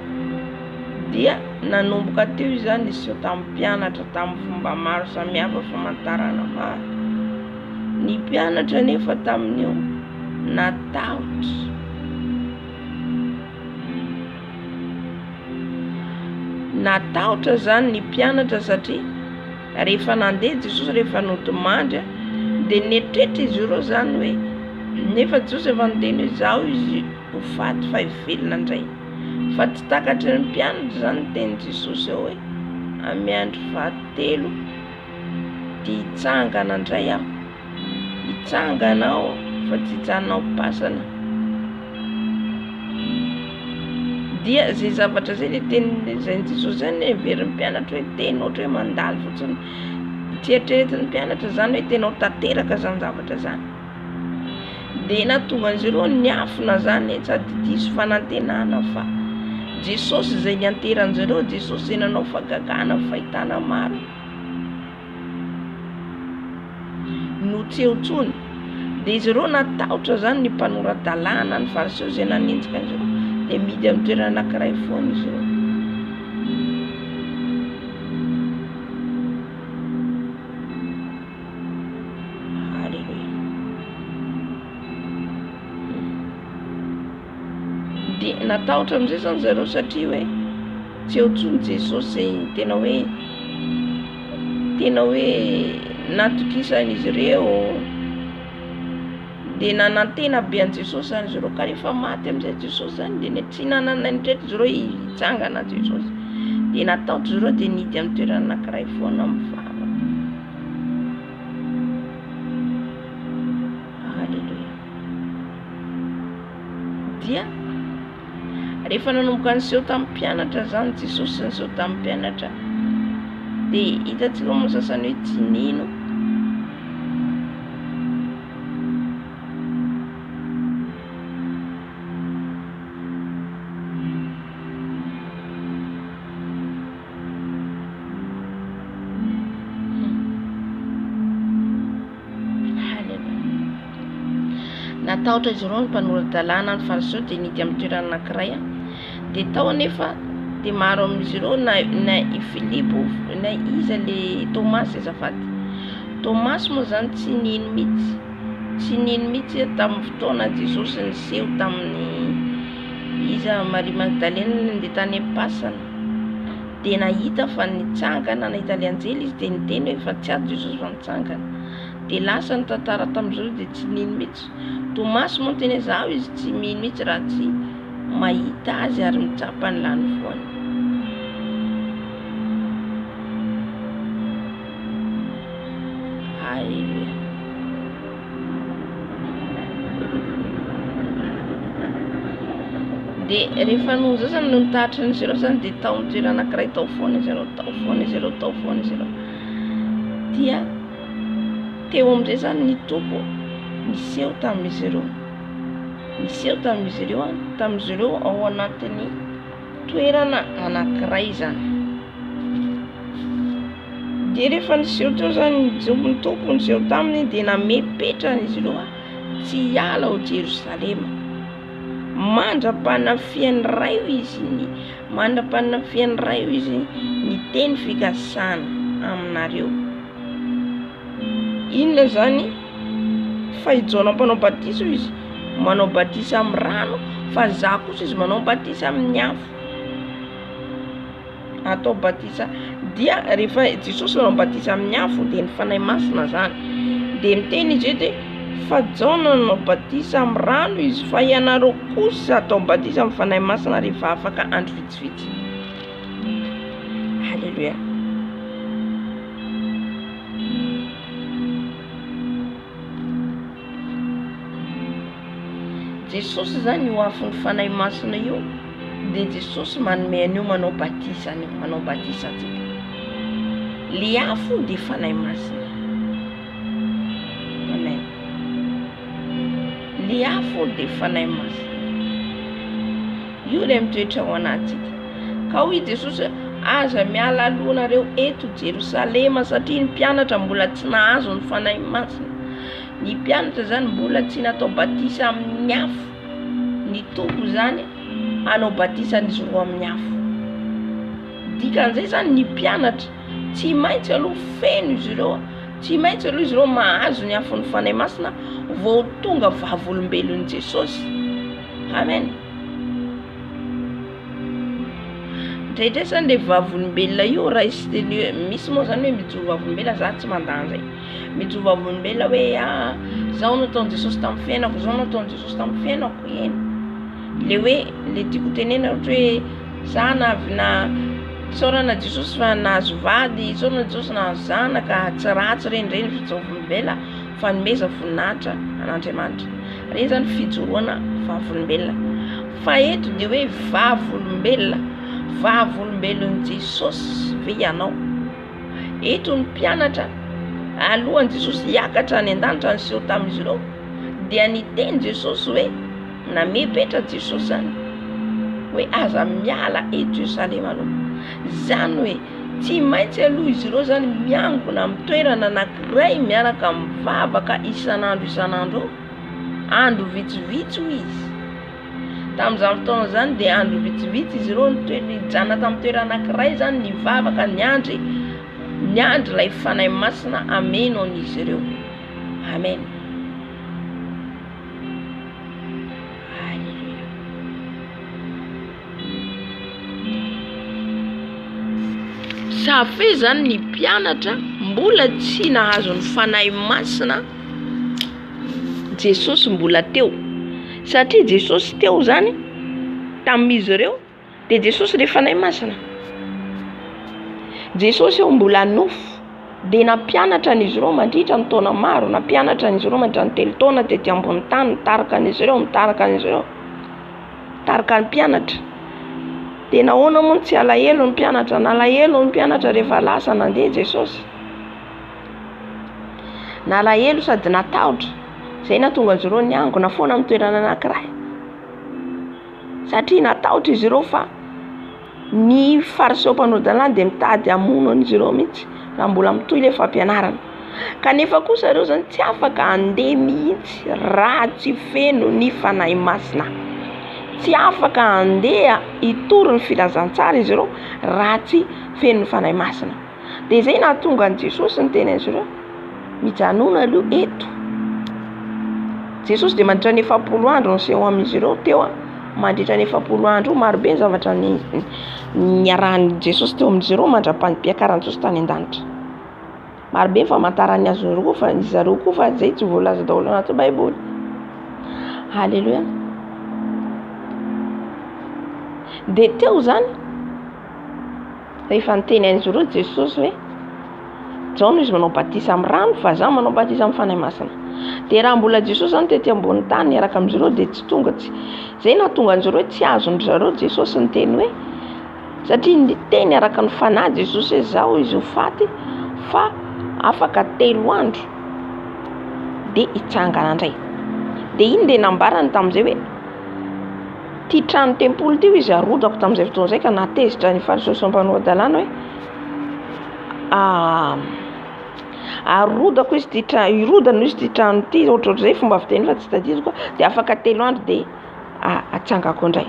Speaker 1: dia nanomboka teo izy zany niseho tamin'ny mpianatra tamin'ny fomba maro samihafa famantarana maro. Ny mpianatra nefa tamin'io natahotra zany ny mpianatra, satria rehefa nandeha Jesosy rehefa nodimandry dia netretra izy ireo zany hoe nefa Jesosy efa niteny hoe zaho izy ho faty fa hivelona indray, fa tsy takatry ny mpianatra zany teny Jesosy eo hoe amin'ny andro fahatelo dia hitsangana indray aho, hitsangana aho fa tsy tsanao pasana. Dia zay zavatra zay le teny zay Jesosy zany everiny mpianatra hoe teny ohatra hoe mandalo fotsiny. Tsy eritreretin'ny mpianatra zany hoe tenao tanteraka zany zavatra zany. Dia na tonga an'zareo niafina zany sady diso fanantenana fa Jesosy zay nianteran'zareo, Jesosy zay nanao fagagana fahitana maro no tsy eo tsony. Dia zareo natahotra zany ny mpanorandalàna ny fariseo zay nanenjika an'zareo. Dia midy amin'ny toerana anankiray foana izy ireo. Halleluja. Dia natahotra amin'izay zany zareo satria hoe tsy eo tsony Jesosy zay tena hoe natokisan'izy ireo. Dia nanantena be an' Jesosy zany zareo ka rehefa maty amin'izay Jesosy zany dia tsy nanana nitretra zareo hitsangana Jesosy. Dia natahotra zareo dia nidy amin'ny toerana anankiray foana mivavaka. Halleluja. Dia rehefa nanomboka niseho tamin'ny mpianatra zany Jesosy niseho tamin'ny mpianatra dia hitantsika moa sasany hoe tsy nino natahotra izy ireo ny mpanorandalàna ny fariseo dia nidy amin'ny toerana anankiray. Dia tao anefa dia maro amin'izy ireo na i Filipo na iza le Tomasy azafady. Tomasy moa zany tsy nino mihitsy tamin'ny fotoana Jesosy niseho tamin'ny iza Maria Magdalena ndeha tany am-pasana. Dia nahita fa nitsangana, nahita le anjely izy dia niteny hoe fa tsy ady Jesosy fa nitsangana. Dia lasa ny tantara tamin'izao dia tsy nino mihitsy. Tomasy moa teny zaho izy tsy mino mihitsy raha tsy mahita azy ary mitsapa ny lany foana. Halleluja. Dia rehefa noho zao zany no nitahatra ny zareo zany dia tao amin'ny toerana anankiray tao foana izy ireo. Dia teo amin'izay zany ny tompo niseho tamin'izy ireo ao anatin'ny toerana anankiray zany. Dia rehefa niseho teo zany ny tompo niseho taminy dia namepetrany izy ireo tsy hiala ao Jerosalema. Mandra-panafiany ray izy niteny fikasana aminareo. Inona zany? Fa ijaona mpanao batiso izy manao batisa amin'ny rano, fa za kosa izy manao batisa amin'ny afo. Atao batisa. Dia rehefa Jesosy manao batisa amin'ny afo dia ny fanahy masina zany. Dia miteny izy dia fa Jaona nanao batisa amin'ny rano izy, fa ianareo kosa atao batisa amin'ny fanahy masina rehefa afaka andro vitsivitsy. Halleluja. Jesosy zany io afon'ny fanahy masina io dia Jesosy manome an'io manao batisa atsika. Le afo dia fanahy masina. Amen. Le afo dia fanahy masina. Io ilay mitoetra ao anatsika. Ka hoy Jesosy aza miala alohanareo eto Jerosalema satria ny mpianatra mbola tsy nahazo ny fanahy masina. Ny mpianatra zany mbola tsy natao batisa amin'ny afo. Ny tompo zany anao batisa an'izy roa amin'ny afo. Dikan'izay zany ny mpianatra tsy maintsy aloha feno izy ireo, tsy maintsy aloha izy ireo mahazo ny afon'ny fanahy masina vao tonga vavolombelon'i Jesosy. Amen. Ndraindray zany le vavolombelona io raha misy moa zany hoe mijoro vavolombelona, za tsy mandanjay. Mijoro vavolombelona hoe zao nataon'i Jesosy tamin'ny fiainako, zao nataon'i Jesosy tamin'ny fiainako. Le hoe le tiako tenena ohatra hoe za saorana Jesosy fa nahazo vady, saorana Jesosy nahazo zanaka, tsy ratsy renireny vavolombelona fa nomeza voninahitra an'Andriamanitra. Re zany fijoroana vavolombelona. Fa eto dia hoe vavolombelona, vavolombelon'i Jesosy ve ianao? Eto ny mpianatra alohan'i Jesosy hiakatra any an-danitra niseho tamin'izy ireo dia niteny Jesosy hoe namepetra Jesosy zany hoe aza miala eto Jerusalema aloha. Zany hoe tsy maintsy aloha izy ireo zany miangona amin'ny toerana anankiray miaraka mivavaka isan'andro andro vitsivitsy hoy izy. Tamin'izany fotoana zany dia andro vitsivitsy izy ireo nijana tamin'ny toerana anankiray zany nivavaka niandry ilay fanahy masina ameno an'izy ireo. Amen. Safe zany ny mpianatra mbola tsy nahazo ny fanahy masina Jesosy mbola teo, satria Jesosy teo zany tamin'izy ireo dia Jesosy ilay fanahy masina. Jesosy eo mbola nofo dia nampianatra an'izy ireo mandritra ny taona maro, nampianatra an'izy ireo mandritra ny 3 taona tetỳ ambony tany, mitarika an'izy ireo, tarika ny mpianatra. Dia nahoana moa tsy alahelo ny mpianatra? Nalahelo ny mpianatra rehefa lasa nandeha Jesosy. Nalahelo sady natahotra. Zay nahatonga izy ireo niangona foana amin'ny toerana anankiray. Satria natahotra izy ireo fa ny fariseo mpanao-dalàna dia mitady hamono an'izy ireo mihitsy raha mbola mitohy ilay fampianarana. Kanefa kosa ireo zany tsy afaka handeha mihitsy raha tsy feno ny fanahy masina. Tsy afaka handeha hitory ny filazantsara izy ireo raha tsy feno ny fanahy masina. Dia zay nahatonga an Jesosy ny teny azy ireo mijanona aloha eto. Jesosy dia mandritra ny 40 andro niseho amin'izy ireo teo. Mandritra ny 40 andro marobe ny zavatra niarahan'i Jesosy teo amin'izy ireo mandra-pampiakaran'i Jesosy tany an-danitra. Marobe ny famantarany azy ireo fa izy ireo koa fa zay tsy voalaza daholo anaty Baiboly. Halleluja. Dia teo zany rehefa niteny an'izy ireo Jesosy hoe zao no izy manao batisa amin'ny rano fa za manao batisa amin'ny fanahy masina. Dia raha mbola Jesosy zany tetỳ ambony tany niaraka amin'izy ireo dia tsy tonga zay nahatonga an'izy ireo tsy azon'izy ireo Jesosy niteny hoe, satria niteny araka ny fanahy Jesosy hoe zao izy ho faty fa afaka 3 andro dia hitsangana indray. Dia iny dia nambarany tamin'izay hoe ty trano tempoly ty izy arodako tamin'izay fotoana izay ka natezitra ny fariseo sy ny mpanao-dalàna hoe arodako izy ty trano, irodana izy ty trano ty, ohatrohatr'izay fomba fiteny fa tsy tadidiko dia afaka 3 andro dia atsangako indray.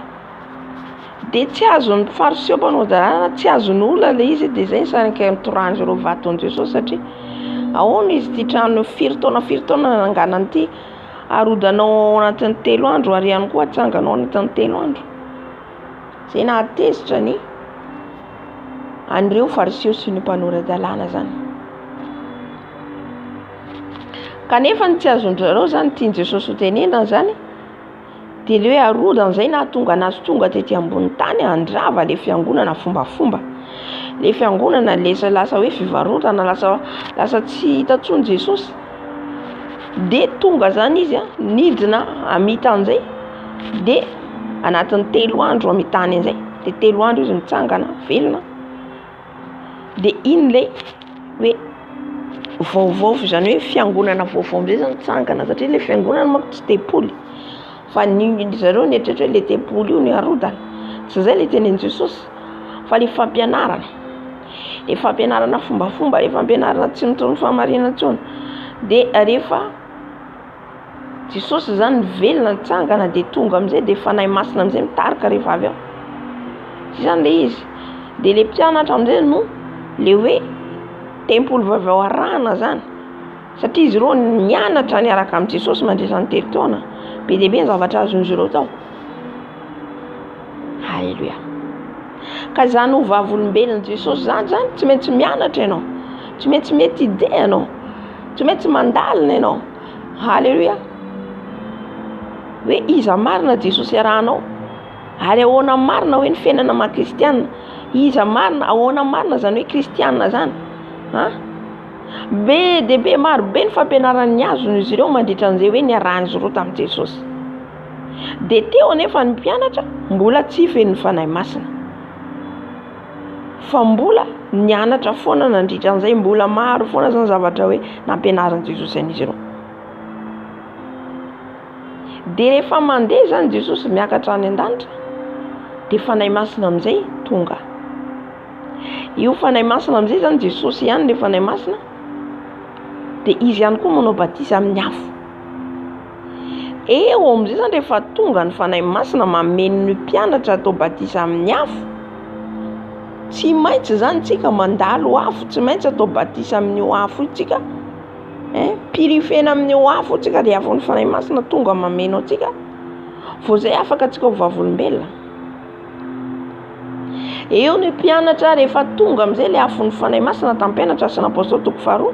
Speaker 1: Dia tsy azon'ny fariseo mpanao-dalàna, tsy azon'ny olona ilay izy dia zay sanika nitorahan'izy ireo vaton'i Jesosy satria ahoana izy ty trano 4 taona nanganany ty arodanao anatin'ny 3 andro ary ihany koa atsanganao anatin'ny 3 andro. Zay nahatezitra ny an'ireo fariseo sy ny mpanao-dalàna zany. Kanefa ny tsy azon'ireo zany tiany Jesosy ho tenenana zany dia ilay hoe arodana zay nahatonga anazy tonga tetỳ ambony tany handrava ilay fiangonana fombafomba. Ilay fiangonana lasa hoe fivarotana, lasa tsy hitantsony Jesosy. Dia tonga zany izy nidina hamita an'izay dia anatin'ny 3 andro hamitany an'izay. Dia 3 andro izy mitsangana velona. Dia iny ilay hoe vaovao zany hoe fiangonana vaovao amin'izay zany mitsangana, satria ilay fiangonana manko tsy tempoly fa ny zareo nietrehitra hoe ilay tempoly io ny arodana. Tsy zay ilay tenin'i Jesosy fa ilay fampianarana. Ilay fampianarana fombafomba, ilay fampianarana tsy mitony famarinana intsony. Dia rehefa Jesosy zany velona nitsangana dia tonga amin'izay dia fanahy masina amin'izay mitarika rehefa avy ao. Tsy zany ilay izy. Dia ilay mpianatra amin'izay no ilay hoe tempoly vaovao arahana zany, satria izy ireo nianatra niaraka amin'i Jesosy mandritra ny 3 taona. Be dia be ny zavatra azon'izy ireo tao. Halleluja. Ka zany ho vavolombelon'i Jesosy zany tsy maintsy mianatra ianao, tsy maintsy mety ide ianao, tsy maintsy mandalina ianao. Halleluja. Hoe iza marina Jesosy arahanao, ary ahoana marina hoe ny fiainana maha-kristianina. Iza marina, ahoana marina zany hoe kristianina zany. be de be maro be ny fampianaran'ny azony izy ireo mandritra an'izay hoe niarahany roa tamin'i Jesosy. De teo anefa ny mpianatra mbola tsy feno fanahy masina. Fa mbola nianatra foana nandritra an'izay, mbola maro foana zany zavatra hoe nampianaran'i Jesosy an'izy ireo. De rehefa mandeha zany Jesosy miakatra any an-danitra, de fanahy masina amin'izay tonga. Io fanahy masina amin'izay zany Jesosy ihany le fanahy masina, de izy ihany koa manao batisa amin'ny afo. Eo amin'izay zany rehefa tonga ny fanahy masina mameno ny mpianatra atao batisa amin'ny afo, tsy maintsy zany tsika mandalo afo, tsy maintsy atao batisa amin'io afo tsika. Pirifena amin'io afo tsika de avy ny fanahy masina tonga mameno atsika. Vao zay afaka tsika ho vavolombelona. Eo ny mpianatra rehefa tonga amin'izay le afon'ny fanahy masina tampianatra sy n'apôstôly toko faharoa.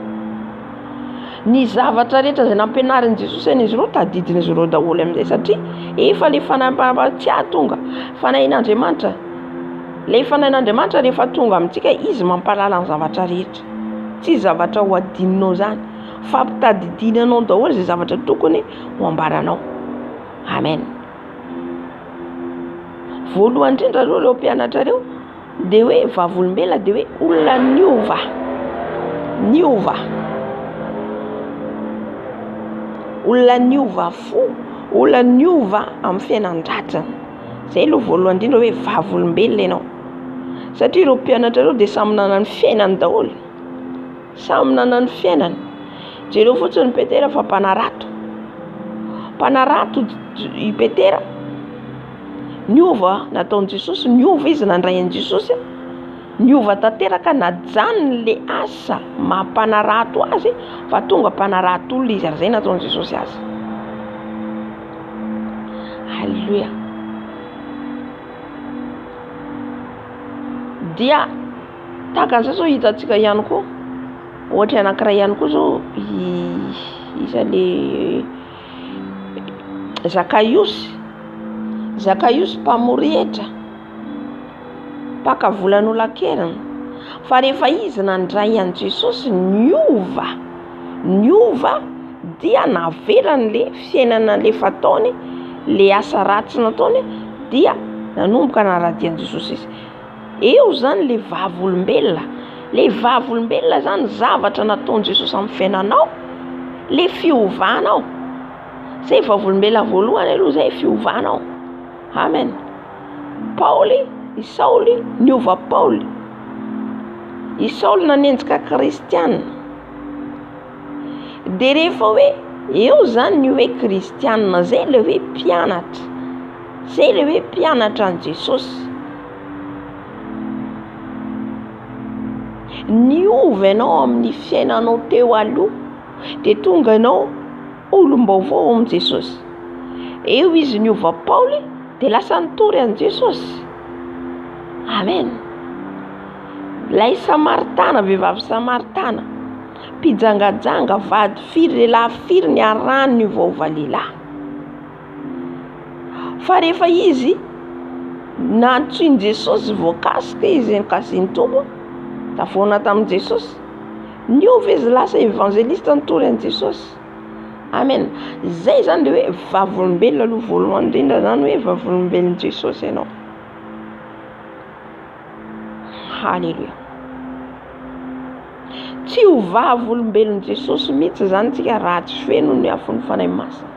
Speaker 1: Ny zavatra rehetra izay nampianarin'i Jesosy an'izy ireo tadidin'izy ireo daholo amin'izay, satria efa le fanahy tonga, fanahin'Andriamanitra. Le fanahin'Andriamanitra rehefa tonga amintsika izy mampalala ny zavatra rehetra. Tsy zavatra ho adininao zany, fa ampitadidinanao daholo izay zavatra tokony ho ambaranao. Amen. Voalohany indrindra aloha ireo mpianatra ireo de hoe vavolombelona, de hoe olona niova. Olona niova fo, olona niova amin'ny fiainan-dratsiny. Zay aloha voalohany indrindra hoe vavolombelona ianao. Satria ireo mpianatra ireo de samy nanana ny fiainany daholo. Samy nanana ny fiainany. Jereo fotsiny Petera fa mpanarato i Petera. Niova nataon'i Jesosy, niova izy nandray an'i Jesosy. Niova tanteraka najanony le asa mampanarato azy, fa tonga mpanarato olona izy, ary zay nataon'i Jesosy azy. Halleluja. Dia tahaka an'izay zao hitantsika ihany koa, ohatra anankiray ihany koa zao isa le Zakaiosy mpamorehitra, mpaka volan'olon-kerana. Fa rehefa izy nandray an'i Jesosy niova dia naverany le fiainana le fataony, le asa ratsy nataony, dia nanomboka naradian'i Jesosy izy. Eo zany le vavolombelona. Le vavolombelona zany zavatra nataon'i Jesosy amin'ny fiainanao, le fiovanao. Zay vavolombelona voalohany aloha, zay fiovanao. Amen. I Saoly niova Paoly. I Saoly nanenjika kristianina. De rehefa hoe eo zany ny hoe kristianina, zay le hoe mpianatra. Zay le hoe mpianatra an'i Jesosy. Niova ianao amin'ny fiainanao teo aloha, de tonga ianao olom-baovao amin'i Jesosy. Eo izy niova Paoly, de lasa nitory an'i Jesosy. Amen. Lay Samaritana, vehivavy Samaritana, mpijangajanga, vady firy, lehilahy firy niarahany niovaova lehilahy. Fa rehefa izy nantsoin'i Jesosy voakasika izy nikasiny tombo, tafona tamin'i Jesosy, niova izy lasa evangelista nitory an'i Jesosy. Amen. Zay zany le hoe vavolombelona aloha voalohany indrindra zany hoe vavolombelon'i Jesosy ianao. Halleluja. Tsy ho vavolombelon'i Jesosy mihitsy zany tsika raha tsy feno ny afon'ny fanahy masina.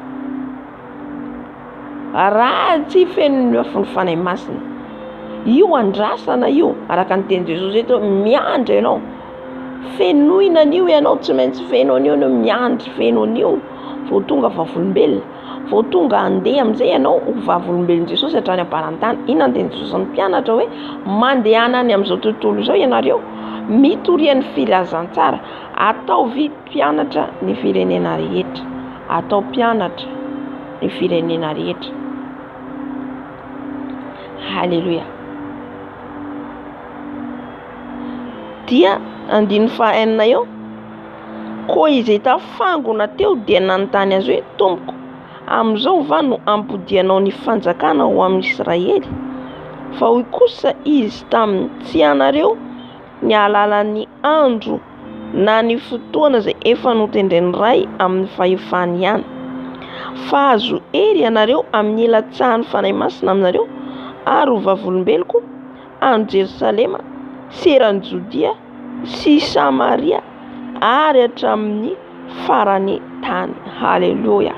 Speaker 1: Raha tsy feno ny afon'ny fanahy masina, io andrasana io, araka ny teny Jesosy eto, miandry ianao. Fenoina an'io ianao, tsy maintsy feno an'io ianao, miandry feno an'io. Vao tonga vavolombelona, vao tonga andeha amin'izay ianao ho vavolombelon'i Jesosy hatrany am-parantany. Ina ny teny Jesosy ny mpianatra hoe mandehanany amin'izao tontolo izao ianareo, mitorian'ny filazantsara, atao mpianatra ny firenena rehetra. Atao mpianatra ny firenena rehetra. Halleluja. Dia andiny fahaenina eo, koa izay tafangona teo dia nanontany azy hoe, Tompoko, amin'izao va no ampodianao ny fanjakana ho amin'ny Israely? Fa hoy kosa izy tamin'ny tsy anareo ny alalan'ny andro na ny fotoana izay efa notendren'ny ray amin'ny fahefany ihany. Fa azo ery ianareo amin'ny ilatsahan'ny fanahy masina aminareo ary ho vavolombeloko any Jerosalema, seran'ny Jodia sy Samaria ary hatramin'ny farany tany. Halleluja.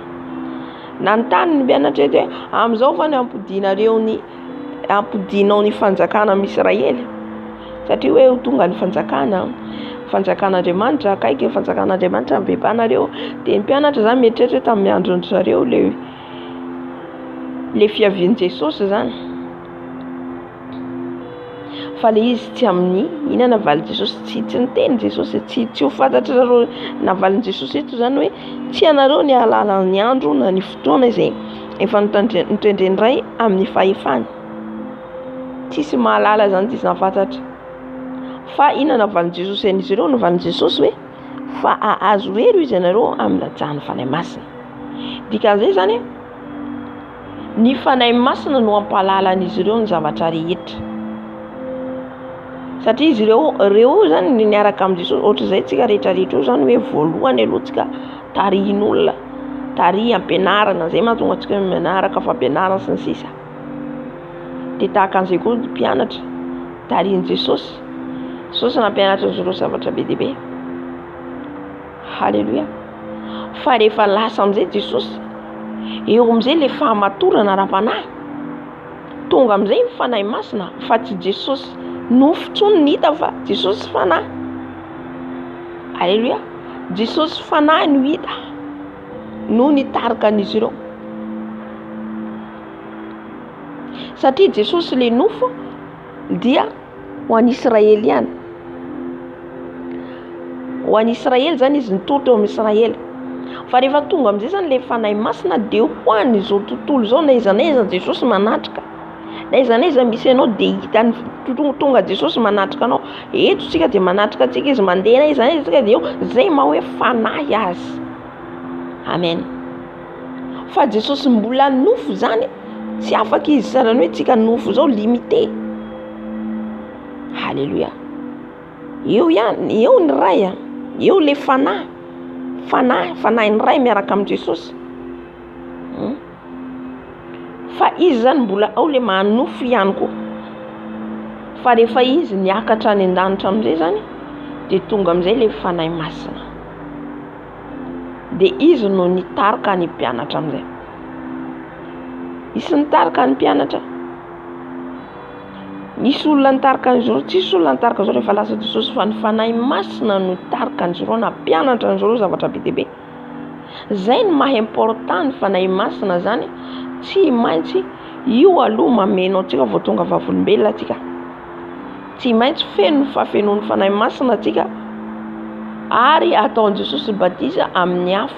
Speaker 1: Nanontany ny mpianatra eto hoe amin'izao fa ny ampodinao ny fanjakana amin'Israely, satria hoe ho tonga ny fanjakan'Andriamanitra akaiky, ny fanjakan'Andriamanitra mibebanareo. Dia ny mpianatra zany mieritreritra hoe tamin'ny andron'ny zareo le fiavian'i Jesosy zany, fa le izy tsy amin'ny ina navaly Jesosy, tsy niteny Jesosy, tsy ho fantatra zareo navalin'i Jesosy eto zany hoe tsy anareo ny ahalala ny andro na ny fotoana izay efa notendren'ny ray amin'ny fahefany. Tsisy mahalala zany tsisy nafantatra. Fa ina navalin'i Jesosy an'izy ireo navalin'i Jesosy hoe fa azo hery izy ianareo amin'ny latsahan'ny fanahy masina. Dikan'izay zany ny fanahy masina no ampahalala an'izy ireo ny zavatra rehetra. Satria izy ireo zany ny niaraka amin'ny Jesosy, ohatr'izay tsika rehetrarehetra io zany hoe voalohany aloha tsika tarihin'olona, tarihy ampianarana, zay mahatonga antsika mianaraka fampianarana sy ny sisa. Dia tahaka an'izay koa ny mpianatra tarihin'i Jesosy. Jesosy nampianatra an'izareo zavatra be dia be. Halleluja. Fa rehefa lasa amin'izay Jesosy, eo amin'izay le fahamatorana ara-panahy. Tonga amin'izay ny fanahy masina, fa tsy Jesosy nofo intsony ny hita fa Jesosy fanahy. Halleluja. Jesosy fanahy no hita no nitarika an'izy ireo. Satria Jesosy le nofo dia ho an'ny Israely ihany. Ho an'ny Israely zany izy nitoro teo amin'Israely. Fa rehefa tonga amin'izay zany le fanahy masina dia ho an'izao tontolo izao, na aiza Jesosy manatrika, na aiza misy ianao dia hitany tonga Jesosy manatrika anao. Eto tsika dia manatrika antsika izy mandeha, na aiza tsika dia eo, zay maha hoe fanahy azy. Amen. Fa Jesosy mbola nofo zany, tsy afaka izy sarany hoe tsika nofo zao limité. Halleluja. Eo ny ray, eo le fanahy ny ray miaraka amin'ny Jesosy. Fa izy zany mbola ao le manofo ihany koa. Fa rehefa izy niakatra any an-danitra amin'izay zany, dia tonga amin'izay le fanahy masina. Dia izy no nitarika ny mpianatra amin'izay. Isy nitarika ny mpianatra. Nisy olona nitarika an'izareo, tsisy olona nitarika an'izareo rehefa lasa Jesosy, fa ny fanahy masina no nitarika an'izareo, na mpianatra an'izareo zavatra be dia be. Zay no maha important ny fanahy masina zany. Tsy maintsy io aloha mameno antsika vao tonga vavolombelona atsika. Tsy maintsy feno fafenoan'ny fanahy masina atsika ary ataon'i Jesosy batisa amin'ny afo.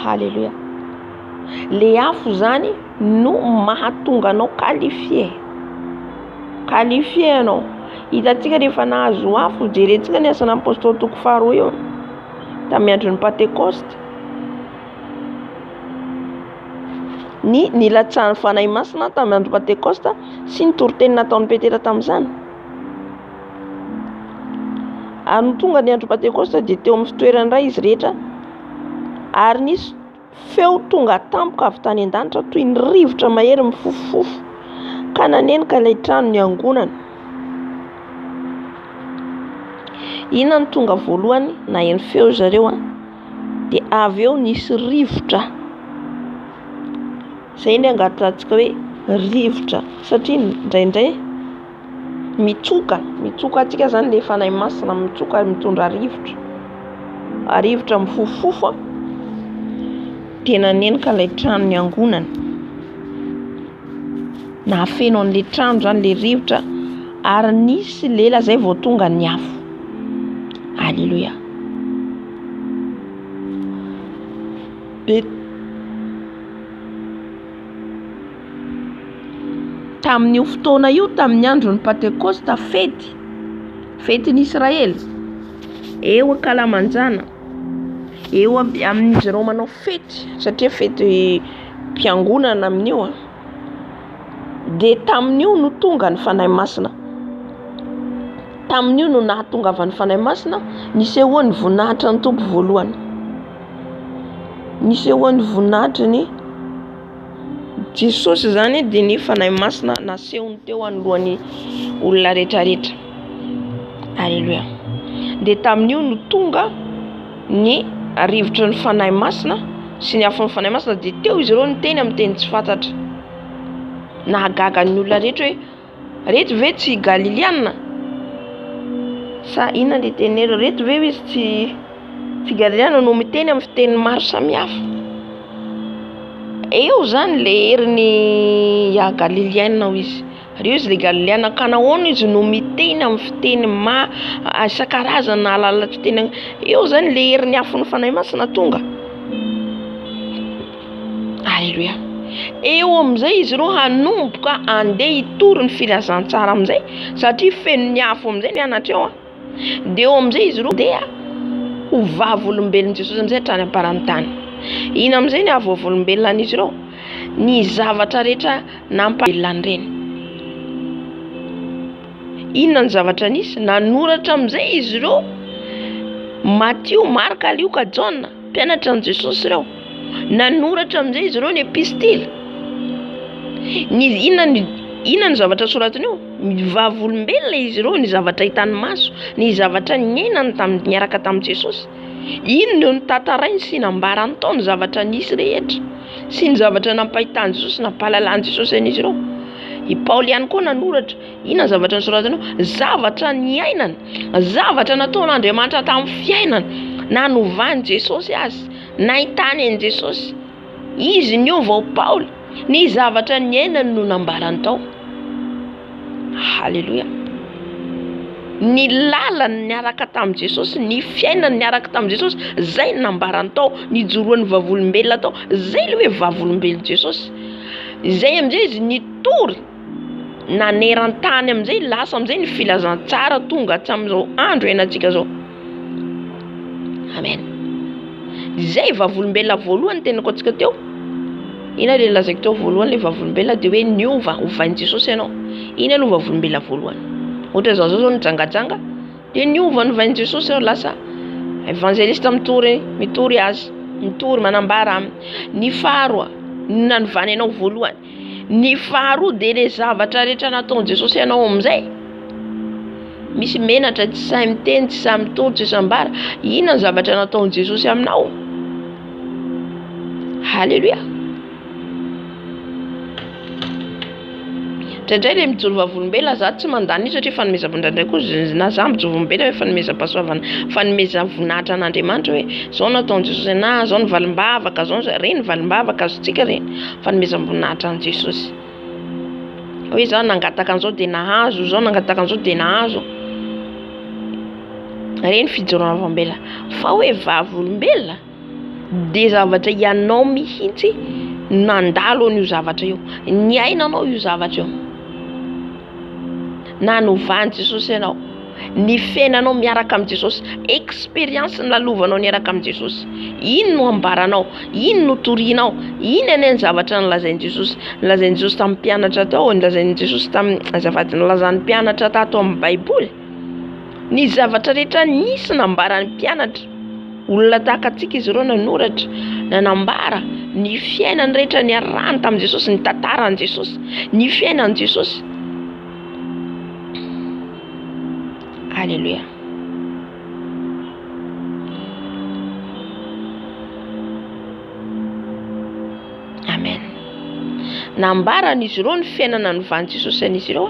Speaker 1: Halleluja. Le afo zany no mahatonga anao qualifié anao. Hitantsika rehefa nahazo afo, jerentsika ny asana apôstôly toko faharoa eo tamin'ny andron'ny Pentecoste. Ny nilatsahan'ny fanahy masina tamin'ny andro Pentecoste sy ny toriteny nataon'ny Petera tamin'izany. Ary tonga ny andro Pentecoste dia teo amin'ny fitoerany iray izy rehetra, ary nisy feo tonga tampoka avy tany an-danitra toy ny rivotra mahery mifofofofo ka nanenika ilay trano ny angonana. Inona ny tonga voalohany na eny feo zareo dia avy eo nisy rivotra. Zay ny angatantsika hoe rivotra, satria indraindray mitsoka atsika zany le fanahy masina, mitsoka mitondra rivotra mifofofofo dia nanenika ilay trano ny angonana. Nahafeno an'ilay trano zany le rivotra, ary nisy lela zay vao tonga ny afo. Halleluja. Tamin'io fotoana io, tamin'ny andron'ny Pentecoste, fety n'Israely, eo ankalamanjana, eo amin'izy ireo manao fety, satria fety mpiangonana amin'io. Dia tamin'io no tonga ny fanahy masina. tamin'io no nahatongavan'ny fanahy masina nisehoan'ny voninahitra ny tompo voalohany. Nisehoan'ny voninahitra ny Jesosy zany dia ny fanahy masina nasehony teo anoloan'ny olona rehetrarehetra. Alléluia. Dia tamin'io no tonga ny rivotry ny fanahy masina sy ny afon'ny fanahy masina, dia teo izy ireo niteny amin'ny teny tsy fantatra. Nahagaga ny olona rehetra hoe reto ve tsy Galiliana? Sa inona le tenero reto ve izy tsy Galiliana no miteny amin'ny fiteny maro samihafa? Eo zany le heriny Galiliana ho izy. Reo izy le Galiliana ka nahoana izy no miteny amin'ny fiteny isan-karazana alala fiteny. Eo zany le heriny afon'ny fanahy masina tonga. Alléluia. Eo amin'izay izy ireo hanomboka andeha hitory ny filazantsara amin'izay satria feno ny afo amin'izay ny anatra eo. Dia eo amin'izay izy ireo dia ho vavolombelon'i Jesosy amin'izay hatrany am-paran'ny tany. Ina amin'izay ny avovolombelona an'izy ireo? Ny zavatra rehetra nampahvelona reny. Inona ny zavatra nisy? Nanoratra amin'izay izy ireo Matthieu, Marka, Luka, John, mpianatra an' Jesosy ireo. Nanoratra amin'izay izy ireo ny epistily. Inona ny zavatra soratiny eo? Vavolombelona izy ireo, ny zavatra hitany maso, ny zavatra niainany niaraka tamin'i Jesosy. Ino no nitantarainy sy nambarany tao ny zavatra nisy rehetra sy ny zavatra nampahitany Jesosy, nampahalalany Jesosy an'izy ireo. I Paoly ihany koa nanoratra. Inona ny zavatra nosoratany eo? Zavatra niainany, zavatra nataon'Andriamanitra tamin'ny fiainany, nanovany Jesosy azy, nahitany an'i Jesosy. Izy niova ho Paoly. Ny zavatra niainany no nambarany tao. Halleluia. Ny lalany niaraka tamin'i Jesosy, ny fiainany niaraka tamin'i Jesosy, zay ny nambarany tao. Nijoroan'ny vavolombelona tao, zay le hoe vavolombelon Jesosy. Zay amin'izay izy nitory naneran-tany amin'izay, lasa amin'izay ny filazantsara tonga hatramin'izao andro iainantsika zao. Amen. Zay vavolombelona voalohany tenako antsika teo. Ina le lazaiko teo voalohany le vavolombelona dia hoe niova hovain'i Jesosy ianao. Ina aloha vavolombelona voalohany. Ohatra zao nijangajanga dia niova novain'i Jesosy ianao, lasa evangelista mitory azy, mitory manambara aminy. Ny faharoa nanovany ianao voalohany. Ny faharoa dia le zavatra rehetra nataon'i Jesosy ianao amin'izay. Misy menatra tsy sahy miteny, tsy sahy mitory, tsy sahy mibara. Inona ny zavatra nataon'i Jesosy aminao? Halleluia. Indraindray le mijoro vavolombelona za tsy mandany satria fanomezam-boninahitra koa na za mijoro vavolombelona hoe fanomezam-pahasoavana, fanomezam-voninahitra an'Andriamanitra hoe zao nataon'i Jesosy ana, zao ny valimbavaka, zao reny valimbavaka azotsika reny, fanomezam-boninahitra an' Jesosy. Hoe za nangataka an'izao dia nahazo, zao nangataka an'izao dia nahazo. Reny fijoroana vavolombelona. Fa hoe vavolombelona dia zavatra ianao mihitsy nandalo an'io zavatra io, niainanao io zavatra io. Nanovany Jesosy ianao, ny fiainanao miaraka amin'ny Jesosy, expérience nahalovanao niaraka amin'ny Jesosy. Ino no ambaranao? Ino no torianao? Ino ane ny zavatra nolazain'i Jesosy? Nolazain'i Jesosy tamin'ny mpianatra tao, nolazain'i Jesosy tamin'ny azafady nolazan'ny mpianatra tato amin'ny Baiboly. Ny zavatra rehetra nisy nambaran'ny mpianatra. Olona tahaka antsika izy ireo nanoratra, nanambara ny fiainany rehetra niarahany tamin'i Jesosy, ny tantaran'i Jesosy, ny fiainan'i Jesosy. Alléluia. Amen. Nambaran'izy ireo ny fiainana novan'i Jesosy an'izy ireo,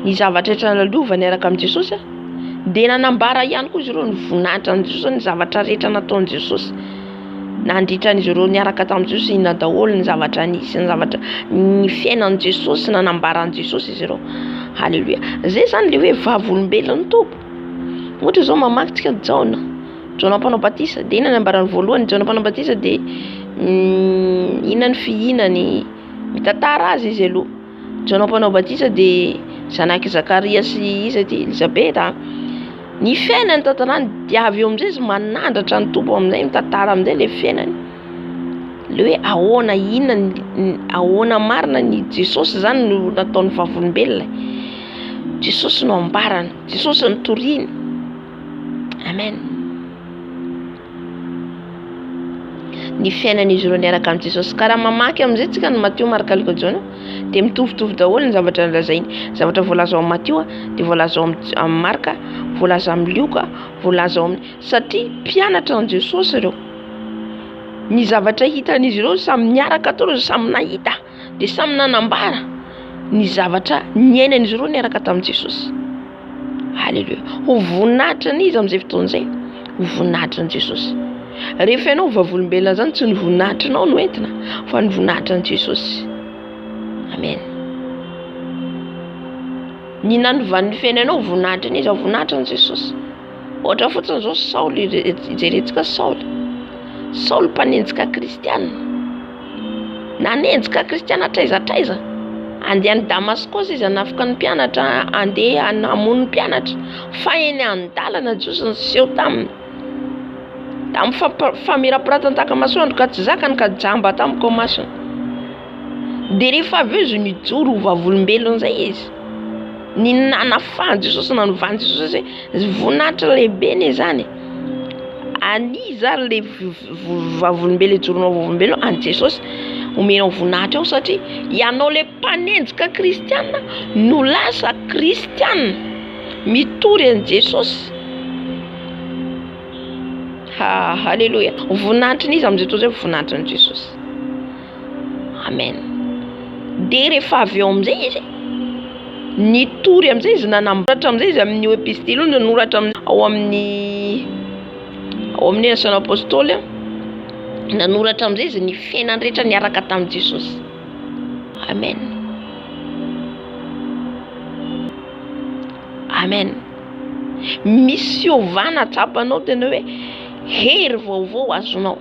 Speaker 1: ny zavatra rehetra nalovany niaraka amin'i Jesosy, dia nanambara ihany koa izy ireo ny voninahitra an'i Jesosy, ny zavatra rehetra nataon'i Jesosy. Nandritran'izy ireo niaraka tamin'i Jesosy inona daholo ny zavatra nisy, ny zavatra ny fiainan'i Jesosy, nanambaran'i Jesosy izy ireo. Halleluia. Zay zany le hoe vavolombelon'ny tompo. Ohatra zao mamaky tsika Jaona mpanao batisa, dia inona ny ambarany voalohany? Jaona mpanao batisa dia inona ny fihinany, mitantara azy izy aloha. Jaona mpanao batisa dia zanaky Zakaria sy iza ty Elizabeta. Ny fiainany tantarany dia avy eo amin'izay izy manandratra ny tompo amin'izay, mitantara amin'izay le fiainany. Le hoe ahoana inona ahoana marina ny Jesosy zany no nataon'ny vavolombelona. Jesosy no ambarana, Jesosy ny toriana. Amen. Ny fiainan'izy ireo niaraka amin'ny Jesosy, karaha mamaky amin'izay tsika ny Matteo, Marka, Luka, Jona dia mitovitovy daholo ny zavatra nolazainy. Zavatra voalaza ao amin'ny Matteo dia voalaza ao amin'ny Marka, voalaza amin'ny Luka, voalaza ao amin'ny, satria mpianatra an' Jesosy ireo. Ny zavatra hitan'izy ireo samy niaraka tao, samy nahita dia samy nanambara ny zavatra niainan'izy ireo niaraka tamin'i Jesosy. Halleluja. Ho voninahitra n'izy amin'izay fotoana izay, ho voninahitra an' Jesosy. Rehefa ianao vavolombelona zany tsy ny voninahitranao no entina, fa ny voninahitra an' Jesosy. Amen. Ny nanovan'ny fiainanao voninahitra n'izy, voninahitra an' Jesosy. Ohatra fotsiny izao Saoly, ijerentsika Saoly. Saoly mpanenjika kristiana. Nanenjika kristiana traizatraiza. Andeha any Damaskosy izy hanafiky ny mpianatra, andeha hamono ny mpianatra. Fa eny an-dalana Jesosy niseho taminy. Tamin'ny famirapiratany taka-masoandro ka tsy zakany ka jamba tamin'ny komasony. Dia rehefa avy eo izy nijoro vavolombelona izay izy. Ny nanafahany Jesosy, nanovany Jesosy voninahitra lehibe ne zany. Aniza le vavolombelona ijoronao vavolombelona an' Jesosy omenao voninahitra ao, satria ianao le mpanenjika kristiana no lasa kristiana mitory an' Jesosy. Halleluja. Voninahitra n'izy amin'izay toa izay voninahitra an' Jesosy. Amen. Dia rehefa avy eo amin'izay izy nitory amin'izay izy, nanambaratra amin'izay izy amin'ny epistily no noratra ao amin'ny Asan'ny Apôstôly, nanoratra amin'izay izy ny fiainany rehetra niaraka tamin'i Jesosy. Amen. Amen. Misy fiovana tsapanao tena hoe hery vaovao azonao.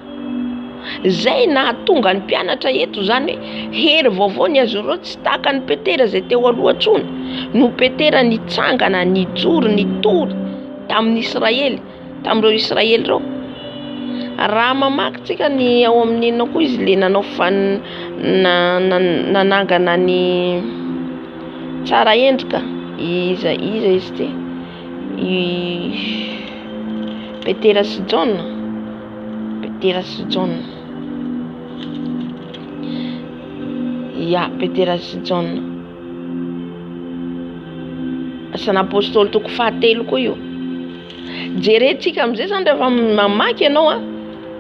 Speaker 1: Zay nahatonga ny mpianatra eto zany hoe hery vaovao ny azonao, tsy tahaka ny Petera izay teo aloha tsony. No Petera nitsangana, nijoro, nitory tamin'ny Israely, tamin'ireo Israely ireo. Raha mamaky tsika ny ao amin'ny inona koa izy le nanao nanangana ny tsara endrika, iza izy ty, Petera sy John. Petera sy John. Ya, Petera sy John. Asan'ny Apôstôly toko fahatelo koa io. Jerentsika amin'izay zany rehefa mamaky ianao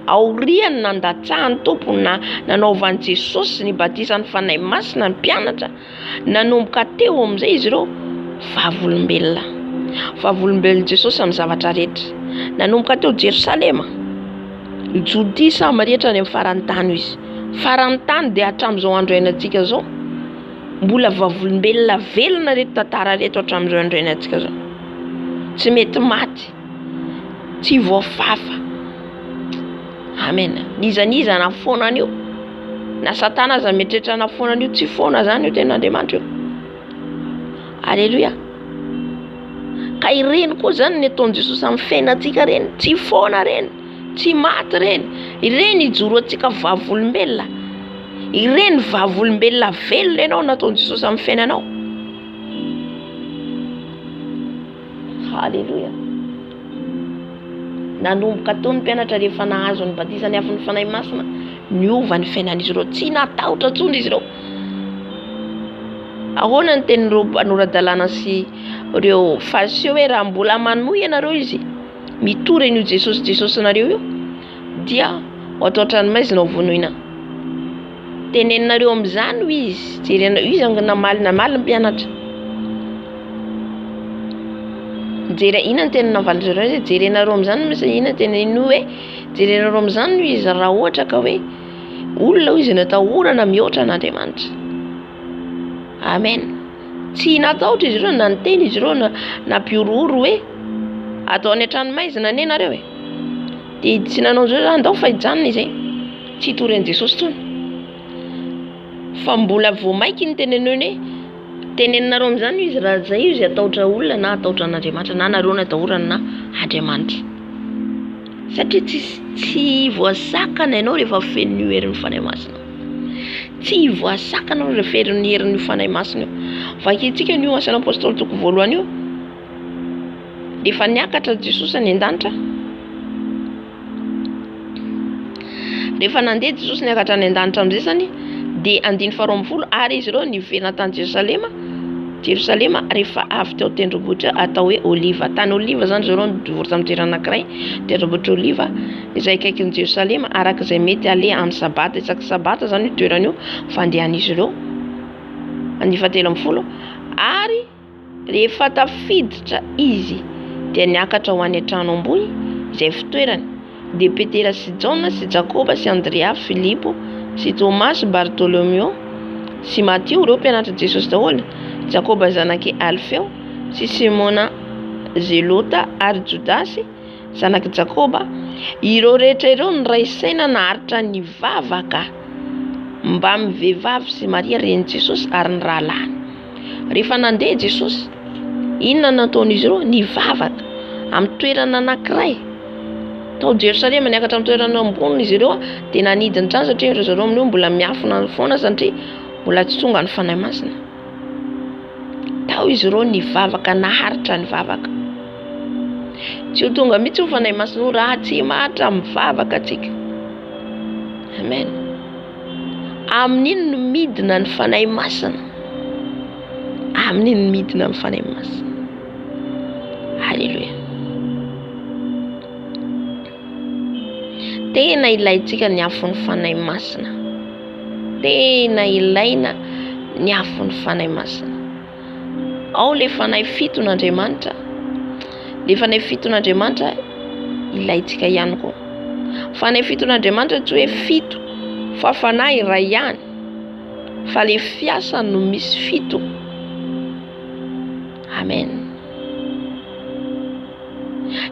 Speaker 1: aoriany nandatsahany tompony nanaovan'i Jesosy ny batisany fanahy masina ny mpianatra, nanomboka teo amin'izay izy ireo vavolombelona. Vavolombelon'i Jesosy amin'ny zavatra rehetra. Nanomboka teo Jerosalema, Jodia, Samaria hatrany amin'ny faran'ny tany izy. Faran'ny tany dia hatramin'izao andro iainantsika zao mbola vavolombelona velona reto tantara reto hatramin'izao andro iainantsika zao. Tsy mety maty, tsy voafafa. Amen. Niza na foana an'io. Na Satana aza mieritreritra na foana an'io, tsy foana zany io ten'Andriamanitra io. Alleluja. Ka ireny koa zany ny ataon'i Jesosy amin'ny fiainantsika reny, tsy foana reny, tsy maty reny. Ireny ijoro antsika vavolombelona. Ireny vavolombelona velona ianao nataon'i Jesosy amin'ny fiainanao. Halleluja. Nanomboka tao ny mpianatra rehefa nahazo ny batisany afon'ny fanahy masina, niova ny fiainan'izy ireo, tsy natahotra tsony izy ireo. Ahoana ny tenin'ireo mpanora-dalàna sy ireo fariseo hoe raha mbola manohy ianareo izy mitory an'io Jesosy-nareo io, dia ohatrohatran'ny maizina ho vonoina. Teneninareo amin'izany hoy izy, jerenao izy namaly ny mpianatra. Inona ny tena navalin'izareo hoe jerenareo amin'izany misy inona tena hoe jerenareo amin'izany hoy izy raha ohatra ka hoe olona hoy izy natahorana mihoatra an'Andriamanitra. Amen. Tsy natahotra izy ireo na niteny izy ireo na mpiorohoro hoe atao any an-tranomaizina anie nareo e. Dia tsy nanao izao andao fa hijanona izay. Tsy hitory an'i Jesosy tsony. Fa mbola vao maiky ny tenenony hoe teneninareo amin'izany izy raha zay izy atahotra olona na atahotra an'Andriamanitra, na nareo natahorana na Andriamanitra. Satria tsy voasakana ianao rehefa feno herin'ny fanahy masina. tsy voasakana referiny herin'io fanahy masina io. Vakintsika nio asana apôstôly toko voalohany io. Efa niakatra Jesosy any an-danitra. Rehefa nandeha Jesosy niakatra any an-danitra amin'izay zany dia 120 ary izy ireo niverina tany Jerusalema rehefa avy teo tendrombohitra atao hoe Oliva. Tany Oliva zany zareo nivory amin'ny toerana anankiray, tendrombohitra Oliva izay akaikin'ny Jerusalema arak'izay mety ale amin'ny sabata. Isaky sabata zany io toerana io fandehan'izy ireo. 170 ary rehefa tafiditra izy dia niakatra ho any an-trano ambony izay fitoerany. Dia Petera sy Jaona sy Jakoba sy Andrea, Filipo sy Thomas, Bartolomeo sy Matteo ireo mpianatra Jesosy daholo. Jakoba zanaky Alfeo sy Simona Zelota ary Jodasy zanaky Jakoba. Ireo rehetra ireo niraisaina naharitra ny vavaka mba amin'ny vehivavy sy Maria ren'i Jesosy ary ny rahalahiny. Rehefa nandeha Jesosy, inona nataon'izy ireo? Nivavaka amin'ny toerana anankiray. Tao Jerusalema niakatra amin'ny toerana ambony izy ireo dia nanidiny trano satria ireo zareo amin'io mbola miafina foana satria mbola tsy tonga ny fanahy masina. Tao izy ireo nivavaka, naharitra nivavaka. Tsy ho tonga mitsy ho fanahy masina raha tsy maharitra mivavaka atsika. Amen. Amin'iny no midina ny fanahy masina. Amin'iny no midina ny fanahy masina. Halleluja. Tena ilaitsika ny afon'ny fanahy masina. Tena ilaina ny afon'ny fanahy masina. Ao le fanahy fiton'Andriamanitra. Le fanahy fiton'Andriamanitra ilaitsika ihany koa. Fanahy fiton'Andriamanitra tsy hoe fito fa fanahy iray ihany. Fa le fiasany no misy fito. Amen.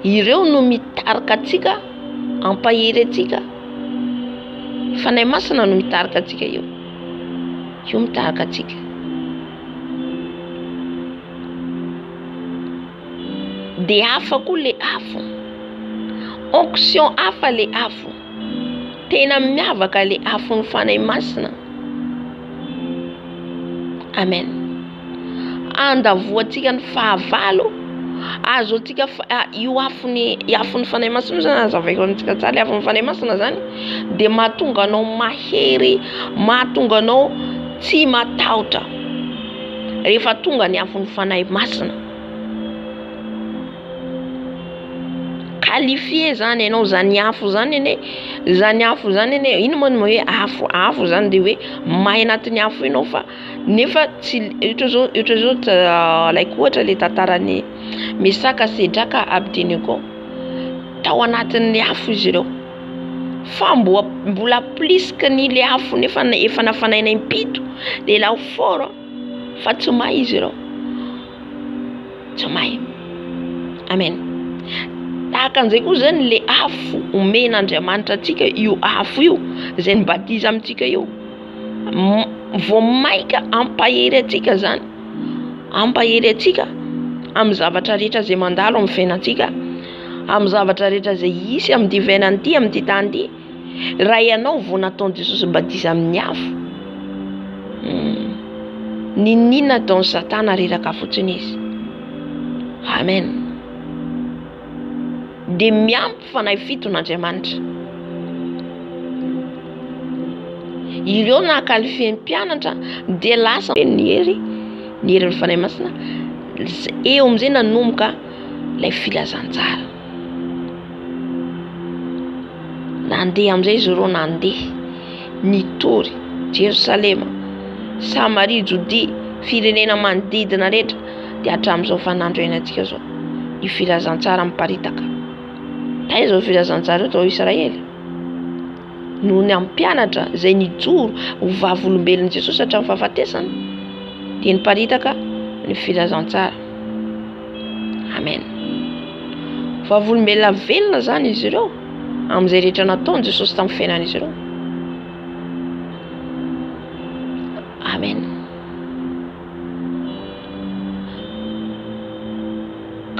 Speaker 1: Ireo no mitarika atsika, ampahery atsika. Fanahy masina no mitarika atsika io. Io mitarika atsika. Dia hafa koa le afo. Onction hafa le afo. Tena miavaka le afon'ny fanahy masina. Amen. Andavoantsika ny fahavalo. Azo antsika io afon'ny fanahy masina zany azavaiko antsika tsara le afon'ny fanahy masina zany dia mahatonga anao mahery, mahatonga anao tsy matahotra. Rehefa tonga ny afon'ny fanahy masina. Qualifié zany ianao zany afo zany ene, zany afo zany ene. Ino moa no hoe afo zany dia hoe mahay anatin'ny afo ianao fa nefa tsy ohatra zao like ohatra le tantarany Mesaka Sedraka Abednego. Tao anatin'ny afo izy ireo. Fa mbola plus que ny le afo nefa efa nafanaina impito dia la fort fa tsy mahay izy ireo. Tsy mahay. Amen. Tahaka an'izay koa zany le afo omen'Andriamanitra atsika, io afo io izay nibatiza amintsika io. Vao maika ampahery atsika zany. Ampahery atsika amin'ny zavatra rehetra izay mandalo amin'ny fiainantsika, amin'ny zavatra rehetra izay hisy amin'ny fiainan'ity, amin'ny tany ity. Raha ianao vao nataon'i Jesosy batiza amin'ny afo, ninona ataon'ny Satana reraka fotsiny izy. Amen. Dia miampy fanahy fiton'Andriamanitra. Ireo nakalifen'ny mpianatra dia lasa ny herin'ny fanahy masina. Eo amin'izay nanomboka ilay filazantsara. Nandeha amin'izay izy ireo, nandeha nitory Jerusalema, Samaria, Jodia, firenena manodidina rehetra dia hatramin'izao fanandro iainantsika zao io filazantsara miparitaka. Taiza filazantsara tao Israely noho ny mpianatra izay nijoro ho vavolombelon'i Jesosy hatramin'ny fahafatesana dia niparitaka ny filazantsara. Amen. Vavolombelona velona zany izy ireo amin'izay rehetra nataon'i Jesosy tamin'ny fiainan'izy ireo. Amen.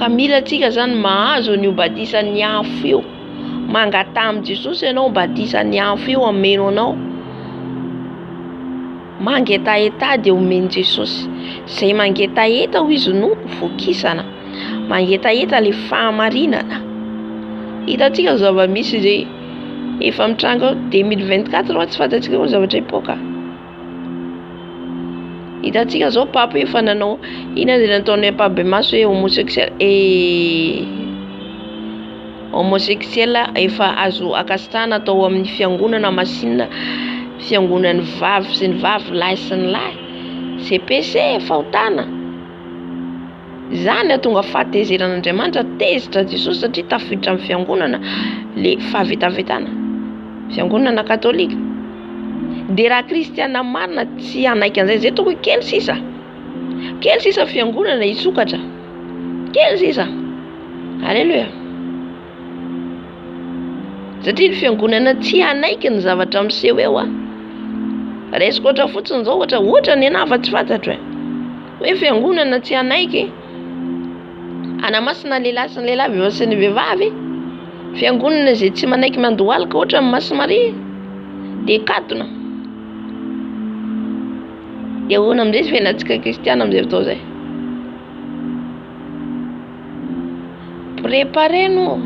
Speaker 1: Ka mila atsika zany mahazo ny batisan'ny afo io. Mangata amin'i Jesosy ianao batisan'ny afo io ameno anao. mangetaeta dia omeny Jesosy. Izay mangetaeta ho izy no vokisana, mangetaeta le fahamarinana. Hitantsika zava-misy izay efa mitranga 2024 fa tsy fantatsika hoe zavatra hipoaka. Hitantsika zao papa efa nanao ina izay nataony Pape Maso hoe homosexuel efa azo akasitrahana atao amin'ny fiangonana masinina, fiangonan'ny vavy sy ny vavy, lahy sy ny lahy. CPC fahotana. Zany atonga fahatezeran'Andriamanitra tezitra Jesosy satria tafiditra amin'ny fiangonana le fahavetavetana, fiangonana katolika. De raha kristiana marina tsy anaiky an'izay, zay tokony kely sisa fiangonana isokatra, kely sisa. Alleluia. Satria ny fiangonana tsy anaiky ny zavatra miseho eo resiko ohatra fotsiny zao ohatra ny anahy tsy fantatro hoe fiangonana tsy anaiky anamasina lehilahy sy ny lehilahy, vehivavy sy ny vehivavy. Fiangonana izay tsy manaiky mandohalika ohatra ny Masy Maria de katona. De ahoana amin'izay sy fiainantsika kristiana amin'izay fotoana izay? Préparez-nous.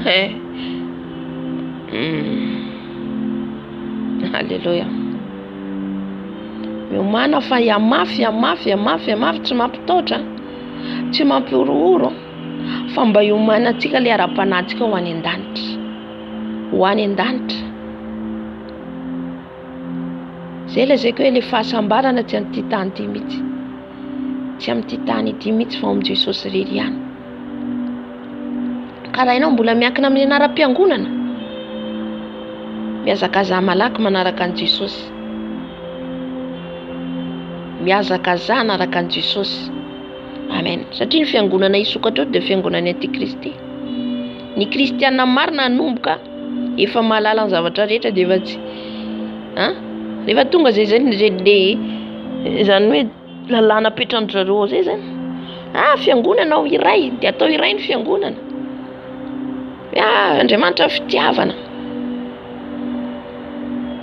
Speaker 1: Alléluia. Miomana fa mafy tsy mampitaotra, tsy mampiorohoro, fa mba iomanantsika le ara-panahintsika ho any an-danitra. Zay lazaiko hoe le fahasambarana tsy amin'ity tany ity mihitsy, tsy amin'ity tany ity mihitsy fa amin'i Jesosy irery ihany. Ka raha ianao mbola miankina amin'ny anaram-piangonana, mihazakazaha malaky manaraka an'i Jesosy. Mihazakazaha manaraka an'i Jesosy. Amen. Satria ny fiangonana isokatra dia fiangonana antikristy. Ny kristiana marina hanomboka efa mahalala ny zavatra rehetra dia efa tsy rehefa tonga zay zany hoe lalàna petran-drareo zay zany. Fiangonana ao iray dia atao iray ny fiangonana. Andriamanitra fitiavana.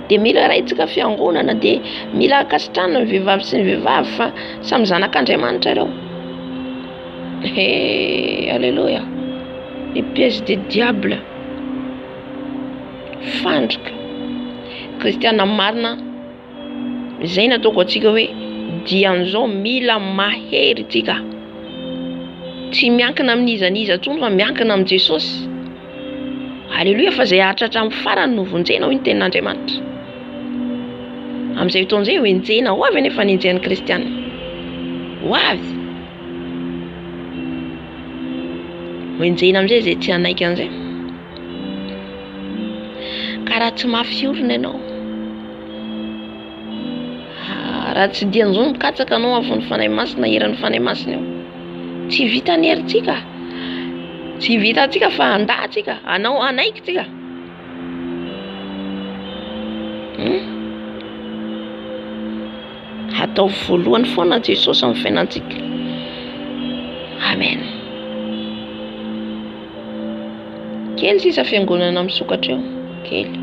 Speaker 1: De mila raitsika fiangonana, de mila akasitrana ny vehivavy sy ny vehivavy fa samy zanak'Andriamanitra ireo. Alléluia. Les pièges du diable. Fandrika. Kristiana marina zay nataoko atsika hoe dian'izao mila mahery tsika. Tsy miankina amin'izaniza tsony fa miankina amin'ny Jesosy. Alléluia. Fa zay hatratra amin'ny farany no vonjena ho ny tenin'Andriamanitra. Amin'izay fotoana izay ho enjena ho avy nefa ny enjen'ny kristiana. Ho avy. Ho enjena amin'izay zay tsy anaiky an'izay. Ka raha tsy mafy orina ianao, raha tsy dian'izao mikatsaka anao amin'ny fanahy masina, eran'ny fanahy masina eo, tsy vita ny herintsika, tsy vita antsika fa andahtsika, anao anaiky tsika. Atao voalohany foana Jesosy amin'ny fiainantsika. Amen. Kely sisa fiangonana misokatra eo, kely.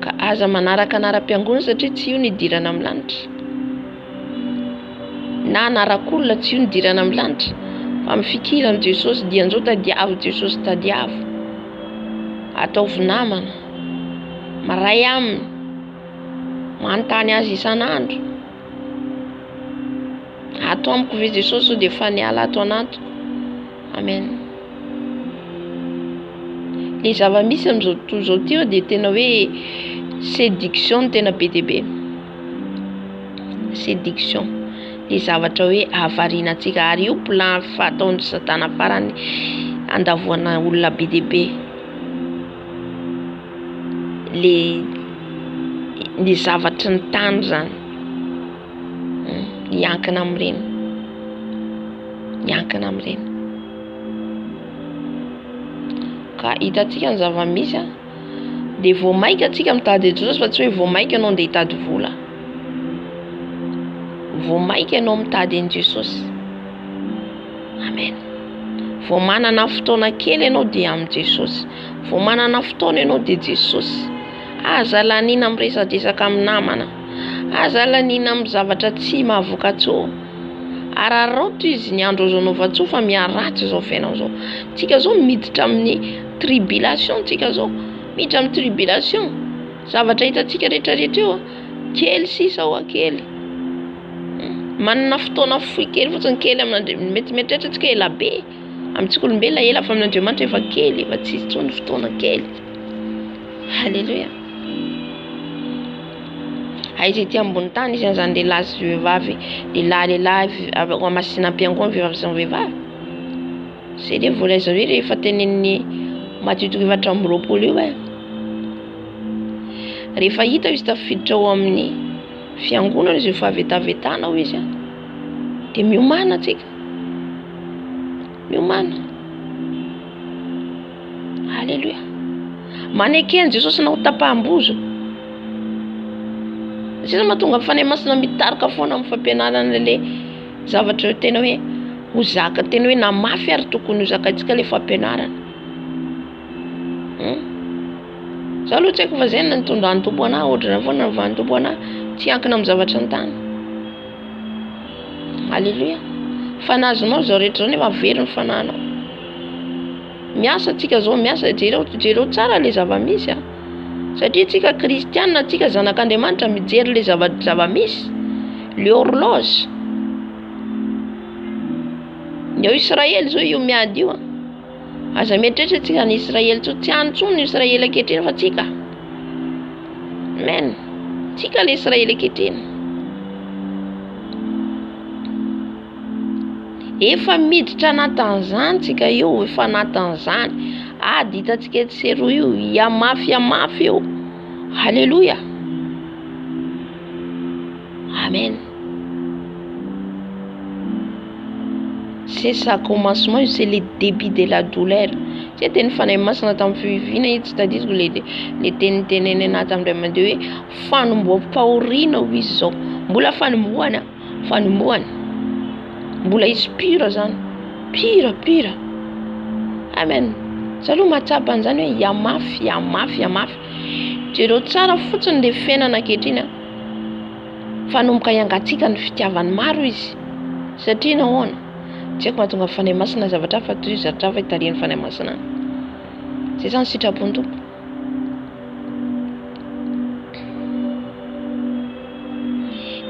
Speaker 1: Ka aza manaraka anaram-piangonana satria tsy io ny idirana amin'ny lanitra. Na anarak'olona tsy io ny idirana amin'ny lanitra, fa mifikirana Jesosy dian'izao tadiavo, Jesosy tadiavo. Ataovy namana, maray aminy, manontany azy isan'andro. Ato amiko ve Jesosy dia efa niala ato anato. Amen. Le zava-misy amin'izao ty dia tena hoe séduction tena be dia be. Séduction. Le zavatra hoe avarianantsika, ary io plan fataon'ny Satana farany andavoana olona be dia be. Le zavatry ny tany zany. Miankina amin'ireny. Miankina amin'ireny. Ka hitantsika ny zava-misy dia vao maika antsika mitady Jesosy fa tsy hoe vao maika ianao dia hitady vola. Vao maika ianao mitady an'i Jesosy. Amen. Vao manana fotoana kely ianao dia amin'ny Jesosy. Vao manana fotoana ianao dia Jesosy. Aza lanina miresadresaka amin'ny namana. aza lanina amin'ny zavatra tsy mahavoka tso. Araroto izy ny andro zao nova tso fa miaratsy zao fiainao zao. Tsika zao miditra amin'ny tribulation, tsika zao miditra amin'ny tribulation. Zavatra hitantsika rehetrarehetra eo kely sisa ao kely. Manana fotoana fohy kely fotsiny kely amin'Andriamanitra. Mety rehetratsika ela be. Amintsika olombelona ela fa amin'Andriamanitra efa kely, efa tsy tsony fotoana kely. Halleluja. Aiza ety ambony tany izy zany lehilahy sy vehivavy, lehilahy ao masina am-piangonana vehivavy sy vehivavy. C'est dia voalaza hoe rehefa teneniny Matthieu 4:20 io rehefa hita izy tafiditra ao amin'ny fiangonana izy efa vetavetana ao izy dia miomana atsika. Miomana. Halleluja. Manekeny Jesosy na ho tapaham-bozo. Sisa mahatonga fanahy masina mitarika foana amin'ny fampianarana le zavatra tena hoe ho zaka, tena hoe namafy ary tokony ho zakatsika le fampianarana. Zaho aloha tsy haiko fa zay nitondra ny tompo anahy, ohatrana foana ny tompo anahy tsy ankina amin'ny zavatra an-tany. Halleluja. Fanazonao zao rehetra nefa very ny fananao. Miasa tsika zao, miasa jereo tsara le zava-misy satria tsika kristianina, tsika zanak'Andriamanitra mijery le zava-misy, le horloge. Ny Israely zao io miady io aza mieritreritra tsika ny Israely tsy antsony Israely ankehitriny fa tsika. Amen. Tsika le Israely ankehitriny. Efa miditra anatin'izany tsika io, efa anatin'izany. Ady hitantsika eto seroa io, iamafy io. Halleluja. Amen. C'est ça commencement, c'est le début de la douleur. C'est teny fanahy masina tamin'ny fivivina izy, c'est-à-dire le tenenena tamin'Andriamanitra hoe fanomboam-pahoriana ho izy zao. Mbola fanombohana. Mbola izy pure zany. Pure. Amen. Zalo mahatsapa an'izany hoe iamafy. Jereo tsara fotsiny le fiainana ankehitriny fanomboka iangatsika ny fitiavany maro izy. Satria nahoana? Tsy haiko mahatonga fanahy masina zavatra fa toy zavatra fa italian'ny fanahy masina. Zay zany sitrapon'ny tompo.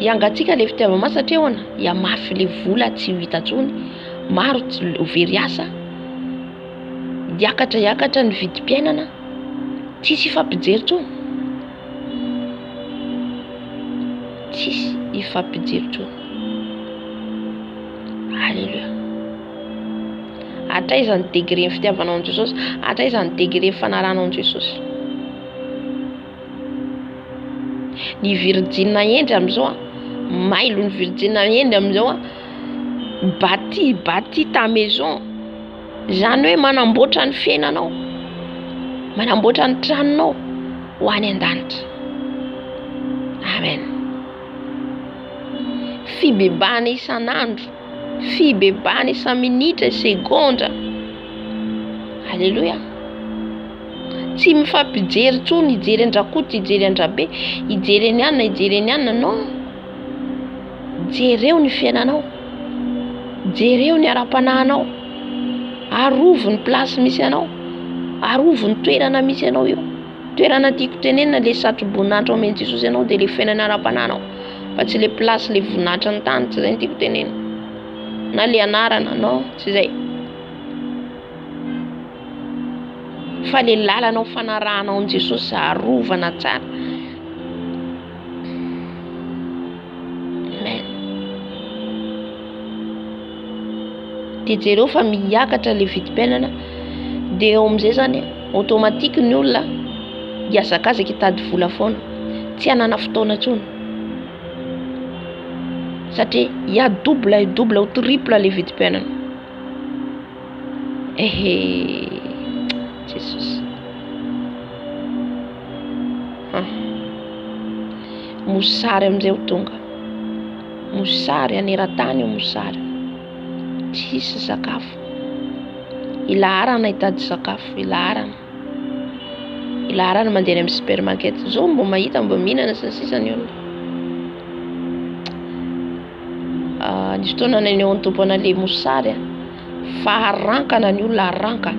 Speaker 1: Iangatsika le fitiavany maro satria hoana? Iamafy le vola tsy hita tsony, maro ho very asa. Hiakatra ny vidim-piainana, tsisy ifampijery tsony. Halleluja. Hatraizany degré ny fitiavanao amin'i Jesosy, hatraizany degré fanaranao amin'i Jesosy. Ny virgine endry amin'izao mailo ny virgine endry amin'izao bâti ta maison. Zany hoe manamboatra ny fiainanao, manamboatra ny tranonao ho any an-danitra. Amen. Fibebahana isan'andro, fibebahana isa-minitra, segondra. Halleluja. Tsy mifampijery tsony, hijery andrakoty, hijery andrabe, hijery ny anona, non. Jereo ny fiainanao, jereo ny ara-panahinao. Arovo ny plasy misy anao, arovo ny toerana misy anao io. Toerana tiako tenenina le satroboninahitra ao amin'i Jesosy anao dia le fiainana ara-panahinao, fa tsy le plasy le voninahitra ny tany, tsy zay ny tiako tenenina. Na le anarana, non, tsy zay. Fa le lalanao fanarahanao amin'i Jesosy arovana tsara. Amen. Dia jereo fa miakatra le vidim-piainana dia eo amin'izay zany automatique ny olona hiazakazaka hitady vola foana, tsy hanana fotoana intsony. Satria double ou triple le vidim-piainana. Jesosy. Mosary amin'izay ho tonga. Mosary aneran-tany io mosary. Tsisy sakafo. Ilaharana hitady sakafo, ilaharana mandeha amin'ny supermarket. Zao mbo mahita, mbo mihinana sy ny sisa ny olona. nisy fotoana naneo ny tompona le mosary fa harankana ny olona ranka.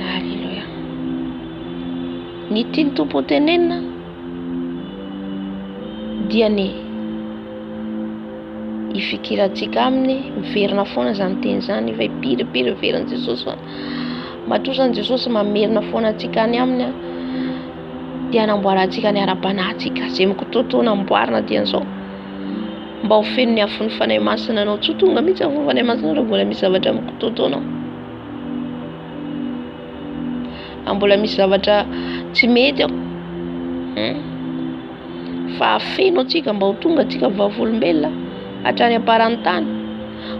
Speaker 1: Halleluja. Ny tiany tompo tenenina dia ny ifikirantsika aminy miverina foana zany teny zany fa ipiripiry verin Jesosy fa matosan Jesosy mamerina foana antsika any aminy dia anamboarantsika ny ara-panahintsika zay mikototoana amboarina dia zao mba ho feno ny afony fanahy masina anao tsy tonga mihitsy afony fanahy masina raha mbola misy zavatra mikototoanao, mbola misy zavatra tsy mety ao fa afeno atsika mba ho tonga atsika vavolombelona hatrany aparany tany.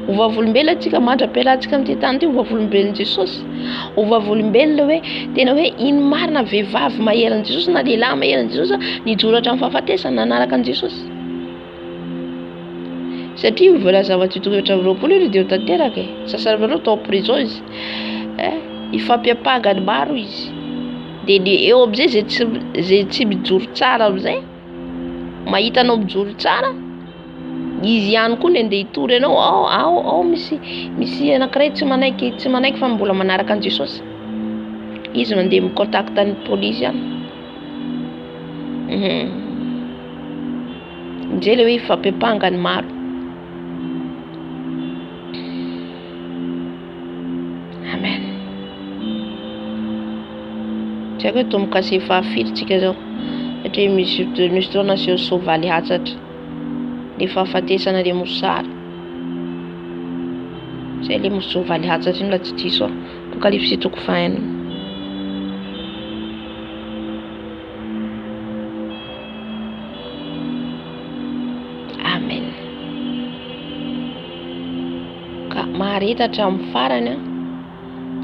Speaker 1: Ho vavolombelona atsika mandra-pialantsika amin'ity tany ity, ho vavolombelon'i Jesosy, ho vavolombelona hoe tena hoe iny marina vehivavy maheran'i Jesosy na lehilahy maheran'i Jesosy nijoro hatramin'ny fahafatesana nanaraka an'i Jesosy. Satria vola zavatra itoetra roapolo izy dia tanteraka sasarivalo tao prison izy ifampiapangany maro izy dia eo amin'izay zay tsy mijoro tsara amin'izay mahita anao mijoro tsara izy ihany koa ny andeha hitory anao ao misy anankiray tsy manaiky fa mbola manaraka an'i Jesosy, izy mandeha mikontakta ny polisy ihany. Nizay le hoe ifampiapangany maro. Amen. Tsy haiko hoe tomokase fahafiritsika zao satria misy fotoana aseho soavaly hatsatra le fahafatesana le mosary zay le soavaly hatsatra iny la tsy diso Apocalypse 3:1. Amen. Ka maharetatra amin'ny farany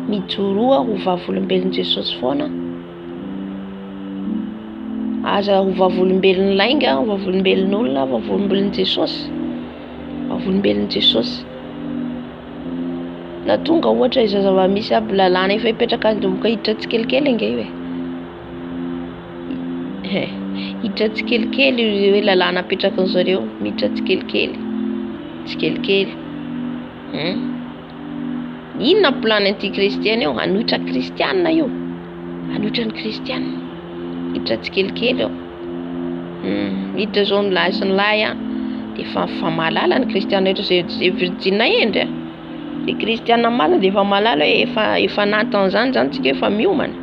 Speaker 1: mijoroa ho vavolombelon'i Jesosy foana, aza ho vavolombelon'ny lainga, ho vavolombelon'olona, vavolombelon'i Jesosy, vavolombelon'i Jesosy. Na tonga ohatra izy zava misy aby lalàna efa hipetraka azy domboka hiditra tsikelikely inge hoe hiditra tsikelikely hoe lalàna apetraka an'zareo miditra tsikelikely inona plan anti-kristiana io? Hanohitra kristianina io, hanohitra ny kristianina hiditra tsikelikely ao hiditra zao ny lahy sy ny lahy dia fa mahalala ny kristianina rehetra zay virgine endry dia kristianina marina dia efa mahalala hoe efa natan'izany tsika efa miomana.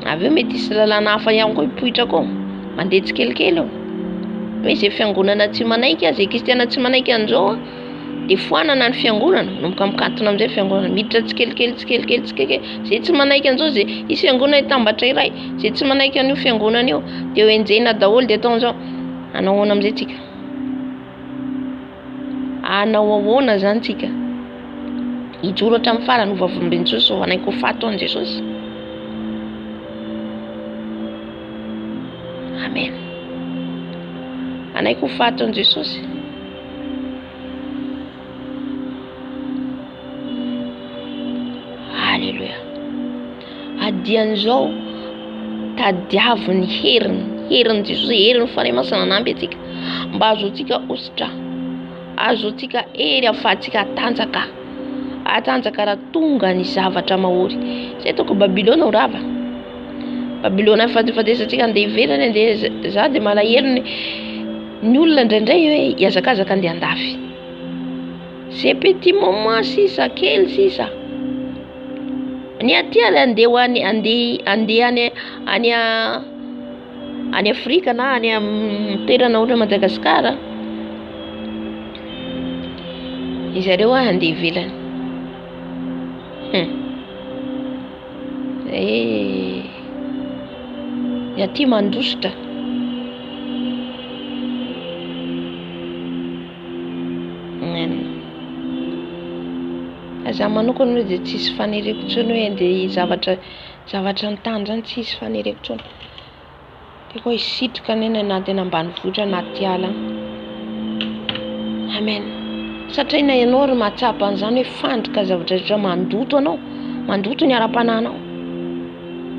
Speaker 1: Avy eo mety isy lalàna hafa ihany koa hipoitra koa mandeha tsikelikely ao hoe zay fiangonana tsy manaiky zay kristianina tsy manaiky an'izao dia foanana ny fiangonana nomboka mikatona amin'izay fiangonana miditra tsikelikely zay tsy manaiky an'izao zay isy fiangonana hitambatra iray zay tsy manaiky an'io fiangonana io dia ho enjehina daholo dia atao an'izao anao ahoana amin'izay tsika, anao ahoana zany tsika hijoro hatramin'ny farany ho vavolombelon'i Jesosy ho anaiky ho fato an'i Jesosy. Amen. Anaiky ho fato an'i Jesosy. Halleluja. Adian'izao tadiavo ny heriny Jesosy, heriny fanahy masina anampy atsika mba azotsika ositra, azotsika hery ahafahantsika atanjaka raha tonga ny zavatra mahory. Zay toko Babilôna ho rava. Babilôna fatefatesantsika andeha ivelany andeha za dia malahelo ny olona indraindray hoe hiazakazaka andeha andafy. C'est petit moment sisa kely sisa. Ny aty andeha any Afrika na any toerana ohatra Madagasikara. Izareo andeha ivelany. Aty mandositra. Aza manokana hoe dia tsisy fanereko intsony hoe andeha zavatra ny tany zany tsisy fanereko intsony. Dia koa hisitrika neny anaty ambanivohitra anaty ala. Amen. satria na ianao ry mahatsapa an'izany hoe fandrika zavatra rehetra mandoto anao, mandoto ny ara-pananao.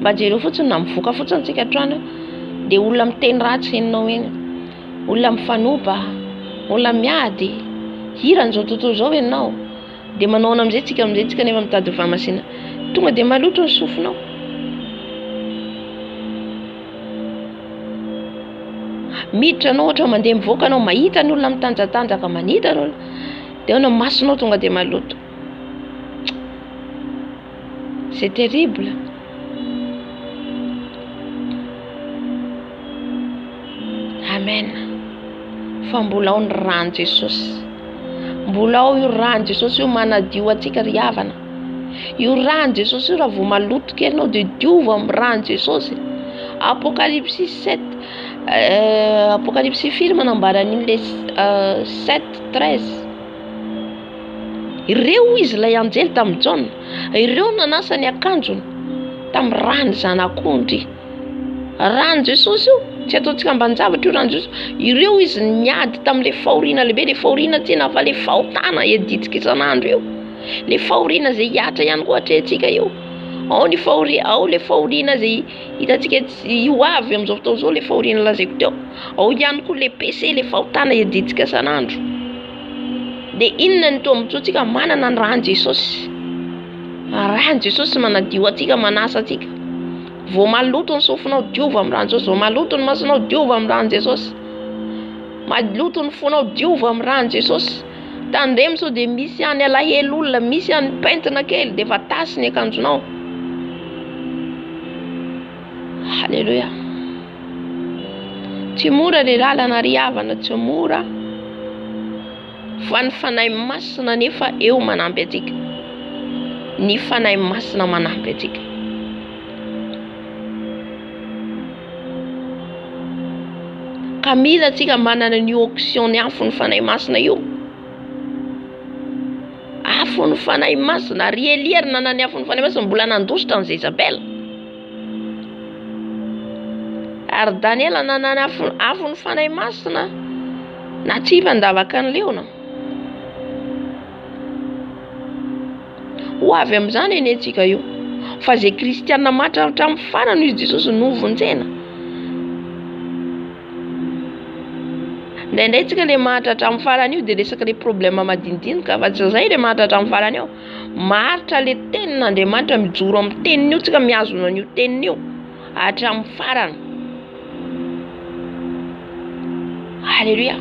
Speaker 1: Mba jereo fotsiny na mivoaka fotsiny tsika hatrany dia olona miteny ratsy henonao eny, olona mifanoba, olona miady, hiran'izao tontolo izao henonao. Dia manao amin'izay tsika nefa mitady vahamasina, tonga dia maloto ny sofinao. Miditra anao ohatra mandeha mivoaka anao, mahita ny olona mitanjatanjaka, manita ny olona, dia ao masonao tonga dia maloto. C'est terrible. Amen. Fa mbola ao ny rano Jesosy, mbola ao io rano Jesosy io manadio atsika ry havana. Io rano Jesosy io raha vao maloto kely anao dia diova amin'ny rano Jesosy. Apocalypse 7 Apocalypse film nambaran'iny le 7:13. Ireo izy ilay anjely tamin'ny John, ireo nanasa ny akanjony tamin'ny rano zanak'ondry. Rano Jesosy io, tsy ataontsika ambanin-javatra io rano Jesosy. Ireo izy miady tamin'le fahoriana lehibe, le fahoriana tena fa le fahotana editsika isan'andro io, le fahoriana zay hiatra ihany koa hatrehantsika io. Ao ny ao le fahoriana zay hitantsika io avy amin'izao fotoana izao, le fahoriana lazaiko teo. Ao ihany koa le PC, le fahotana editsika isan'andro. Dia inona ny toa mitsoantsika manana ny rano Jesosy. Rano Jesosy manadio atsika, manasa atsika. Vao maloto ny sofinao, diova amin'ny rano Jesosy. Vao maloto ny masonao, diova amin'ny rano Jesosy. Maloto ny fonao, diova amin'ny rano Jesosy. Tandremo sao dia misy any alahelo olona, misy any pentina kely dia efa tasy ny akanjonao. Halleluja. Tsy mora ny lalana ry havana, tsy mora. Fa ny fanahy masina nefa eo manampy atsika. Ny fanahy masina manampy atsika. Ka mila atsika manana ny option ny afo ny fanahy masina io. Afo ny fanahy masina, ry Elia ry nanany afo ny fanahy masina mbola nandositra ny Jezabel. Ary Daniela nanany afo ny fanahy masina, natsivandavaka ny leona. Ho avy amin'izany eny antsika io. Fa zay kristianina matra hatramin'ny farany izy Jesosy novonjena. Ndraindray tsika le mahatra hatramin'ny farany io dia resaka le problème madinidinika, fa tsy izay le mahatra hatramin'ny farany io. Maritra le tenin'Andriamanitra, mijoro amin'ny teniny io, tsika mihazona an'io teniny io hatramin'ny farany. Halleluja.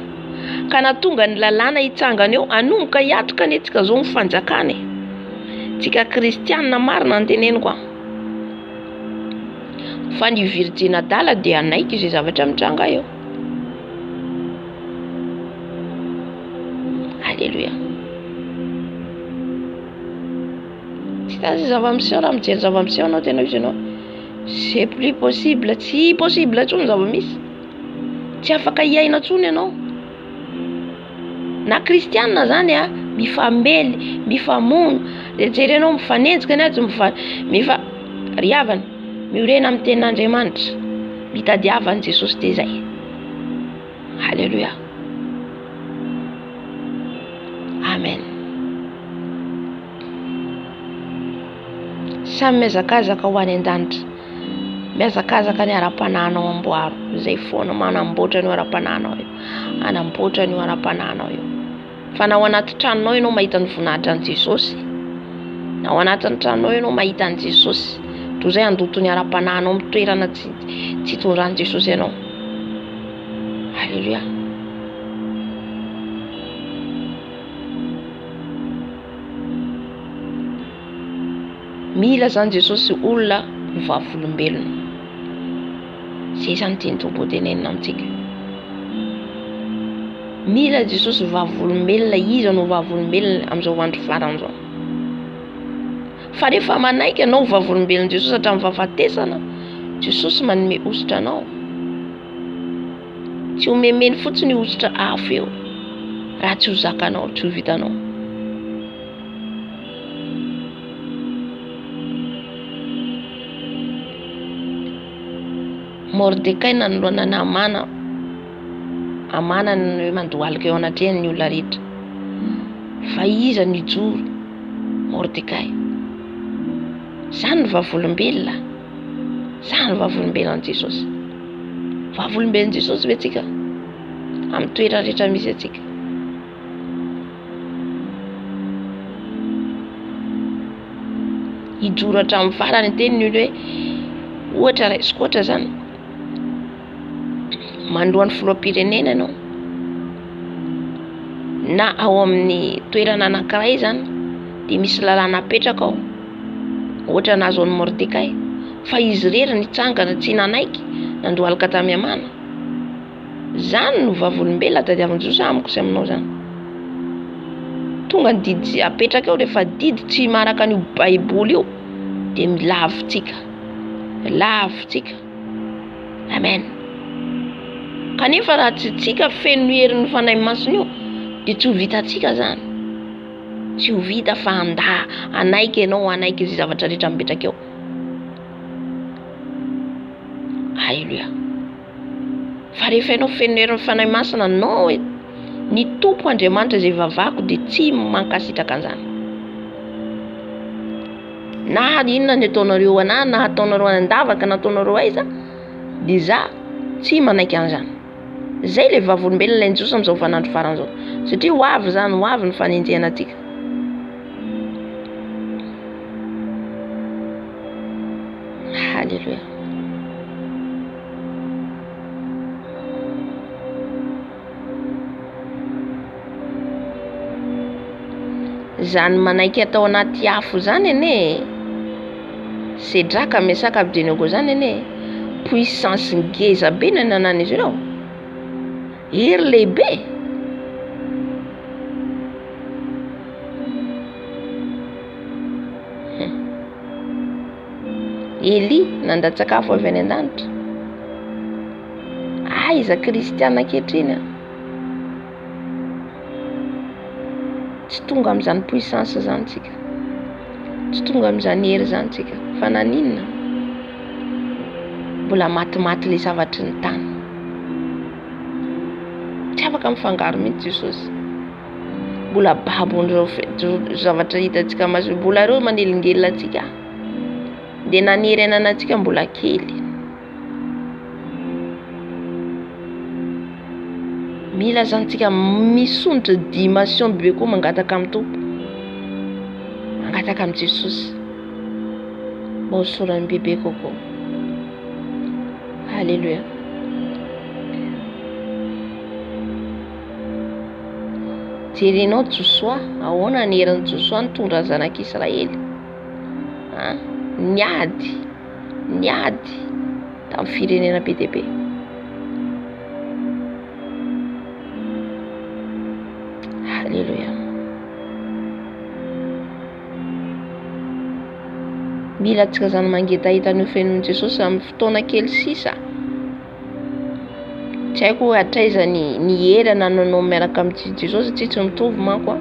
Speaker 1: Ka nahatonga ny lalàna hitsangana eo, anomboka hiatroka ny antsika zao ny fanjakana. Tsika kristianina marina anteneniko. Fa ny virgine adala dia anaiky izay zavatra mitranga eo. Halleluja. Tsy tazy zava-miseho raha mijery zava-miseho anao tena izy anao. C'est plus possible, tsy possible intsony zava-misy. Tsy afaka hiaina intsony ianao. Na kristianina zany mifamely, mifamono, jerenao mifanenjika ny azy ry havana, miorena amin'ny tenin'Andriamanitra, mitadiavan'i Jesosy dia zay. Halleluja. Amen. Samy miazakazaka ho any an-danitra, miazakazaka ny ara-pananao amboaro. Zay foana manamboatra ny ara-pananao io, anamboatra ny ara-pananao io. Fa na ao anaty tranonao ianao mahita ny voninahitra an'i Jesosy, na ao anatin'ny tranonao ianao mahita an'i Jesosy, toy izay andoto ny ara-pananao amin'ny toerana tsy hitondran'i Jesosy ianao. Halleluja. Mila zany Jesosy olona vavolombelona. Zay zany tiany Tompo tenenina amintsika. Mila Jesosy vavolombelona, izy anao vavolombelona amin'izao andro farany izao. Fa rehefa manaiky ianao vavolombelona Jesosy hatramin'ny fahafatesana, Jesosy manome ositra anao. Tsy homemeny fotsiny ositra afo eo, raha tsy ho zakanao, tsy ho vitanao. Mordecai nanoloana ny Amana ny mandohalika eo anatrehany ny olona rehetra. fa iza nijoro Mordecai. Zany ny vavolombelona. Zany ny vavolombelona an Jesosy. Vavolombelon Jesosy ve tsika amin'ny toera rehetra misy atsika. Ijoro hatramin'ny farany teniny hoe ohatra raisiko ohatra zany mandohan'ny filoham-pirenena ianao na ao amin'ny toerana anankiray zany dia misy lalàna apetraka ao ohatra nazo an'i Mordecai fa izy rery nitsangana tsy nanaiky nandro alika tamin'ny amana. Zany no vavolombelona tadiavin'i Jesosy amiko sy aminao zany. Tonga ny didy apetraka eo rehefa didy tsy maraka an'io baiboly io dia milavitsika. Lavitsika. Amen. Kanefa raha tsy tsika feno herin'ny fanahy masina io dia tsy ho vitatsika zany. Tsy ho vita fa anaiky ianao, anaiky izay zavatra rehetra mipetraka eo. Halleluja. Fa rehefa ianao feno herin'ny fanahy masina anao ny Tompo Andriamanitra izay vavako dia tsy mankasitraka an'izany. Na inona ny ataonareo anahy, na ataonareo an-davaka, na ataonareo aiza dia za tsy manaiky an'izany. Zay le vavolombelona ilain'i Jesosy amin'izao vaninandro farany izao. Satria ho avy zany, ho avy ny fanenjehana antsika. Halleluja. Zany manaiky atao anaty afo zany ene. Sedraka Mesaka Abednego zany ene. Puissance ngeza be ny nanan'izy ireo. Hery lehibe. Eli nandatsakafo avy any an-danitra. Aiza kristiana ankehitriny. Tsy tonga amin'izany puissance zany tsika. Tsy tonga amin'izany hery zany tsika. Fa naninona? Mbola matimaty le zavatry ny tany. Tsy afaka mifangaro mihitsy Jesosy. Mbola babon'ireo zavatra hitantsika maso. Mbola ireo manelingelina antsika. Dia nanery ananantsika mbola kely. Mila zany tsika misondrotra dimension bebe koa mangataka amin'ny Tompo. Mangataka amin'ny Jesosy. Mba ho sorany bebe kokoa. Halleluja. Jerenao Josoa, ahoana ny herin'i Josoa nitondra ny zanak'Israely. Niady tamin'ny firenena be dia be. Halleluja. Mila tsika zany mangetahita ny fenon'i Jesosy amin'ny fotoana kely sisa. Tsy haiko hatraiza ny hery nanao miaraka amin'ny Jesosy tsy mitovy manko.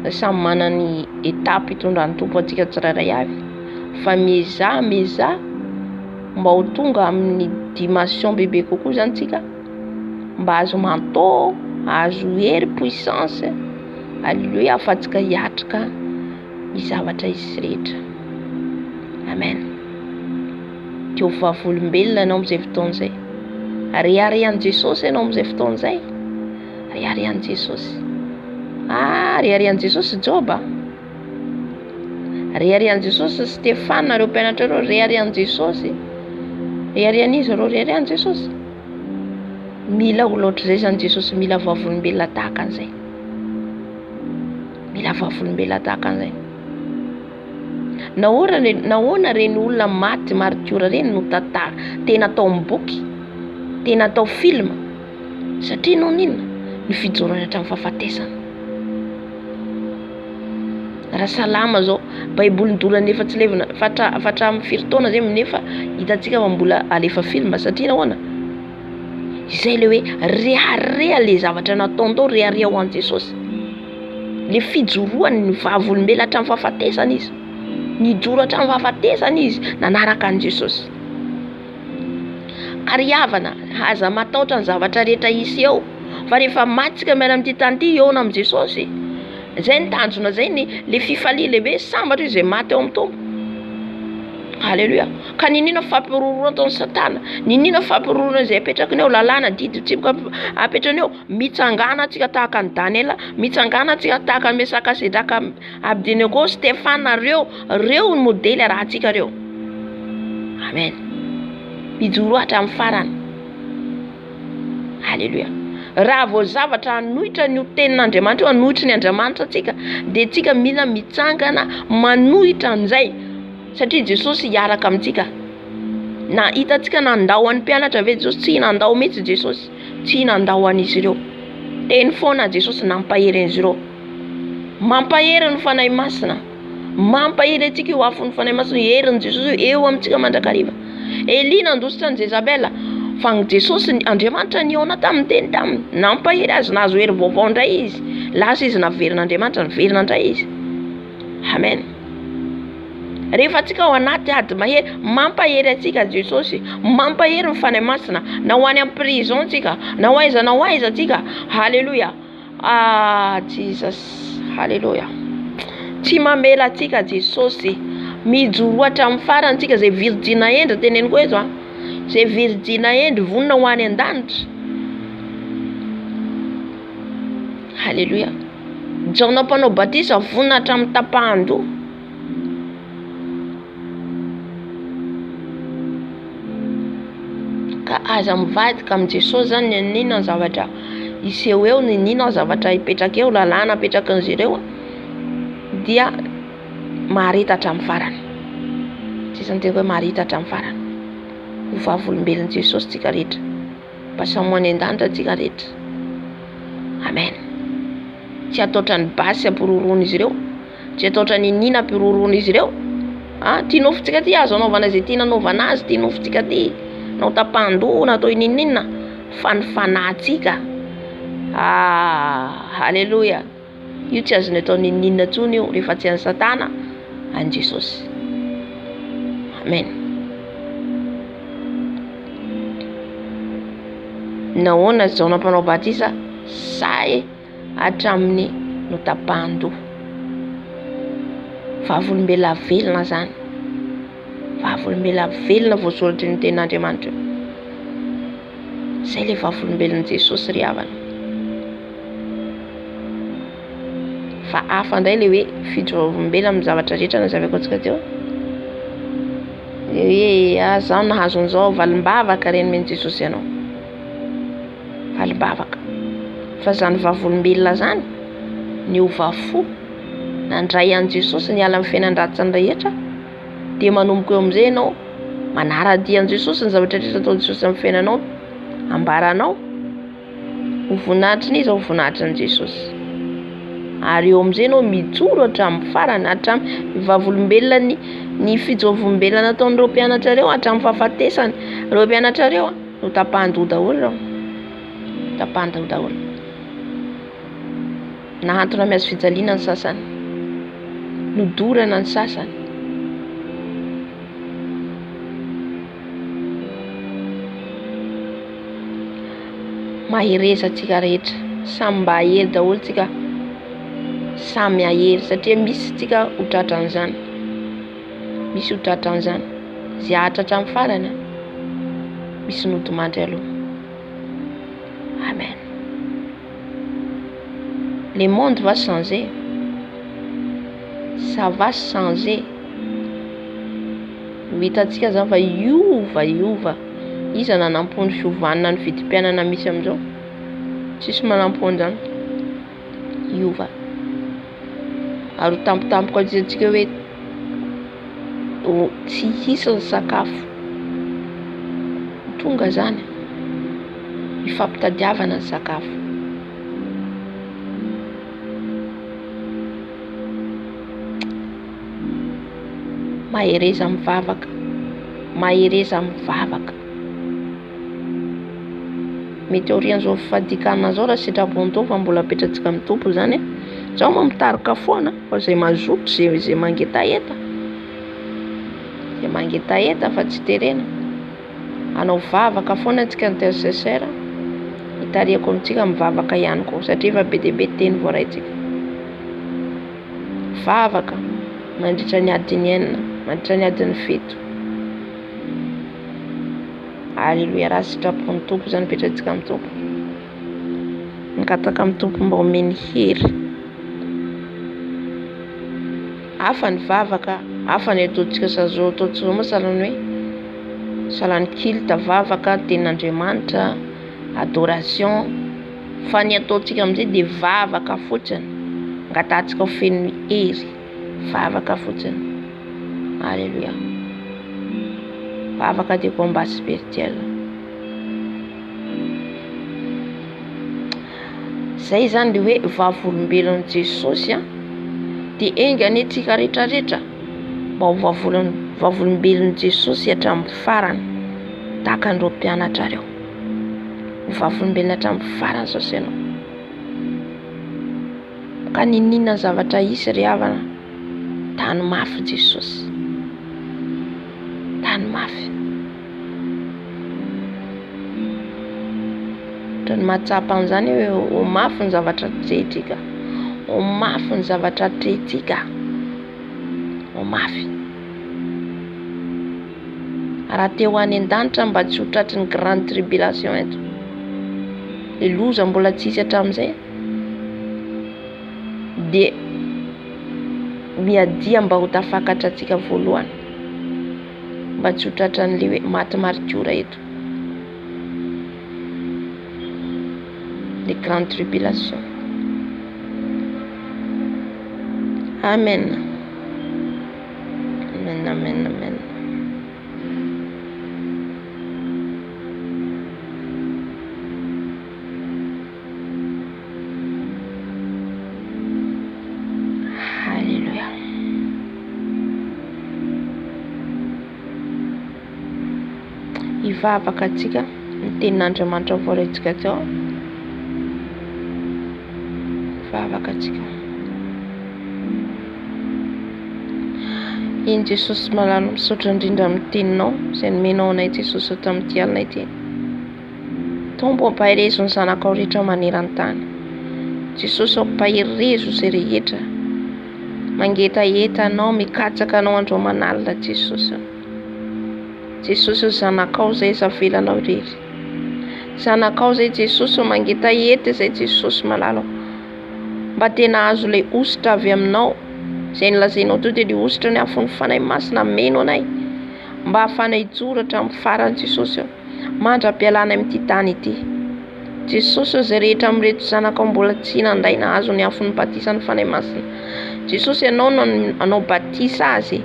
Speaker 1: Samy mana ny etapy hitondran'ny Tompo antsika tsirairay avy. Fa meza mba ho tonga amin'ny dimension bebe kokoa zany tsika. Mba azo mantô, azo hery puissance. Halleluja, afatsika hiatrika ny zavatra izy rehetra. Amen. Teo vavolombelona ianao amin'izay fotoana izay. Reharehan'i Jesosy ianao amin'izay fotoana izay. Reharehan'i Jesosy. Reharehan'i Jesosy Joba. Reharehan'i Jesosy Stefana ireo mpianatra ireo. Reharehan'i Jesosy. Reharehan'izy ireo. Reharehan'i Jesosy. Mila ho loatr'izay zany Jesosy. Mila vavolombelona tahaka an'izay. Mila vavolombelona tahaka an'izay. Nahoana reny olona maty martyra reny no tena atao boky, tena atao film. Satria no ninona ny fijorana hatramin'ny fahafatesana. Raha salama zao baiboly ndorany efa tsy levina fatra amin'ny firitaona zay nefa hitantsika fa mbola alefa film. Satria nahoana izay le hoe rehareha le zavatra nataondao, rehareha ho an'i Jesosy. Le fijoroany ny vavolombelona hatramin'ny fahafatesana izy. Nijoro hatramin'ny fahafatesana izy nanaraka an'i Jesosy. Ka rihavana aza matahotra ny zavatra rehetra hisy eo. Fa rehefa matsika miara amin'ity tany ity eo amin'i Jesosy zay ny tanjona zay le fifalia lehibe sambatra izay maty eo amin'ny tompo. Halleluja. Ka ninina fampirorona ataon'ny Satana, ninina fampirorona izay apetrakiny eo, lalàna didy-tsiboka apetrany eo, mitsangana antsika tahaka ny Daniela, mitsangana antsika tahaka ny Mesaka, Sedraka, Abednego, Stefana, reo ny modely arahantsika reo. Amen. Mijoro hatramin'ny farany. Halleluja. Raha vao zavatra hanohitra ny tenin'Andriamanitra, hanohitra ny Andriamanitra atsika, dia tsika mila mitsangana manohitra an'izay. Satria Jesosy hiaraka amintsika. Na hitantsika nandao an'ny mpianatra ve Jesosy? Tsy nandao mihitsy Jesosy. Tsy nandao an'izy ireo. Teny foana Jesosy nampahery an'izy ireo. Mampahery ny fanahy masina. Mampahery antsika io afo ny fanahy masina. Herin'i Jesosy eo amintsika mandrakariva. Elia nandositra ny Jezabela. Fa ny Jesosy Andriamanitra niona tamin'ny teny taminy. Nampahery azy, nahazo hery vaovao indray izy. Lasa izy naverin'Andriamanitra, naverina indray izy. Amen. Rehefa atsika ao anaty ady mahery, mampahery atsika Jesosy, mampahery ny fanahy masina, na ho any amin'ny prison atsika, na ho aiza atsika. Halleluja. Jesus. Halleluja. Tsy mamela atsika Jesosy, mijoro hatramin'ny farany atsika, zay virjina endry teneniko eto a. Zay virjina endry vonona ho any an-danitra. Halleluja. Jona mpanao batisa vonona hatramin'ny tapahan-doha. Ka aza mivadika amin'ny Jesosy zany ninona ny zavatra iseho eo, ninona ny zavatra hipetraka eo, lalàna apetraka an'izy ireo dia maharita hatramin'ny farany. Sisa ny teko hoe maharita hatramin'ny farany. Ho vavolombelon'i Jesosy tsika rehetra, mpasamoa any an-danitra tsika rehetra. Amen. Tsy ataotra ny basy ampiroroana izy ireo, tsy ataotra ny nina ampiroroana izy ireo. Tia nofintsika ty azo anaovana izay tia nanaovana azy, tia nofintsika ty. Nao tapahan-doha, natao ininina, fanahintsika. Halleluja. Io tsy azony atao ninina tsony io rehefa tsy an'ny Satana, an'i Jesosy. Amen. Nahoana Jona mpanao batisa say hatramin'ny notapahan-doha. Vavolombelona velona zany. Vavolombelona velona voasoratra ny tenin'Andriamanitra. Zay le vavolombelon'i Jesosy ry havana. Fa hafa indray le hoe fijoroam-belona amin'ny zavatra rehetra nazavako antsika teo. Hoe zaho nahazo an'izao valim-bavaka reny men'i Jesosy ianao. Valim-bavaka. Fa zany vavolombelona zany ny ovafo nandray an'i Jesosy niala amin'ny fiainan-dratsy ny rehetra, dia manomboka eo amin'izay ianao manara-dia an'i Jesosy ny zavatra rehetra ataon'i Jesosy amin'ny fiainanao, ambaranao ho voninahitry n'iza ho voninahitry an'i Jesosy. Ary eo amin'izay ianao mijoro hatramin'ny farany, hatramin'ny vavolombelona ny fijoroam-belona nataon'ireo mpianatra ireo hatramin'ny fahafatesany. Ireo mpianatra ireo no tapahan-doha daholo ireo. Tapahan-doha daholo. Nahantona mihazo fijaliana ny sasany, nodorana ny sasany. Mahereza tsika rehetra, samy mba hahery daholo tsika, samy hahery satria misy tsika ho tratran'izany. Misy ho tratran'izany. Zay ahatra hatramin'ny farany, misy nodimandry aloha. Amen. Le monde va changer. Ça va changer. Hitantsika zany fa iova. Iza nanampony fiovanana ny vidim-pianana misy amin'izao? Tsisy manampony zany. Iova. Ary tampotampoka antsika hoe tsy hisy ny sakafo. Tonga zany ifampitadiavana ny sakafo. Mahereza mivavaka. Mahereza mivavaka. Mety aorian'izao fadikana zao raha sitrapon-tao fa mbola apetratsika amin'ny tompo zany. Zao moa mitarika foana fa zay mazotry zay mangetaheta. Zay mangetaheta fa tsy terena. Anao vavaka foana antsika intercesseur. Hitariako amintsika mivavaka ihany koa satria efa be dia be teny voaraitsika. Vavaka mandritra ny adiny 9, mandritra ny adiny 7. Haleluia, raha sitrapon'ny tompo zany petratsika amin'ny tompo. Mikataka amin'ny tompo mba omeny hery. Hafa ny vavaka, hafa ny ataontsika ataontsika moa salany hoe salany kilta vavaka tenin'Andriamanitra, adoration. Fa ny ataontsika amin'izay dia vavaka fotsiny. Angatantsika ho feno hery, vavaka fotsiny. Haleluia. Vavaka dia combat spirituel. Zay zany hoe vavolombelon'i Jesosy dia engany antsika rehetrarehetra mba ho vavolombelon'i Jesosy hatramin'ny farany tahaka an'ireo mpianatra ireo. Vavolombelona hatramin'ny farany sasy ianao. Ka ninona zavatra isy ry havana, tany mafy Jesosy. Tany mafy. Tany mahatsapa an'izany hoe ho mafy ny zavatra tretrika. Ho mafy ny zavatra tretrika. Ho mafy. Raha te ho any an-danitra mba tsy ho tratry ny grande tribulation eto. Ny loza mbola tsisy hatramin'izay. Dia miadia mba ho tafakatra antsika voalohany. Mba tsy ho tratra an'ilay hoe maty marikora eto. Les grandes tribulations. Amen. Amen, amen, amen. Alléluia. Ivavaka antsika ny tenin'Andriamanitra voarantsika teo. Vavaka antsika. Iny Jesosy malalo misaotra indrindra amin'ny teninao, izay nomenao anay Jesosy tamin'ity alina ity. Tombo ampahirezo ny zanakao rehetra maneran-tany. Jesosy ampahirezo izay rehetra mangetaheta anao, mikatsaka anao andro manalina Jesosy. Jesosy zanakao izay zavelanao irery. Zanakao izay Jesosy mangetaheta izay Jesosy malalo. Mba tena azo ilay ositra avy aminao. Izay nilazainao teo dia ny ositra ny afon'ny fanahy masina meno anay. Mba hafanay hitsoratra amin'ny farany Jesosy. Mandra-pialana amin'ity tany ity. Jesosy izay rehetra amin'ireto zanakao mbola tsy nandray nahazo ny afon'ny batisa ny fanahy masina. Jesosy ianao no anao batisa azy.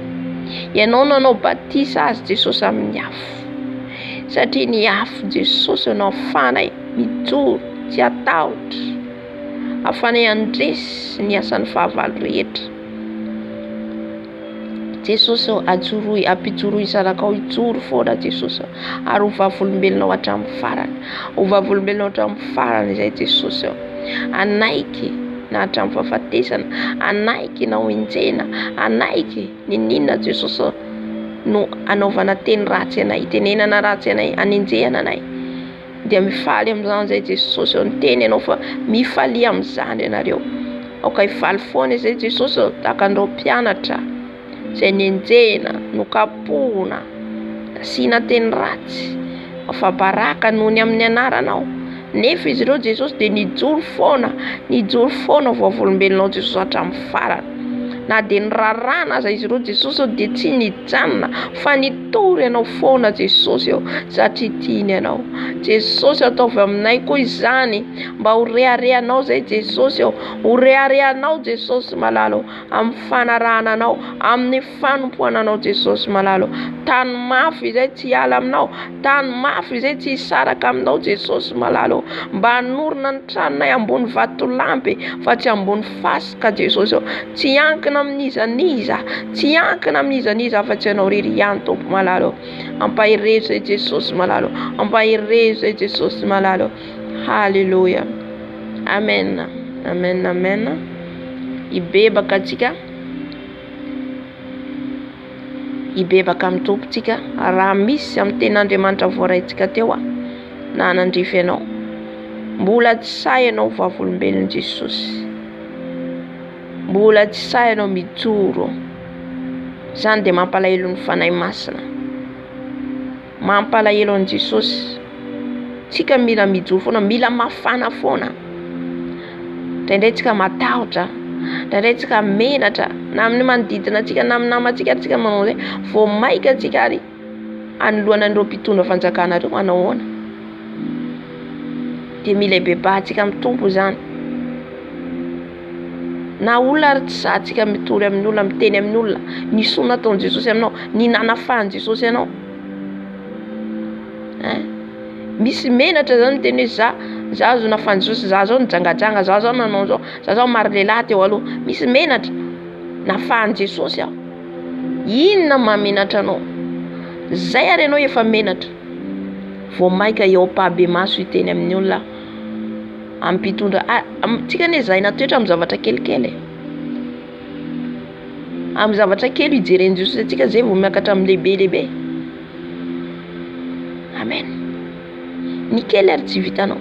Speaker 1: Ianao no anao batisa azy Jesosy amin'ny afo. Satria ny afo Jesosy anao afanay mijoro tsy atahotra. Afanay andresy ny asan'ny fahavalo rehetra. Jesosy ajoroy, ampijoroy zanakao hijoro foana Jesosy. Ary ho vavolombelonao hatramin'ny farany. Ho vavolombelonao hatramin'ny farany izay Jesosy. Anaiky na hatramin'ny fahafatesana. Anaiky na ho injena. Anaiky ninona Jesosy no anaovana teny ratsy anay. Tenenana ratsy anay, anenjehana anay. Dia mifaly amin'izany izay Jesosy. Niteny ianao fa mifaly amin'izany ianareo. Aoka hifaly foana izay Jesosy tahaka an'ireo mpianatra. Izay nenjena, nokapohana, nasiana teny ratsy, afabaraka noho ny amin'ny anaranao. Nefa izy ireo Jesosy dia nijoro foana vavolombelonao Jesosy hatramin'ny farany. Na dia nirarana aza izy ireo Jesosy dia tsy nijanona fa nitory ianao foana Jesosy satria tiany ianao. Jesosy ataovy aminay koa izany mba ho reharehanao izay Jesosy ho reharehanao Jesosy malalo amin'ny fanarahananao, amin'ny fanompoananao Jesosy malalo. Tany mafy izay tsy hiala aminao, tany mafy izay tsy hisaraka aminao Jesosy malalo. Mba hanorina ny tranonay ambony vatolampy fa tsy ambony fasika Jesosy. Tsy hankina amin'izaniza, tsy hankina amin'izaniza fa tsy anao rery ihany Tompo malalo. Ampahirezo izay Jesosy malalo, ampahirezo izay Jesosy malalo. Halleluja. Amen. Amen, amen. Ibebaka antsika. Ibebaka amin'ny tompontsika. Raha misy amin'ny tenin'Andriamanitra voaraintsika teo na nandrify ianao, mbola tsy say ianao vavolombelon'i Jesosy. mbola tsy say anao mijoro. Zany dia mampalahelo ny fanahy masina, mampalahelo an Jesosy. Tsika mila mijoro foana, mila mafana foana. Indraindray tsika matahotra, indraindray tsika menatra, na amin'ny manodidina atsika, na amin'ny namantsika tsika manao izay, vao maika tsika ary anoloana an'ireo mpitondra fanjakana ireo manao ahoana. Dia mila hibebahantsika amin'ny tompo zany. Na olona ary tsy zahantsika mitory amin'ny olona, miteny amin'ny olona, ny soa nataon Jesosy aminao, ny nanafahan Jesosy anao. Misy menatra zany miteny hoe za azo nafahan Jesosy, za zao nijangajanga, za zao nanao zao, za zao maro lehilahy teo aloha. Misy menatra nafahan Jesosy aho. Inona mahamenatra anao? Zay ary anao efa menatra. Vao maika eo pabe maso hiteny amin'ny olona, ampitondra tsika ne zay natoetra amin'ny zavatra kelikely. Amin'ny zavatra kely hijereny Jesosy atsika, zay vao miakatra amin'ny lehibe. Amen. Ny kely ary tsy vitanao.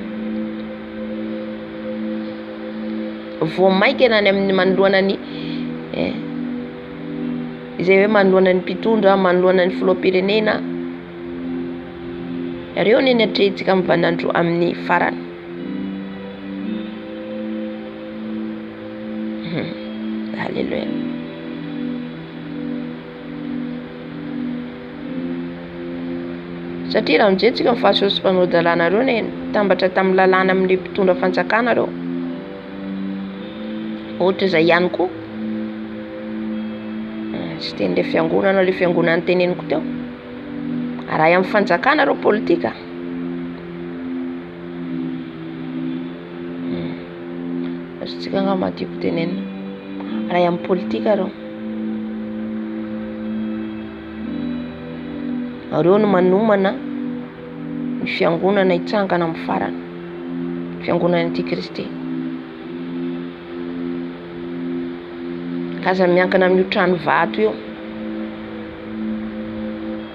Speaker 1: Vao maika enany amin'ny manoloana ny izay hoe manoloana ny mpitondra, manoloana ny filoham-pirenena, ireo ny atrehintsika amin'ny vaninandro amin'ny farany. Halleluja. Satria raha mijery mifahasoa sy mpanao-dalàna ireo ny tambatra tamin'ny lalàna amin'ny mpitondra fanjakana ireo. Ohatra izay ihany koa tsy ten'ilay fiangonana, ilay fiangonana teneniko teo, arahy amin'ny fanjakana ireo politika. Tsika nga matiko tenenina arahy amin'ny politika ireo. Ireo no manomana ny fiangonana hitsangana amin'ny farany, fiangonana antikristy. Aza miankina amin'ny trano vato io,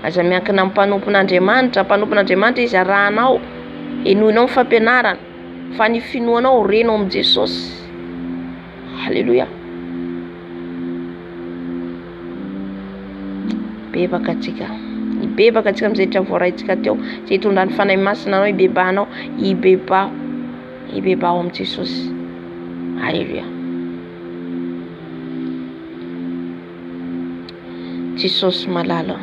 Speaker 1: aza miankina amin'ny mpanompon'Andriamanitra izy arahanao, enoinao ny fampianarana, fa ny finoanao renao amin'ny Jesosy. Halleluja. Bebaka atsika, hibebaka atsika amin'izay rehetra voarahintsika teo, izay hitondra ny fanahy masina anao, hibebahanao, hibebao amin'ny Jesosy. Halleluja. Jesosy malala,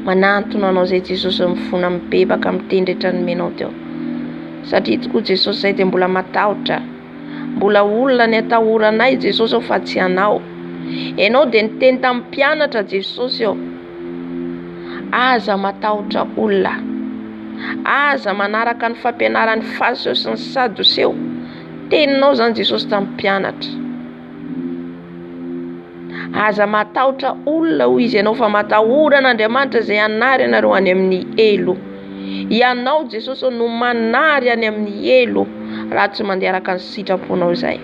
Speaker 1: manantona anao zay Jesosy mifona mibebaka mitendretra ny menao teo. Satria tokoa Jesosy zay dia mbola matahotra, mbola olona ny atahoranay Jesosy ao fa tsy anao. Ianao dia niteny tamin'ny mpianatra Jesosy ao, aza matahotra olona, aza manaraka ny fampianaran'ny Fariseo sy ny Sadoseo. Teninao zany Jesosy tamin'ny mpianatra. Aza matahotra olona hoy izy ianao, fa matahoran'Andriamanitra zay anary anareo any amin'ny elo. Ianao Jesosy no manary any amin'ny elo raha tsy mandeha araka ny sitraponao izay.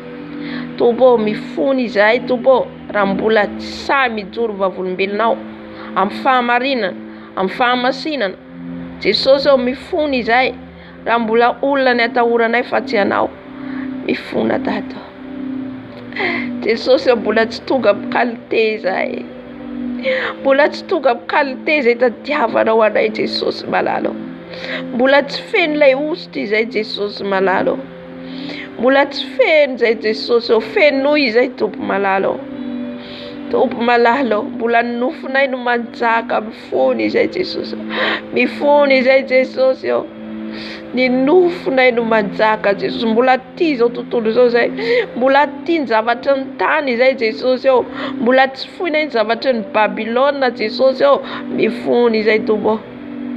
Speaker 1: Tompo mifony izay tompo, raha mbola tsy sahy mijoro vavolombelonao amin'ny fahamarinana, amin'ny fahamasinana. Jesosy mifony izay, raha mbola olona ny atahoranay fa tsy anao. Mifona Dada. Jesosy mbola tsy tonga amin'ny qualité izay, mbola tsy tonga amin'ny qualité izay tadiavanao anay Jesosy malalo. Mbola tsy feno ilay ositra izay Jesosy malalo. Mbola tsy feno izay Jesosy, fenoy izay Tompo malalo. Tompo malalo, mbola ny nofonay no manjaka, mifony izay Jesosy. Mifony izay Jesosy eo. Ny nofonay no manjaka Jesosy. Mbola tia izao tontolo izao zay, mbola tia ny zavatra ny tany izay Jesosy eo. Mbola tsy foinay ny zavatra ny Babilôna Jesosy eo. Mifony izay Tompo.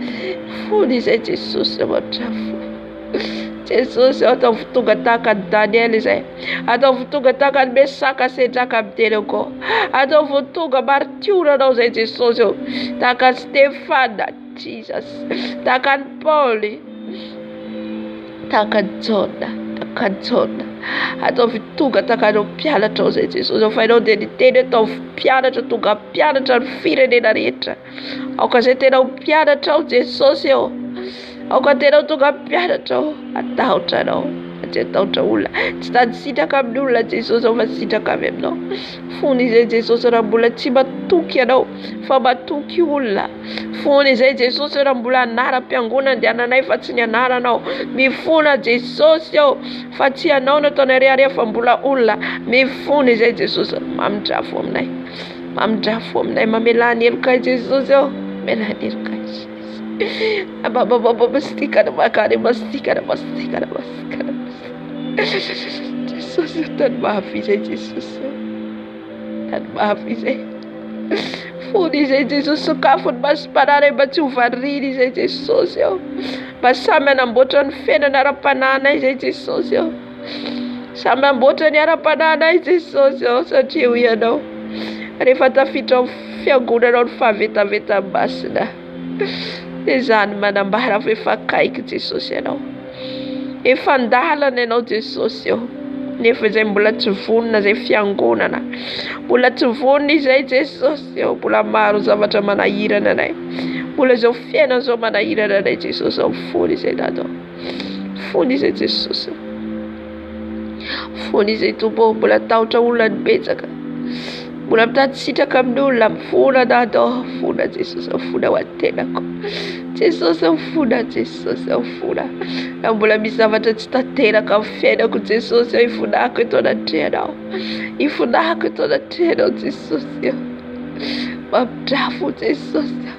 Speaker 1: Mifony izay Jesosy matrafo. Jesosy atao tonga tahaka ny Daniel izay, atao tonga tahaka ny Mesaka Sedraka Abednego, atao tonga martiora izay Jesosy eo, tahaka ny Stefana Jesus, tahaka ny Paul, tahaka ny Jona, atao tonga tahaka ny mpianatra izay Jesosy. Fa ianao dia niteny atao mpianatra, tonga mpianatra ny firenena rehetra. Aoka izay tena mpianatra ao Jesosy eo. Aoka tena tonga mpianatra ao, atahotra anao, tsy ataotra olona, tsy tady sitraka amin'ny olona Jesosy aho fa sitraka avy aminao. Fony izay Jesosy raha mbola tsy matoky ianao fa matoky olona. Fony izay Jesosy raha mbola anaram-piangonana andehananay fa tsy ny anaranao. Mifona Jesosy aho fa tsy ianao nataonay ariarià fa mbola olona. Mifona izay Jesosy, mamidrafo aminay. Mamidrafo aminay, mamelany heloka Jesosy aho. Mamelany heloka Jesosy. Mastikana makany, mastikana. Jesosy tany mafy izay Jesosy. Tany mafy izay. Fony izay Jesosy sokafony masim-pananay mba tsy ho variana izay Jesosy aho. Mba samy anamboatra ny fiainana ara-pananay izay Jesosy aho. Samy amboatra ny ara-pananay Jesosy aho satria ho ianao. Rehefa tafiditra ao fiangonanao ny fahavetavetam-basina. Izany manambara fa efa akaiky Jesosy ianao. Efa andalana ianao Jesosy aho. Nefa izay mbola tsy vonona izay fiangonana. Mbola tsy vonona izay Jesosy aho. Mbola maro zavatra manahirana anay. Mbola izao fiainana izao manahirana anay Jesosy aho. Fony izay dadao. Fony izay Jesosy. Fony izay tompo mbola tahotra olona ny betsaka. Mbola mitady sitraka amin'ny olona. Mifona dadao. Fona Jesosy aho. Fona ho an-tenako. Jesosy aho fona. Jesosy aho fona. Na mbola misy zavatra tsy tanteraka amin'ny fiainako Jesosy aho. Ifonako eto anatrehanao. Ifonako eto anatrehanao Jesosy aho. Mamidrafo Jesosy aho.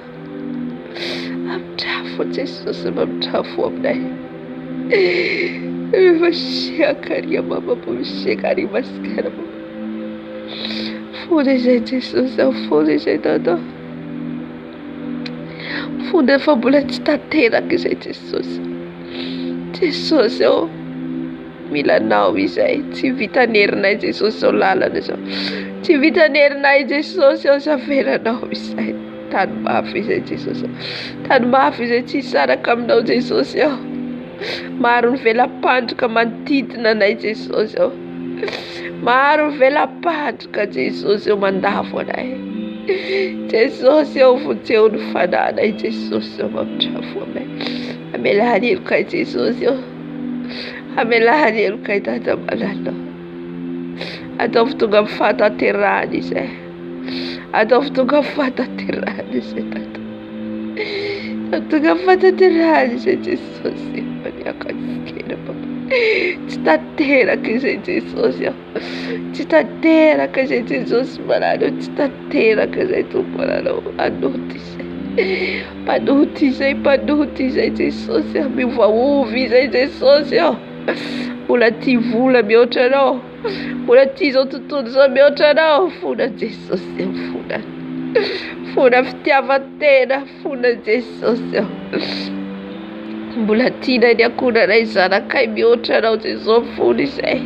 Speaker 1: Mamidrafo Jesosy. Mamidrafo aminay. Mashekaria mama. Mashekaria maskara mama. Fona izay Jesosy aho. Fona izay dadao. Fona fa mbola tsy tanteraka izay Jesosy. Jesosy aho. Mila anao izay. Tsy vitanerinay Jesosy aho lalana izao. Tsy vitanerinay Jesosy aho saveranao izay. Tany mafy izay Jesosy aho. Tany mafy izay tsy saraka aminao Jesosy aho. Maro ny velam-pandroka manodidina anay Jesosy aho. Maro ny velam-pandroka Jesosy aho mandavo anay. Jesosy aho votseo ny fananay Jesosy aho mamidrafo aminay. Amelany heloka Jesosy aho. Amelany heloka dada malalao. Ataovy tonga amin'ny fahatanterahana izay. Ataovy tonga amin'ny fahatanterahana izay dada. Ataovy tonga amin'ny fahatanterahana izay Jesosy. Maniakasikena papa. Tsy tanteraka izay Jesosy aho. Tsy tanteraka izay Jesosy malalao. Tsy tanteraka izay tompo malalao. Anoty izay. Panoty izay. Panoty izay Jesosy aho. Miovaovy izay Jesosy aho. Mbola ty vola mihoatra anao. Mbola ty izao tontolo izao mihoatra anao. Fona Jesosy aho. Fona. Fona fitiavan-tena. Fona Jesosy aho. Mbola tiana ny akonanay zanakay mihoatra anao Jesosy. Fona izay.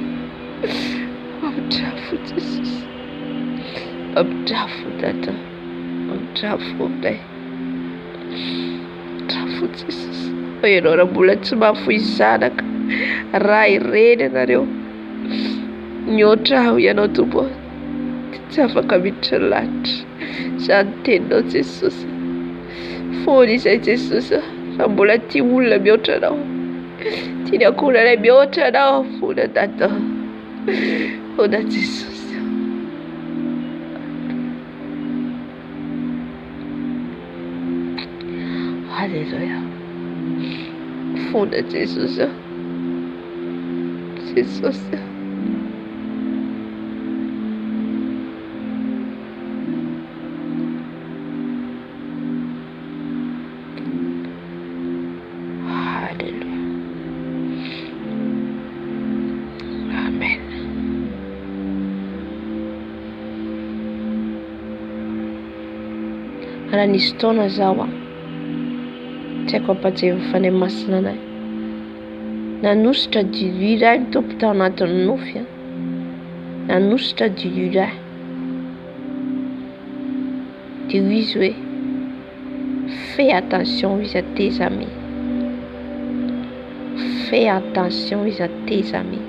Speaker 1: Mamidrafo Jesosy. Mamidrafo dada. Mamidrafo aminay. Mamidrafo Jesosy. Ianao raha mbola tsy mahafoy zanaka. Raha ireny ianareo. Mihoatra aho ianao tompo. Tsy afaka miditra ny lanitra. Izany teninao Jesosy. Fona izay Jesosy. Raha mbola tia olona mihoatra anao. Tia ny akonanay mihoatra anao. Fona dada. Fona Jesosy. Halleluja. Fona Jesosy. Jesosy. Raha nisy taona zaho tsy haiko ampatseny fanay masina anay. Nanositra dilu iray ny tompo tao anatin'ny nofy. Nanositra dilu iray. Dia izy hoe fais attention izy à tes amis. Fais attention izy à tes amis.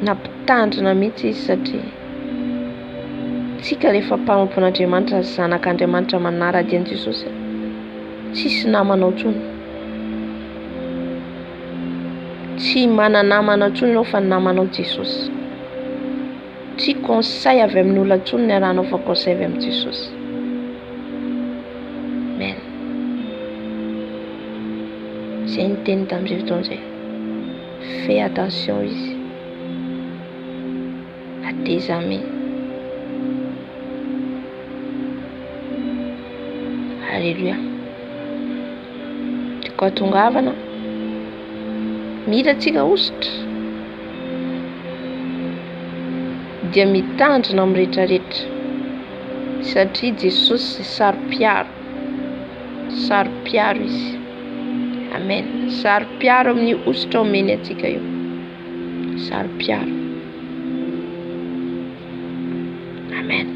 Speaker 1: Nampitandrina mihitsy izy satria tsika rehefa mpamampon'Andriamanitra sy zanak'Andriamanitra manara-dian'i Jesosy. Tsisy namanao tsony. Tsy mana-namana tsony ianao fa namanao Jesosy. Tsy conseil avy amin'ny olona tsony ny arahanao fa conseil avy amin'ny Jesosy. Amen. Zay niteny tamin'izay fotoana izay. Fais attention izy. À tes amis. Alléluia. Koa tongavana mila tsika ositra dia mitandrina amin'ny rehetrarehetra satria Jesosy saro-piaro izy. Amen. Saro-piaro amin'ny ositra omeny atsika io. Saro-piaro. Amen.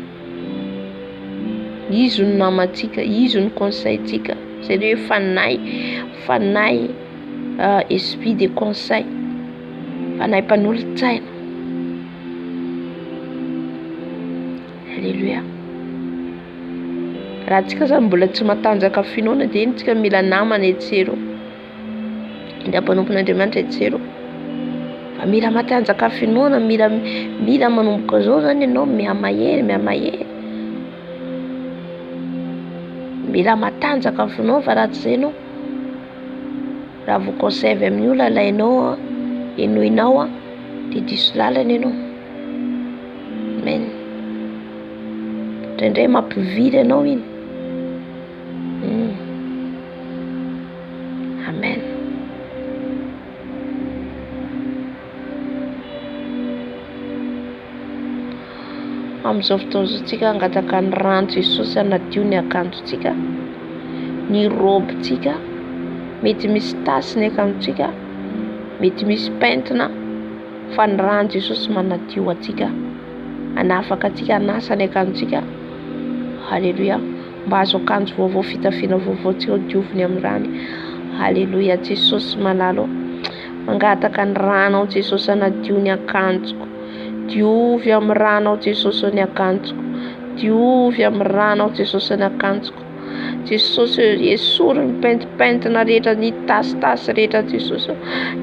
Speaker 1: Izy no namantsika, izy no conseil-tsika. C'est lui fanahy esprit de conseil. Fanahy mpanolo-tsaina. Alléluia. Raha tsika zany mbola tsy matanjaka finoana dia iny tsika mila namana etsero. Indray mpanompon'Andriamanitra etsero. Fa mila matanjaka finoana, mila manomboka zao zany ianao miamahery. Mila matanjaka finoana fa raha tsy zay ianao. Raha vao conseil avy amin'ny olona alainao enoinao dia diso lalana ianao. Amen. Indraindray mampivily ianao iny. Amen. Amin'izao fotoana izao tsika angataka ny rano Jesosy anadio ny akanjotsika, ny robetsika, mety misy tasiny akanjotsika, mety misy pentina, fa ny rano Jesosy manadio atsika, anafaka atsika anasa ny akanjotsika. Halleluja. Mba azo akanjo vaovao, fitafiana vaovao tsika dioviny amin'ny rano. Halleluja. Jesosy malalo, mangataka ny rano Jesosy anadio ny akanjoko. Diovy amin'ny rano Jesosy ny akanjoko. Diovy amin'ny rano Jesosy ny akanjoko. Jesosy esory ny pentipentina rehetra, ny tasitasy rehetra Jesosy.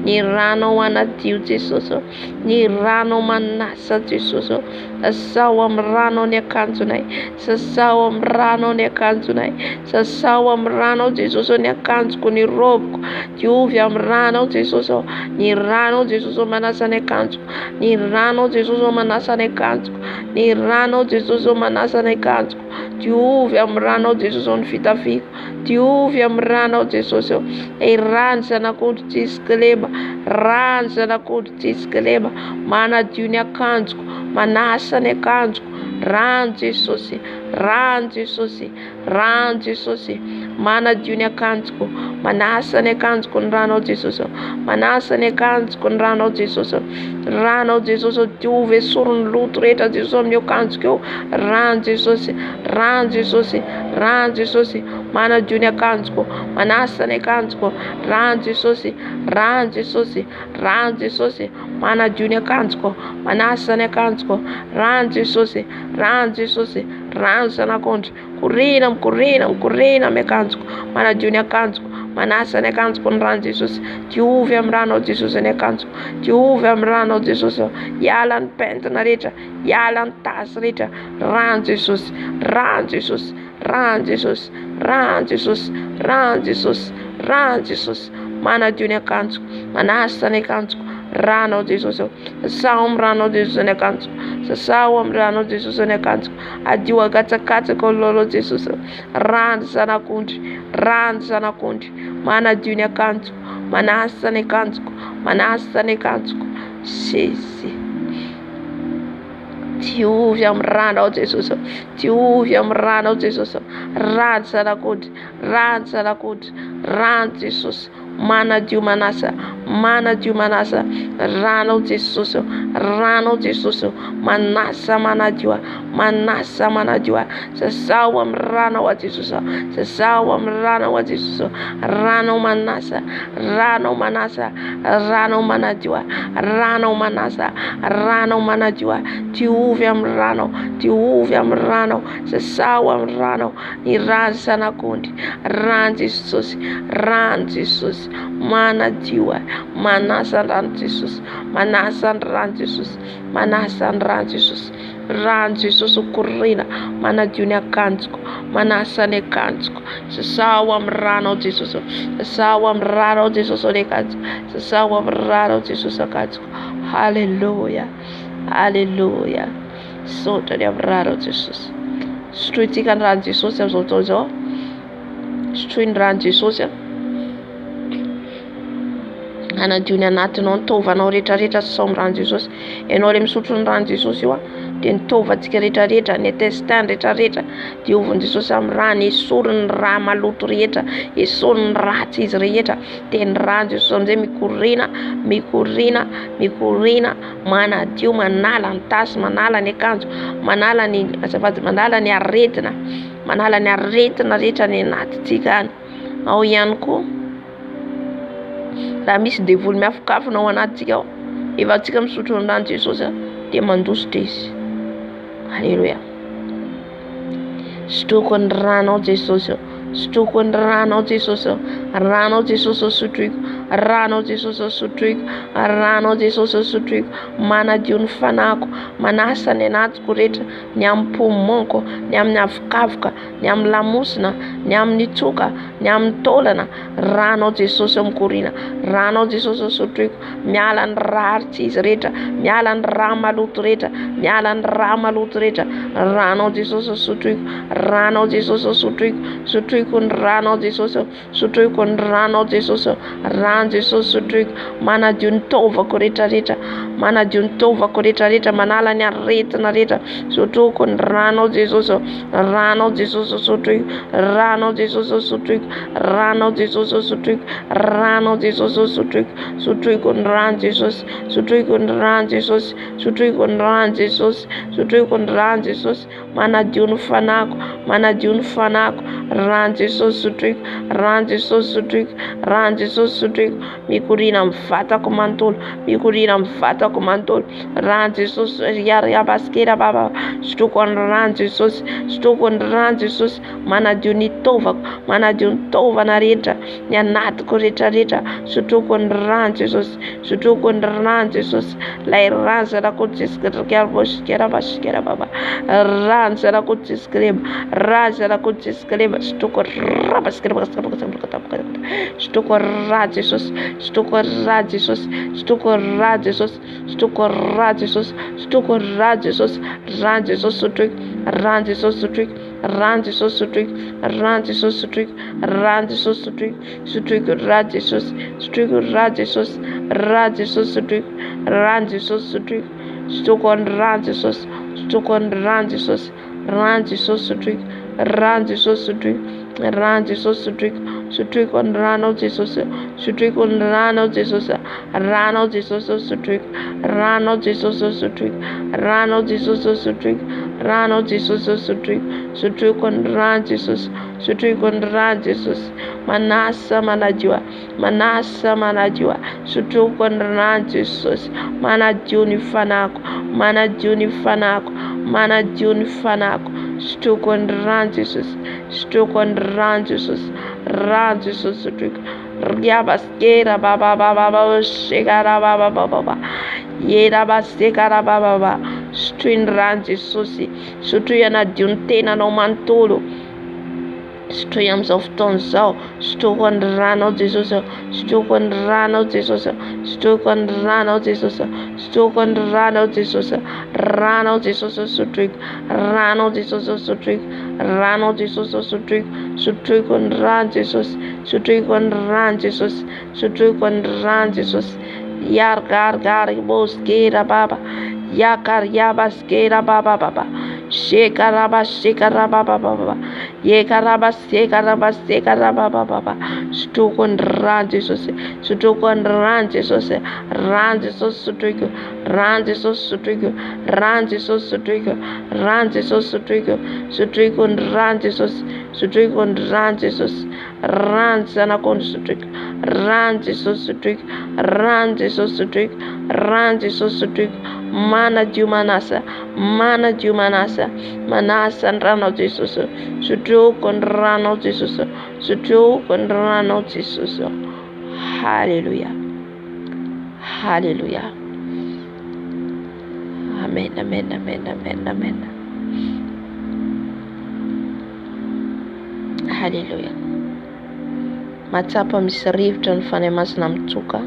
Speaker 1: Ny rano anadio Jesosy. Ny rano manasa Jesosy. Sasao amin'ny rano ny akanjonay. Sasao amin'ny rano ny akanjonay. Sasao amin'ny rano Jesosy ny akanjoko, ny roboko. Diovy amin'ny rano Jesosy. Ny rano Jesosy manasa ny akanjoko. Ny rano Jesosy manasa ny akanjoko. Ny rano Jesosy manasa ny akanjoko. Diovy amin'ny rano Jesosy ny fitafiko. Diovy amin'ny rano Jesosy. E rano zanak'ondry tsisika leba. Rano zanak'ondry tsisika leba. Manadio ny akanjoko. Manasa ny akanjoko. Rano Jesosy. Rano Jesosy. Rano Jesosy. Manadio ny akanjoko. Manasa ny akanjoko ny rano Jesosy. Manasa ny akanjoko ny rano Jesosy. Rano Jesosy. Diovy esorony loto rehetra Jesosy amin'ny akanjoko eo. Rano Jesosy. Rano Jesosy. Rano Jesosy. Manadio ny akanjoko. Manasa ny akanjoko. Rano Jesosy. Rano Jesosy. Rano Jesosy. Manadio ny akanjoko. Manasa ny akanjoko. Rano Jesosy. Rano Jesosy. Rano zanak'ondry. Mikorina amin'ny akanjoko. Manadio ny akanjoko. Manasa ny akanjoko ny rano Jesosy. Diovy amin'ny rano Jesosy ny akanjoko. Diovy amin'ny rano Jesosy. Iala ny pentina rehetra. Iala ny tasy rehetra. Rano Jesosy. Rano Jesosy. Rano Jesosy. Rano Jesosy. Rano Jesosy. Rano Jesosy. Manadio ny akanjoko. Manasa ny akanjoko. Rano Jesosy. Sasao amin'ny rano Jesosy ny akanjoko. Sasao amin'ny rano Jesosy ny akanjoko. Adio agatsakatsaka ololo Jesosy. Rano zanak'ondry. Rano zanak'ondry. Manadio ny akanjoko. Manasa ny akanjoko. Manasa ny akanjoko. Jésus. Diovy amin'ny rano Jesosy. Diovy amin'ny rano Jesosy. Rano zanak'ondry. Rano zanak'ondry. Rano Jesosy. Manadio manasa. Manadio manasa. Rano Jesosy. Rano Jesosy. Manasa manadio. Manasa manadio. Sasao amin'ny rano wa Jesosy. Sasao amin'ny rano wa Jesosy. Rano manasa. Rano manasa. Rano manadio. Rano manasa. Rano manadio. Diovy amin'ny rano. diovy amin'ny ranao, sasao amin'ny ranao, ny rano sanakondry, rano Jesosy, rano Jesosy, manadio ahy, manasa ny rano Jesosy, manasa ny rano Jesosy, manasa ny rano Jesosy, rano Jesosy okorina, manadio ny akanjoko, manasa ny akanjoko, sasao amin'ny ranao Jesosy, sasao amin'ny ranao Jesosy ny akanjoko, sasao amin'ny ranao Jesosy akanjoko. Haleluya, haleluya. Sotra ny amin'ny ranao Jesosy. Sotroitsika ny rano Jesosy amin'izao fotoana izao. Sotroy ny rano Jesosy anadio ny anatinao, ny tovanao rehetrarehetra sasao amin'ny rano Jesosy. Ianao ilay misotro ny rano Jesosy io dia ny tovantsika rehetrarehetra, ny intestin rehetrarehetra diovin' Jesosy amin'ny rano, esoriny ny raha maloto rehetra, esoriny ny ratsy izy rehetra, dia ny rano Jesosy amin'izay mikorina, mikorina, mikorina, manadio, manala ny tasy, manala ny akanjo, manala ny azafady, manala ny aretina, manala ny aretina rehetra ny anatintsika any. Ao ihany koa raha misy devoly miafokafona ao anatintsika ao, efa antsika misotro ny rano Jesosy dia mandositra izy. Haleluya. Sotroko ny ranao Jesosy, sotroko ny ranao Jesosy, ranao Jesosy sotroiko, ranao Jesosy sotroiko, ranao Jesosy sotroiko, manadio ny fanako, manasa ny anatiko rehetra, ny amin'ny pomonko, ny amin'ny avokavoka, ny amin'ny lamosina, ny amin'ny tsoka, ny amin'ny taolana, ranao Jesosy mikorina, ranao Jesosy sotroiko, miala ny ratsy izy rehetra, miala ny raha maloto rehetra, miala ny raha maloto rehetra, ranao Jesosy sotroiko, ranao Jesosy sotroiko, sotroiko ny ranao Jesosy, sotroiko ny ranao Jesosy, rano Jesosy sotroiko, manadio ny tovako rehetrarehetra, manadio ny tovako rehetrarehetra, manala ny aretina rehetra, sotroko ny ranao Jesosy, ranao Jesosy sotroiko, ranao Jesosy sotroiko, ranao Jesosy sotroiko, ranao Jesosy sotroiko, sotroiko ny rano Jesosy, sotroiko ny rano Jesosy, sotroiko ny rano Jesosy, sotroiko ny rano Jesosy, manadio ny fanako, manadio ny fanako, rano Jesosy sotroiko, rano Jesosy sotroiko, rano Jesosy sotroiko, mikorina amin'ny vatako manontolo, mikorina amin'ny vatako manontolo, rano Jesosy riabasikera baba, sotroko ny rano Jesosy, sotroko ny rano Jesosy, manadio ny tovako, manadio ny tovana rehetra, ny anatiko rehetrarehetra, sotroko ny rano Jesosy, sotroko ny rano Jesosy, lay rano zarakotsisikera baba, rano zarakotsisikera, rano zarakotsisikera, sotroko rabasikera, sotroko ra Jesosy, sotroko ra Jesosy, sotroko ra Jesosy, sotroko ra Jesosy, sotroko ra Jesosy, rano Jesosy sotroiko, rano Jesosy sotroiko, rano Jesosy sotroiko, rano Jesosy sotroiko, rano Jesosy sotroiko, sotroiko ra Jesosy, sotroiko ra Jesosy, ra Jesosy sotroiko, rano Jesosy sotroiko, sotroko ny rano Jesosy, sotroko ny rano Jesosy, rano Jesosy sotroiko, rano Jesosy sotroiko, rano Jesosy sotroiko, sotroiko ny ranao Jesosy, sotroiko ny ranao Jesosy, ranao Jesosy sotroiko, ranao Jesosy sotroiko, ranao Jesosy sotroiko, ranao Jesosy sotroiko, sotroiko ny rano Jesosy, sotroiko ny rano Jesosy, manasa manadio, manasa manadio, sotroko ny rano Jesosy, manadio ny fanako, manadio ny fanako, manadio ny fanako, sotroko ny rano Jesosy, sotroko ny rano Jesosy, rano Jesosy sotroko, riabasikera baba, shekara baba, yerabasikera baba, sotroy ny rano Jesosy, sotroy anadio ny tenanao manontolo, sotroy amin'izao fotoana izao, sotroko ny ranao Jesosy, sotroko ny ranao Jesosy, sotroko ny ranao Jesosy, sotroko ny ranao Jesosy, ranao Jesosy sotroiko, ranao Jesosy sotroiko, ranao Jesosy sotroiko, sotroiko ny rano Jesosy, sotroiko ny rano Jesosy, sotroiko ny rano Jesosy, yargargar boskera baba, yakariabaskera baba, shekarabashekara baba, yekarabashekara baba, sotroko ny rano Jesosy, sotroko ny rano Jesosy, rano Jesosy sotroiko, rano Jesosy sotroiko, rano Jesosy sotroiko, rano Jesosy sotroiko, sotroiko ny rano Jesosy, sotroiko ny rano Jesosy, rano zanakondry sotroiko, rano Jesosy sotroiko, rano Jesosy sotroiko, rano Jesosy sotroiko, Manadio manasa, manadio manasa, manasa ny ranao Jesosy, sotroko ny ranao Jesosy, sotroko ny ranao Jesosy. Haleluya, haleluya. Amen, amen, amen, amen, amen. Haleluya. Matsapa misy rivotra ny fanahy masina mitsoka,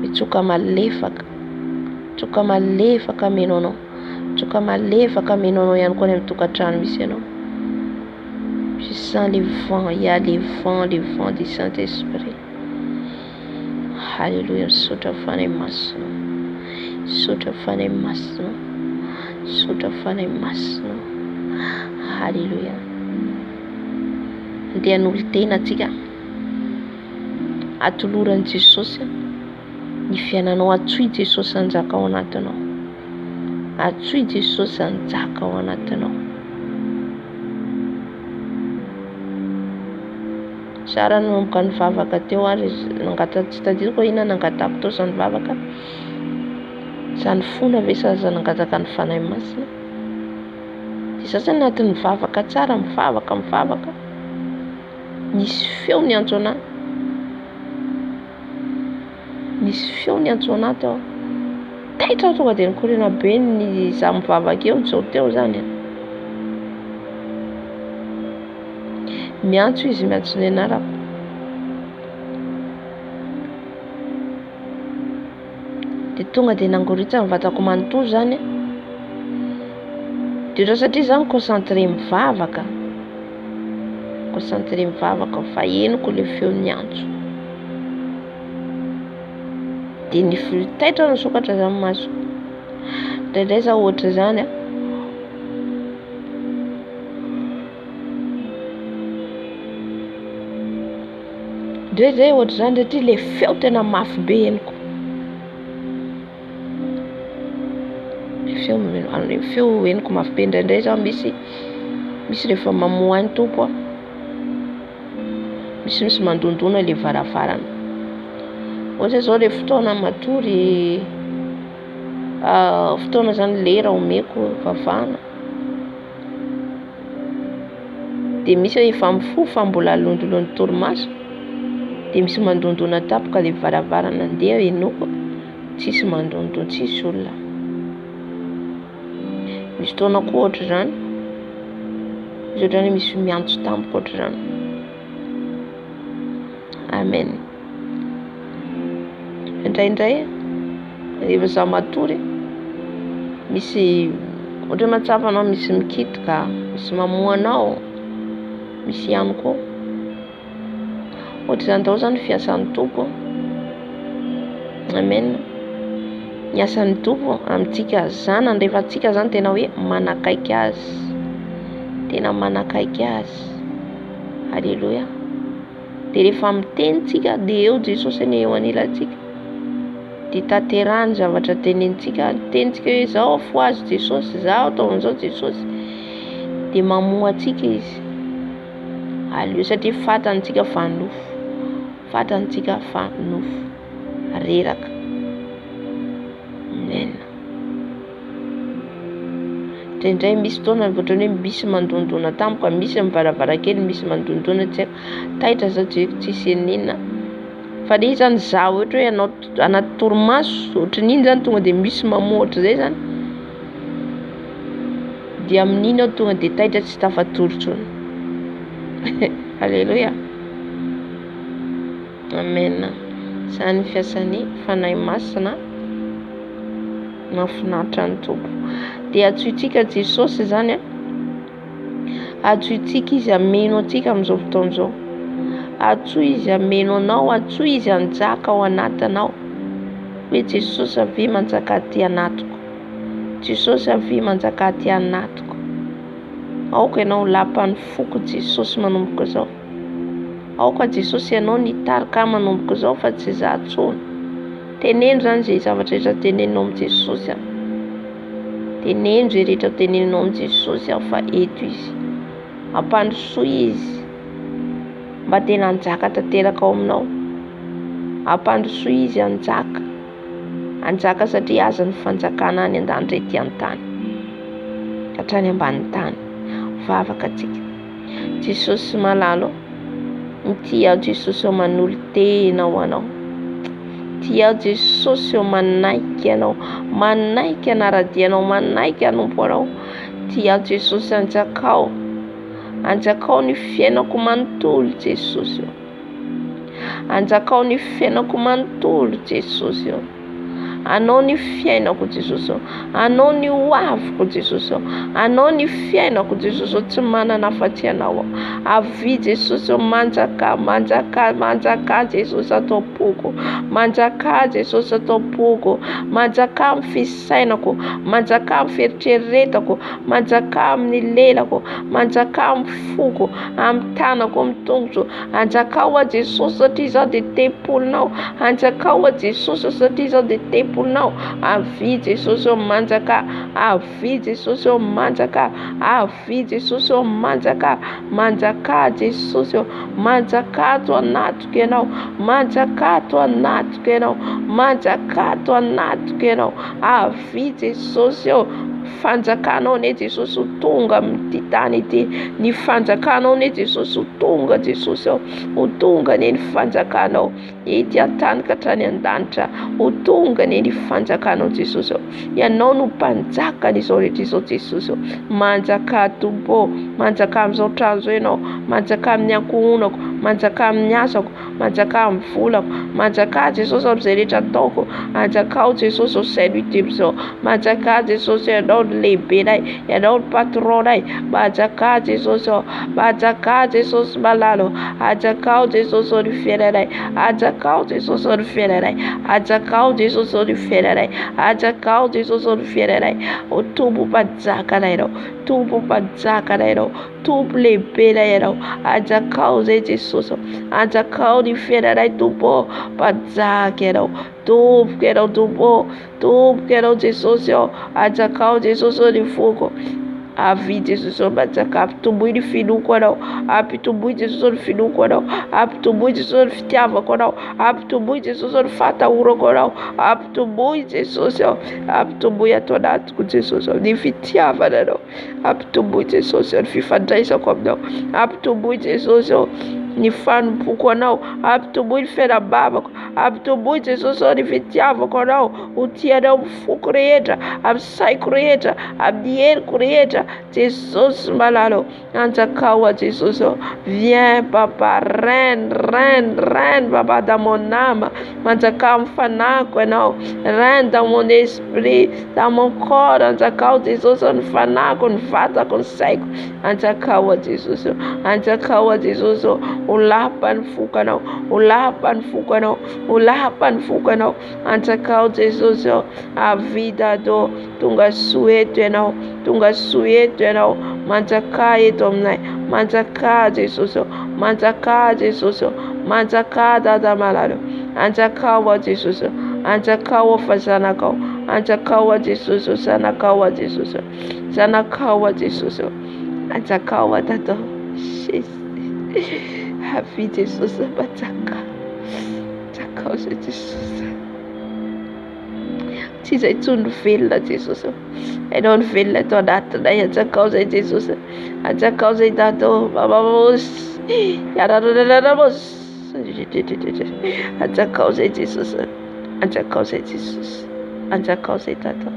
Speaker 1: mitsoka malefaka, mitsoka malefaka meno anao, mitsoka malefaka meno anao ihany koa ny amin'ny tokantrano misy anao. Je sens les vents, il y a les vents du Saint-Esprit. Haleluya. Misaotra fanahy masina, misaotra fanahy masina, misaotra fanahy masina. Haleluya. Andeha hanolo-tena atsika, atoloran'i Jesosy ny fiainanao, atsoy Jesosy anjaka ao anatinao, atsoy Jesosy anjaka ao anatinao. Sara nanomboka nivavaka teo ary tsy tadidiko hoe inona nangatako teo sa nivavaka, sa ny fona ve sa nangataka ny fanahy masina. Dia sasany anatin'ny mivavaka tsara, mivavaka nisy feo ny antso anahy, nisy feo ny antso anahy teo. Taitra tonga dia nikorena be ny za mivavaka eo zao teo zany. Miantso izy, miantso ny anarako. Dia tonga dia nangoritsa ny vatako manontolo zany. Dia raha satria za concentré mivavaka, concentré mivavaka, fa henoko le feo ny antso. Dia ny taitra nisokatra za maso. Indraindray za ohatra zany Ndray ohatra zany satria le feo tena mafy be henoko. Le feo henoko mafy be. Indraindray za misy rehefa mamoha ny tompo, misy mandondona le varavarana. Ohatra zao le fotoana matory, fotoana zany lera omeko vavahana. Dia misy efa mifoha fa mbola alondolon'ny torimaso. Dia misy mandondona tapoka le varavarana, andeha henoko, tsisy mandondona, tsisy olona. Misy fotoana koa ohatra zany, ohatrany misy miantso tampoka ohatra zany. Amen. Indraindray rehefa za matory, misy ohatra mahatsapa anao, misy mikitika, misy mamoha anao, misy ihany koa. Ohatra zany daholo zany fiasan'ny tompo. Amen. Ny asan'ny tompo amintsika zanany, rehefa tsika zany tena hoe manakaiky azy, tena manakaiky azy. Haleluya. Dia rehefa miteny tsika dia eo Jesosy eny eo anilantsika, dia tanterahany zavatra tenentsika, tenitsika hoe zao fo azy Jesosy, zao atao an'izao Jesosy, dia mamoha atsika izy. Haleluya. Satria fantantsika fa nofo, fantantsika fa nofo reraka. Amen. Indraindray misy fotoana ohatrany hoe misy mandondona tampoka, misy mivaravarakely, misy mandondona, tsy haiko taitra za tsisy inona. Fa le zany za ohatra hoe anao anaty torimaso, ohatran'iny zany tonga dia misy mamoha ohatr'izay zany, dia amin'iny aho tonga dia taitra tsy tafatorotro. Haleluya. Amen. Zany fiasan'ny fanahy masina, mahafinaritra ny tompo. Dia atsoitsika Jesosy zany, atsoitsika izy ameno atsika amin'izao fotoana izao. Atsoy izy ameno anao, atsoy izy anjaka ao anatinao. Hoe Jesosy avy manjaka aty anatiko, Jesosy avy manjaka aty anatiko. Aoka ianao lapan'ny foko Jesosy manomboka izao. Aoka Jesosy ianao nitarika manomboka izao fa tsy za intsony. Teneno zany izay zavatra rehetra teneninao amin'ny Jesosy. Teneno izay rehetra teneninao amin'ny Jesosy fa eto izy. Ampandrosoy izy mba tena anjaka tanteraka ao aminao. Ampandrosoy izy anjaka, Anjaka satria aza ny fanjakana any an-danitra ety an-tany hatrany ambany tany. Vavaka atsika Jesosy malalo, ty ao Jesosy manolo tena ho anao. Ty ao Jesosy manaiky anao, manaiky anaradianao, manaiky anompo anao. Ty ao Jesosy anjakao ny fiainako manontolo Jesosy. Anjakao ny fiainako manontolo Jesosy. Anao ny fiainako Jesosy, anao ny hoaviko Jesosy, anao ny fiainako Jesosy, tsy manana afa-tsy anao. Avy Jesosy manjaka Jesosy atao poko, manjaka Jesosy atao poko, manjaka amin'ny fisainako, manjaka amin'ny fieritreretako, manjaka amin'ny lelako, manjaka amin'ny foko, amin'ny tanako, amin'ny tongotro. Anjaka ho Jesosy satria izaho dia tempolinao, anjaka ho Jesosy satria izaho dia tempolinao. Avy Jesosy manjaka, avy Jesosy manjaka, avy Jesosy manjaka, manjaka Jesosy, manjaka ato anatiko ianao, manjaka ato anatiko ianao, manjaka ato anatiko ianao. Avy Jesosy fanjakanao ne Jesosy ho tonga amin'ity tany ity, ny fanjakanao ne Jesosy ho tonga Jesosy, ho tonga ne ny fanjakanao ety an-tany ka hatrany an-danitra, ho tonga ne ny fanjakanao Jesosy. Ianao no mpanjaka n'izao rehetra izao Jesosy. Manjaka tompo, manjaka amin'izao trano izao ianao, manjaka amin'ny ankohonako, manjaka amin'ny asako, manjaka amin'ny volako, manjaka Jesosy amin'izay rehetra ataoko. Anjakao Jesosy izay lutemy izao, manjaka Jesosy ianao ny lehibenay, ianao ny patronay, manjaka Jesosy, manjaka Jesosy malalo, anjakao Jesosy ny fiainanay, anjakao Jesosy ny fiainanay, anjakao Jesosy ny fiainanay, anjakao Jesosy ny fiainanay. O tombo mpanjakana ianao, tombo mpanjakana ianao, tombo lehibenay ianao, anjakao zay Jesosy, anjakao ny fiainanay tombo, mpanjaka ianao, tomboka ianao tombo, tomboka ianao Jesosy, anjakao Jesosy ny foko. Avy Jesosy manjaka, ampitomboy ny finoko anao, ampitomboy Jesosy ny finoko anao, ampitomboy Jesosy ny fitiavako anao, ampitomboy Jesosy ny fahatahorako anao, ampitomboy Jesosy, ampitomboy ato anatiko Jesosy ny fitiavana anao, ampitomboy Jesosy ny fifandraisako aminao, ampitomboy Jesosy ny fanompoko anao, ampitomboy ny fiainam-bavako, ampitomboy Jesosy ny fitiavako anao, ho tianao amin'ny foko rehetra, amin'ny saiko rehetra, amin'ny heriko rehetra. Jesosy malalo, anjakao Jesosy. Viens papa, reine, reine, reine papa dans mon âme, manjaka amin'ny fanako ianao, reine dans mon esprit, dans mon corps. Anjakao Jesosy ny fanako, ny vatako, ny saiko, anjakao Jesosy, anjakao Jesosy. Olapa ny foko anao, olapa ny foko anao, olapa ny foko anao, anjakao Jesosy. Avy dado, tonga soa eto ianao, tonga soa eto ianao, manjaka eto aminay, manjaka Jesosy, manjaka Jesosy, manjaka dada malalo, anjakao Jesosy, anjakao fa zanakao, anjakao Jesosy, zanakao Jesosy, zanakao Jesosy, anjakao dado. Avy Jesosy manjaka, anjakao zay Jesosy. Tsy izay tsony ny velona Jesosy, ianao ny velona ato anatinay, anjakao zay Jesosy, anjakao zay dado, mamamos, yararararamos, anjakao zay Jesosy, anjakao zay Jesosy, anjakao zay dado,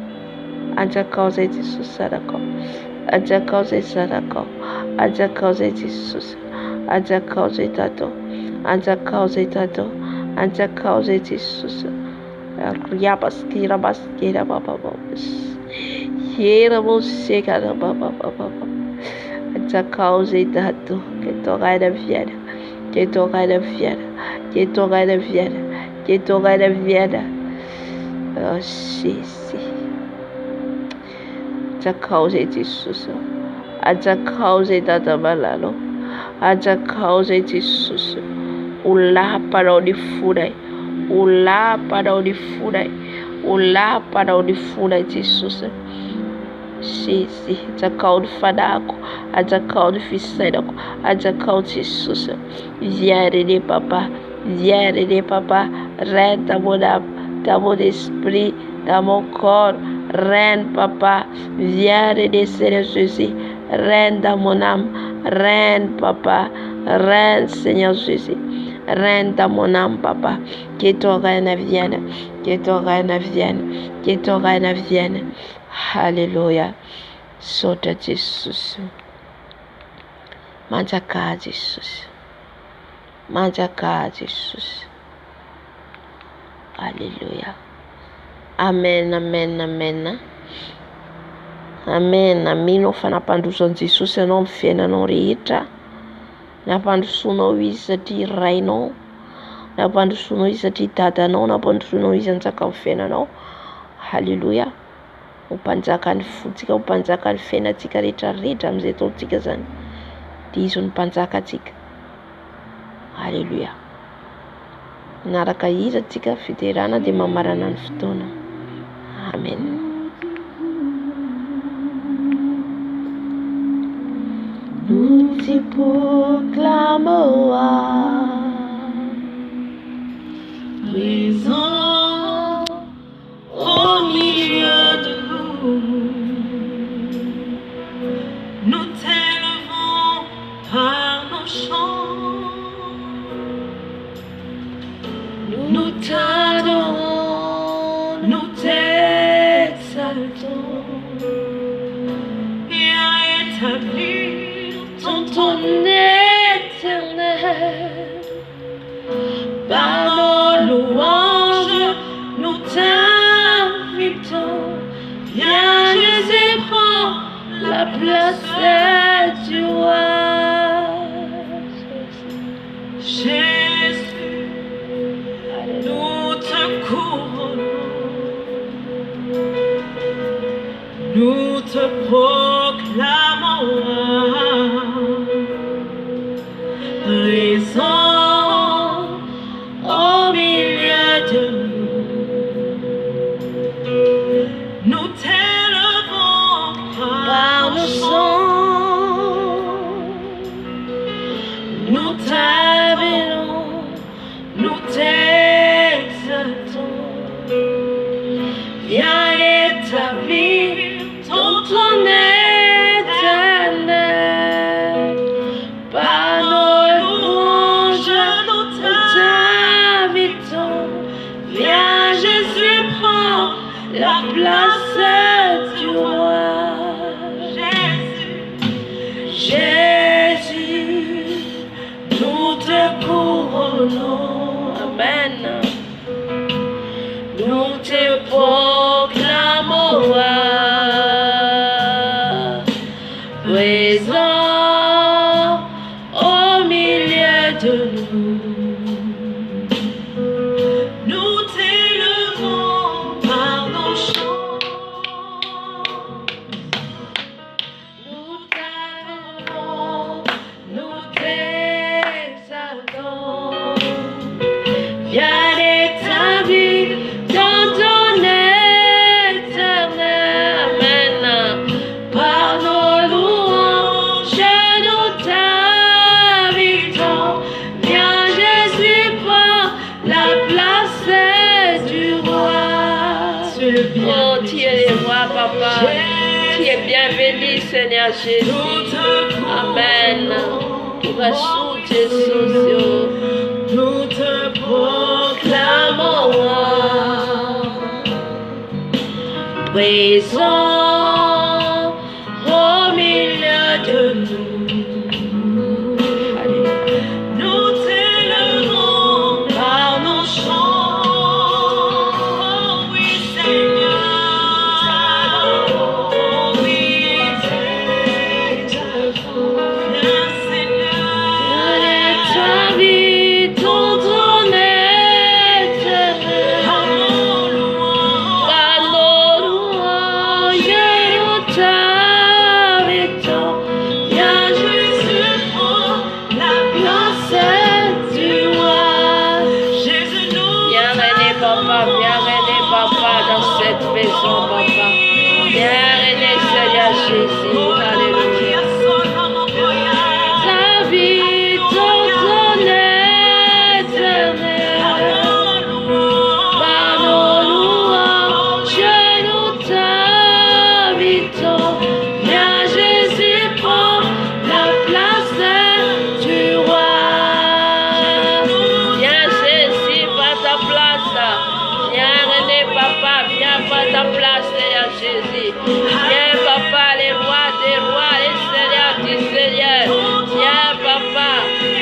Speaker 1: anjakao zay Jesosy zanakao, anjakao zay zanakao, anjakao zay Jesosy, anjakao zay dado, anjakao zay dado, anjakao zay Jesosy. Riabas kirabas kirabababas, yeramoseka babababa, anjakao zay dado, que ton règne vienne, que ton règne vienne, que ton règne vienne, que ton règne vienne. Oh Jésus, anjakao zay Jesosy, anjakao zay dada malalo, anjakao zay Jesosy. Olapanao ny fonay, olapanao ny fonay, olapanao ny fonay Jesosy. Jésus, anjakao ny fanako, anjakao ny fisainako, anjakao Jesosy. Viens René papa, viens René papa, reine dans mon âme, dans mon esprit, dans mon corps. Règne, Papa. Viens redescendre Jésus. Règne dans mon âme. Règne, Papa. Règne, Seigneur Jésus. Règne dans mon âme, Papa. Que ton règne vienne. Que ton règne vienne. Que ton règne vienne. Alléluia. Sota Jesus. Manjaka Jesus. Manjaka Jesus. Alléluia. Amen, amen, amen. Amen, amino fanapandrosan'i Jesosy ianao amin'ny fiainanao rehetra. Nampandrosoanao izy satria rainao. Nampandrosoanao izy satria dadanao. Nampandrosoanao izy hanjaka amin'ny fiainanao. Halleluja. Ho mpanjaka ny fotsika, ho mpanjaka ny fiainantsika rehetra rehetra amin'izay taontsika zany. Dia izy ny mpanjaka atsika. Halleluja. Naraka izy atsika fiterana dia mamarana ny fotoana. Amen. Nous te proclamons présent au milieu de nous. Nous t'élevons par nos chants. Nous t'adorons, nous t'exaltons. Viens établir ton trône éternel. Par nos louanges, nous t'invitons. Viens Jésus, prends la place du roi. Jésus, nous te couronnons. Nous te proclamons présent au milieu de nous. Nous t'élevons par nos chants. Nous t'adorons, nous t'exaltons. Viens établir ton trône éternel. Par nos louanges, nous t'invitons. Viens Jésus, prends la place du roi. Jésus, nous te couronnons. Amen. Nous te proclamons présent au milieu de nous. Nous t'élevons par nos chants. Nous t'adorons, nous t'exaltons. Viens établir ton trône éternel. Amen. Par nos louanges, nous t'invitons. Viens Jésus, prends la place du roi. Oh, tu es le roi, Papa. Tu es bienvenu, Seigneur Jésus. Amen. Tu vas sous Jésus. Nous te proclamons présent au milieu de nous. Nous t'élevons par nos chants. Oh oui, Seigneur. Oh oui, t'exaltons. Viens, Seigneur. Viens établir ton trône éternel. Par nos louanges, nous t'invitons. Viens Jésus, prends la place du roi. Jésus, nous viens régner, Papa, dans cette maison, Papa. Viens régner, Seigneur Jésus. Alléluia. Ta vie, ton trône éternel. Par nos papa, ta place, Seigneur Jésus. Viens, papa, les rois des rois, les seigneurs du Seigneur. Viens, papa,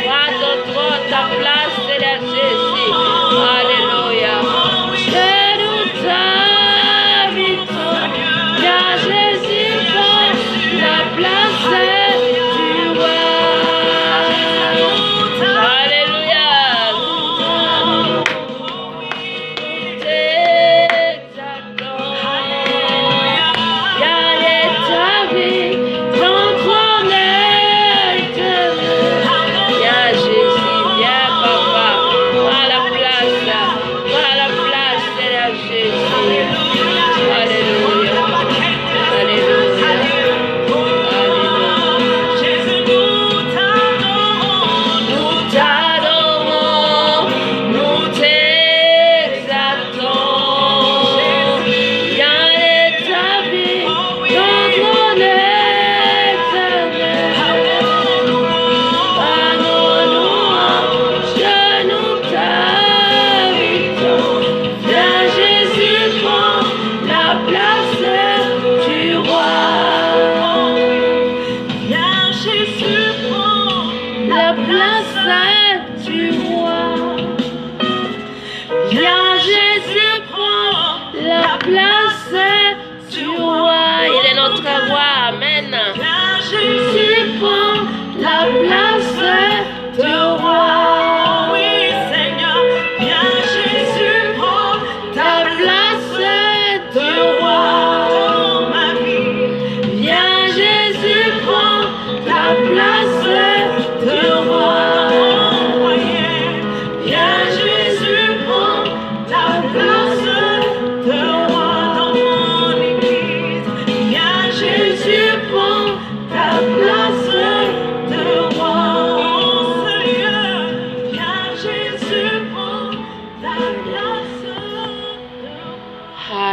Speaker 1: prends ton trône, ta place, Seigneur Jésus. Alléluia. Que nous t'invitons, car Jésus prend la place du roi. Alléluia.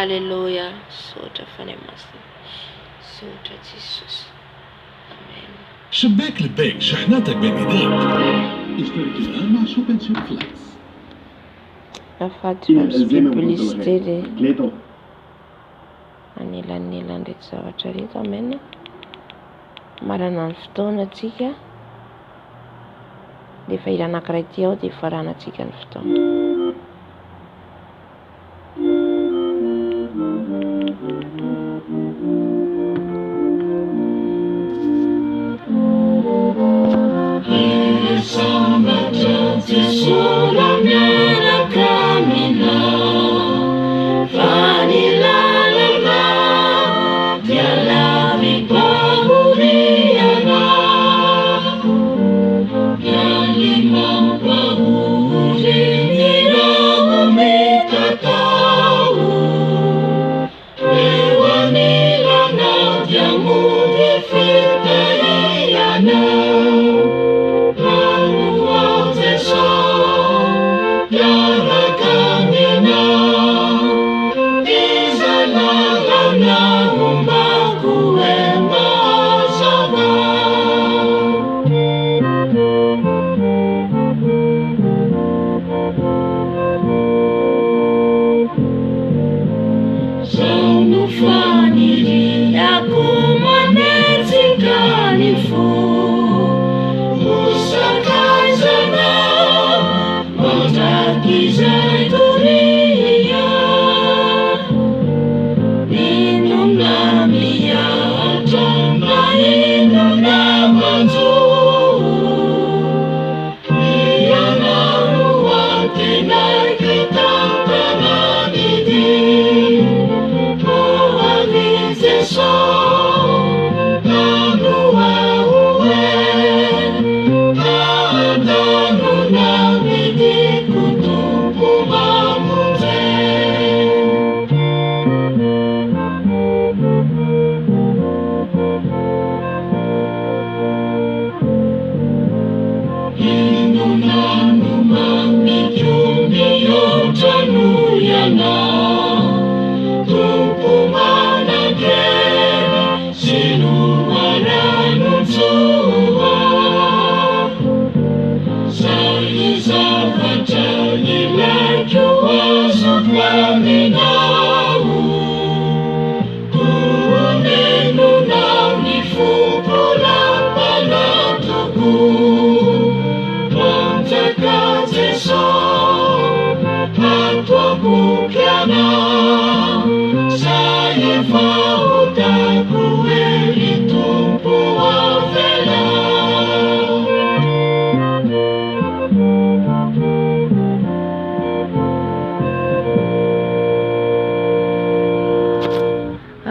Speaker 1: Alléluia. Soda فنمسي. Soda Jesus. Amen.
Speaker 2: شباك لباك شحناتك بين ايديك. اشترك الآن مع شوبن شوب فلاكس.
Speaker 1: La publicité de Anila ndraiky zavatra reto amena. Marana ny fotoanatsika. Dia efa ira anankiray ty ao dia faranantsika ny fotoana.
Speaker 5: Oh,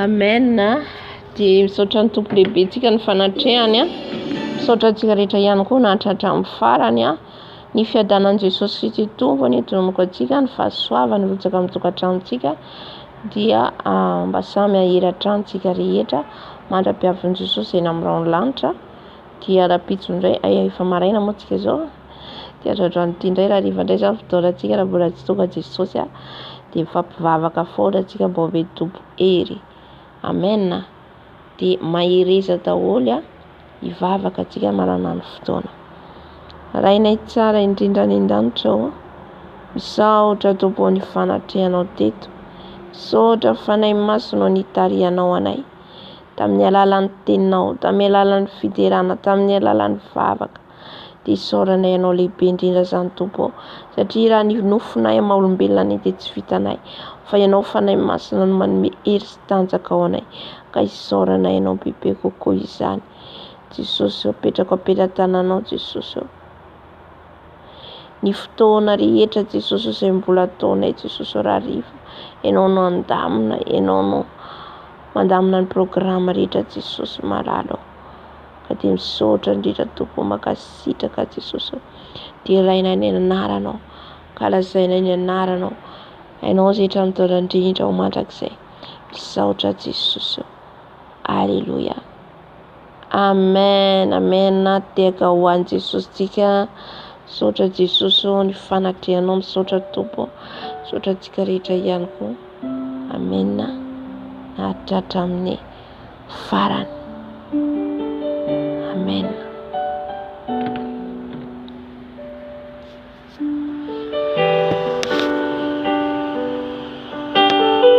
Speaker 1: Amen. Dia misaotra ny tompo lehibe tsika ny fanatrehany a. Misaotra antsika rehetra ihany koa nahatratra amin'ny farany a. Ny fiadanan'i Jesosy Kristy tompony hitomoko antsika ny fahasoavany rotsaka amin'ny tokantranontsika dia mba samy ahery atrantsika rehetra mandra-piavin'i Jesosy eny amin'ny raolanitra. Dia rapitso indray efa maraina moa tsika izao. Dia azoazoany ity indray raha riva indray izao fotoanantsika raha mbola tsy tonga Jesosy a. Dia mifampivavaka foana antsika mba ho tobo hery. Amen. Dia mahereza daholo a hivavaka antsika marana ny fotoana. Rainay tsara indrindra any an-danitra ho. Misaotra Tompo ny fanatrehanao teto. Misaotra fanahy masonao nitarihanao anay. Tamin'ny alalan'ny teninao, tamin'ny alalan'ny fiderana, tamin'ny alalan'ny vavaka. Dia isaoranay anao lehibe indrindra zany Tompo. Satria raha ny nofinay amin'ny olombelona any dia tsy vitanay. Fa ianao fanahy masina no manome hery sy tanjaka ao anay. Ka isaoranay anao bebe kokoa izany. Jesosy apetrako apetra-tananao Jesosy. Ny fotoana rehetra Jesosy izay mbola ataonay Jesosy raha riva. Ianao no andamina, ianao no mandamina ny programa rehetra Jesosy maralo. Ka dia misaotra indrindra Tompo makasitraka Jesosy. Dia rainay ny anaranao, ka lazainay ny anaranao. Ianao zay tramitondra indrindra ho mandrakizay. Misaotra Jesosy. Alleluia. Amen. Amen. Nateka ho an'i Jesosy tsika. Misaotra Jesosy ny fanatrehanao, misaotra Tompo. Misaotra tsika rehetra ihany koa. Amen. Hatratra amin'ny farany.